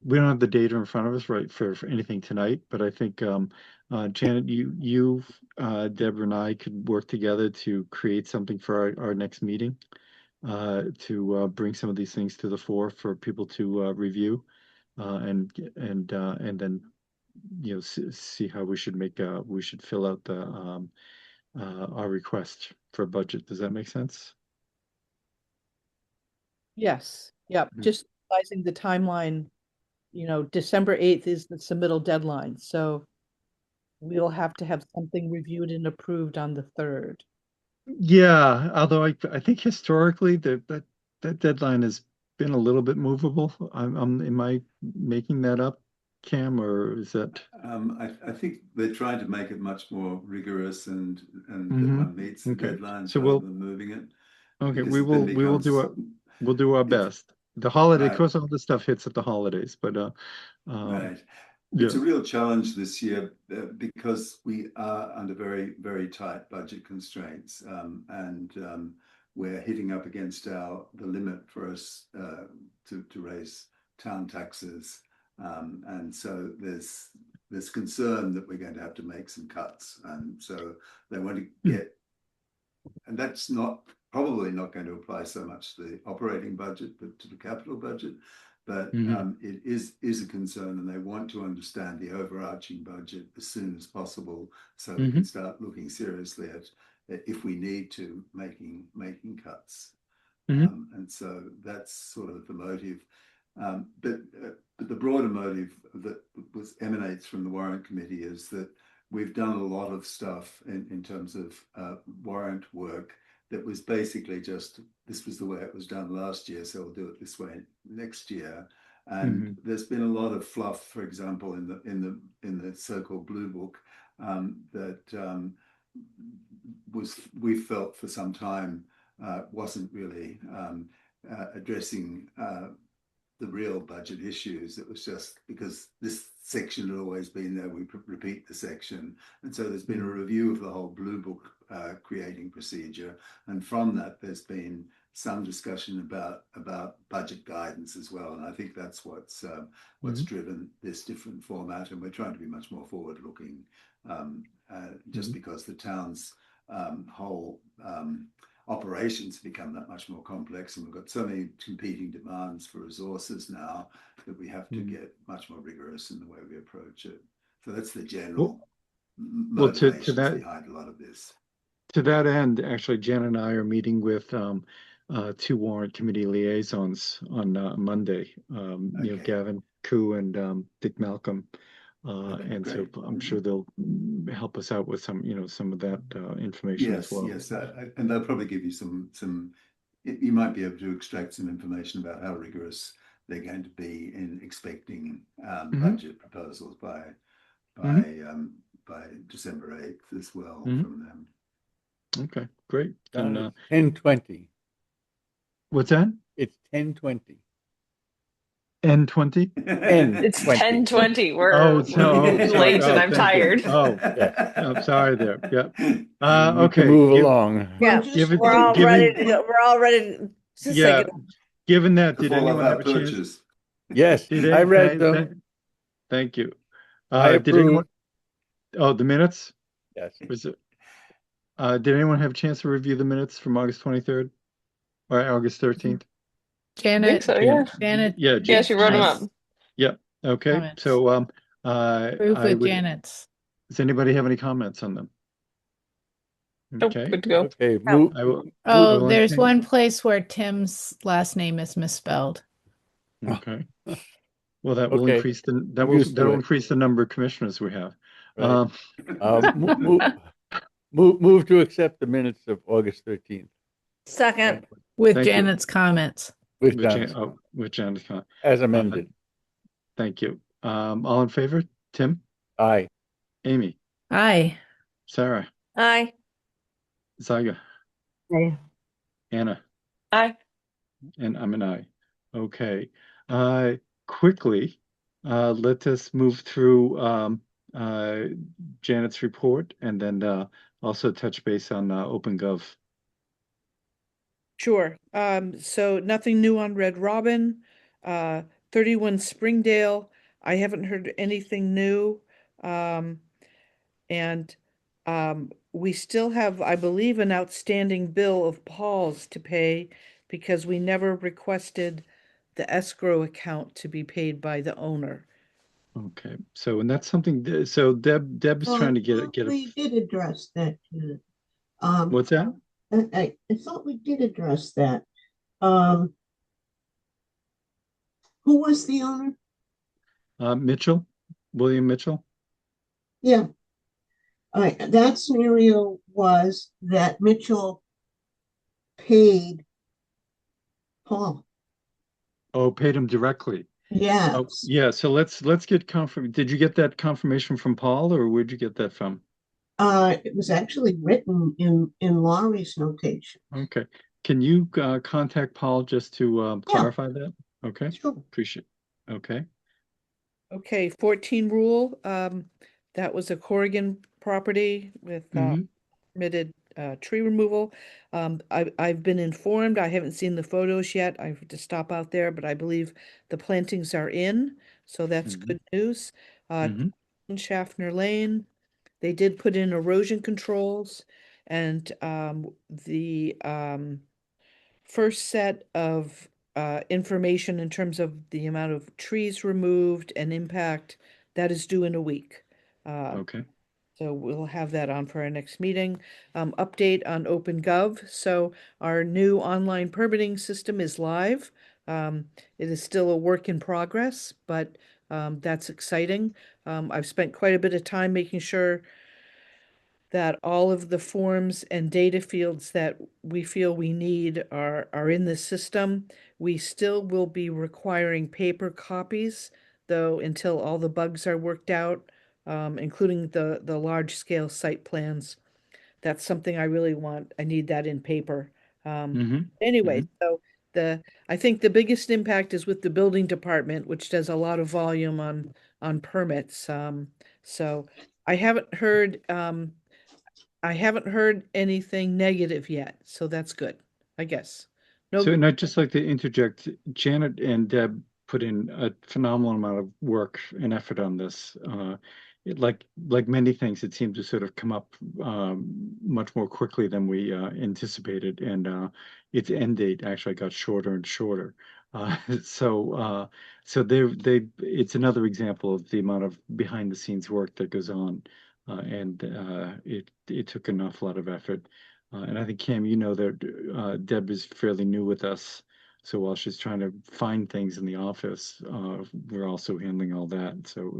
have the data in front of us, right, for anything tonight, but I think Janet, you Deborah and I could work together to create something for our next meeting, to bring some of these things to the fore for people to review, and then see how we should fill out the our request for a budget. Does that make sense? Yes. Yep. Just realizing the timeline, December 8th is the submittal deadline. So we'll have to have something reviewed and approved on the 3rd. Yeah, although I think historically that deadline has been a little bit movable. Am I making that up, Cam, or is that? I think they're trying to make it much more rigorous and that one meets the deadlines rather than moving it. Okay, we'll do our best. The holiday, of course, all this stuff hits at the holidays, but right. It's a real challenge this year because we are under very, very tight budget constraints, and we're hitting up against the limit for us to raise town taxes, and so there's concern that we're going to have to make some cuts, and so they want to get, and that's probably not going to apply so much to the operating budget, but to the capital budget. But it is a concern, and they want to understand the overarching budget as soon as possible, so we can start looking seriously at if we need to making cuts. And so that's sort of the motive. But the broader motive that emanates from the warrant committee is that we've done a lot of stuff in terms of warrant work that was basically just, this was the way it was done last year, so we'll do it this way next year. And there's been a lot of fluff, for example, in the so-called Blue Book that we felt for some time wasn't really addressing the real budget issues. It was just because this section had always been there, we repeat the section. And so there's been a review of the whole Blue Book creating procedure. And from that, there's been some discussion about budget guidance as well. And I think that's what's driven this different format. And we're trying to be much more forward looking, just because the town's whole operations become that much more complex, and we've got so many competing demands for resources now that we have to get much more rigorous in the way we approach it. So that's the general motivations behind a lot of this. To that end, actually, Jan and I are meeting with 2 warrant committee liaisons on Monday. You know, Gavin Koo and Dick Malcolm. And so I'm sure they'll help us out with some, some of that information as well. Yes, and they'll probably give you some. You might be able to extract some information about how rigorous they're going to be in expecting budget proposals by December 8th as well from them. Okay, great. And 10:20. What's that? It's 10:20. N20? It's 10:20. We're late and I'm tired. I'm sorry there. Yeah. Okay. Move along. Yeah, we're all ready to go. We're all ready to say goodbye. Given that, did anyone have a chance? Yes, I read them. Thank you. I did anyone? Oh, the minutes? Yes. Was it? Did anyone have a chance to review the minutes from August 23rd or August 13th? Janet, so, yeah. Janet. Yeah, she wrote them up. Yeah. Okay. Comments. So, Proof with Janet's. Does anybody have any comments on them? Okay. Nope, good to go. Okay. There's one place where Tim's last name is misspelled. Okay. Well, that will increase that'll increase the number of commissioners we have. Right. Move to accept the minutes of August 13th. Second. With Janet's comments. With Janet's comment. As amended. Thank you. All in favor? Tim? Aye. Amy? Aye. Sarah? Aye. Zyga? Aye. Anna? Aye. And I'm an aye. Okay. Quickly, let us move through Janet's report and then also touch base on OpenGov. Sure. So nothing new on Red Robin. 31 Springdale, I haven't heard anything new. We still have, I believe, an outstanding bill of Paul's to pay because we never requested the escrow account to be paid by the owner. Okay. So, and that's something, so Deb's trying to get we did address that. What's that? I thought we did address that. Who was the owner? Mitchell, William Mitchell. Yeah. All right. That scenario was that Mitchell paid Paul. Oh, paid him directly. Yeah. Oh, yeah. So let's get confirmation. Did you get that confirmation from Paul, or where'd you get that from? It was actually written in Laurie's notation. Okay. Can you contact Paul just to clarify that? Okay. Sure. Appreciate it. Okay. Okay, 14 Rule. That was a Corrigan property with permitted tree removal. I've been informed. I haven't seen the photos yet. I have to stop out there, but I believe the plantings are in, so that's good news. Schaffner Lane. They did put in erosion controls, and the first set of information in terms of the amount of trees removed and impact, that is due in a week. Okay. So we'll have that on for our next meeting. Update on OpenGov. So our new online permitting system is live. It is still a work in progress, but that's exciting. I've spent quite a bit of time making sure that all of the forms and data fields that we feel we need are in the system. We still will be requiring paper copies, though, until all the bugs are worked out, including the large scale site plans. That's something I really want. I need that in paper. Anyway, so I think the biggest impact is with the building department, which does a lot of volume on permits. So I haven't heard anything negative yet, so that's good, I guess. No, So, and I'd just like to interject, Janet and Deb put in a phenomenal amount of work and effort on this. Like many things, it seemed to sort of come up much more quickly than we anticipated, and its end date actually got shorter and shorter. So it's another example of the amount of behind the scenes work that goes on, and it took an awful lot of effort. And I think, Cam, you know that Deb is fairly new with us. So while she's trying to find things in the office, we're also handling all that. So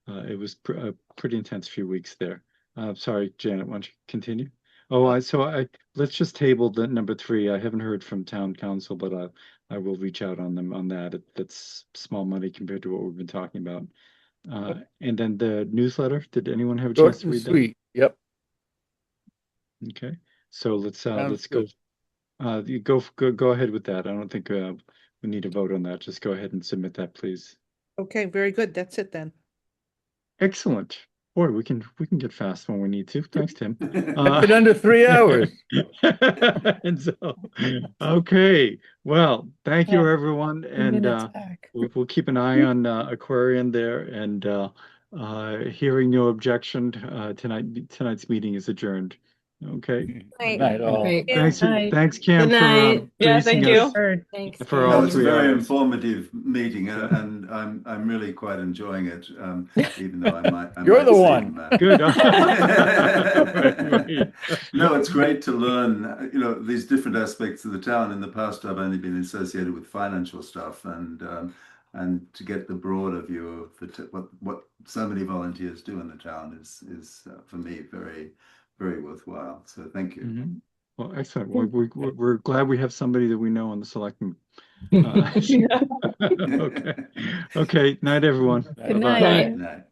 it was a pretty intense few weeks there. Sorry, Janet, why don't you continue? Let's just table the number 3. I haven't heard from town council, but I will reach out on them on that. That's small money compared to what we've been talking about. And then the newsletter, did anyone have a chance to read that? Sweet. Yep. Okay, so let's Sounds go. good. You go ahead with that. I don't think we need to vote on that. Just go ahead and submit that, please. okay, very good. That's it then. Excellent. Boy, we can get fast when we need to. Thanks, Tim. Kept it under 3 hours. And so, okay. Well, thank you, Yeah, everyone, 2 and minutes back. we'll keep an eye on Aquarian there. And hearing no objection, tonight's meeting is adjourned. Okay. Night. Night all. Great. Thanks, Night. thanks, Cam, Good for night. Yeah, briefing thank us you. Thanks. for No, all it's a 3 very hours. informative meeting, and I'm really quite enjoying it, even though I You're might the seem, one. Good. No, it's great to learn, these different aspects of the town. In the past, I've only been associated with financial stuff, and to get the broader view of what so many volunteers do in the town is for me very, very worthwhile. So thank you. Mhm. Well, excellent. Well, we're glad we have somebody that we know on the selectmen. Okay. Okay. Night, everyone. Good Bye-bye. night. Night.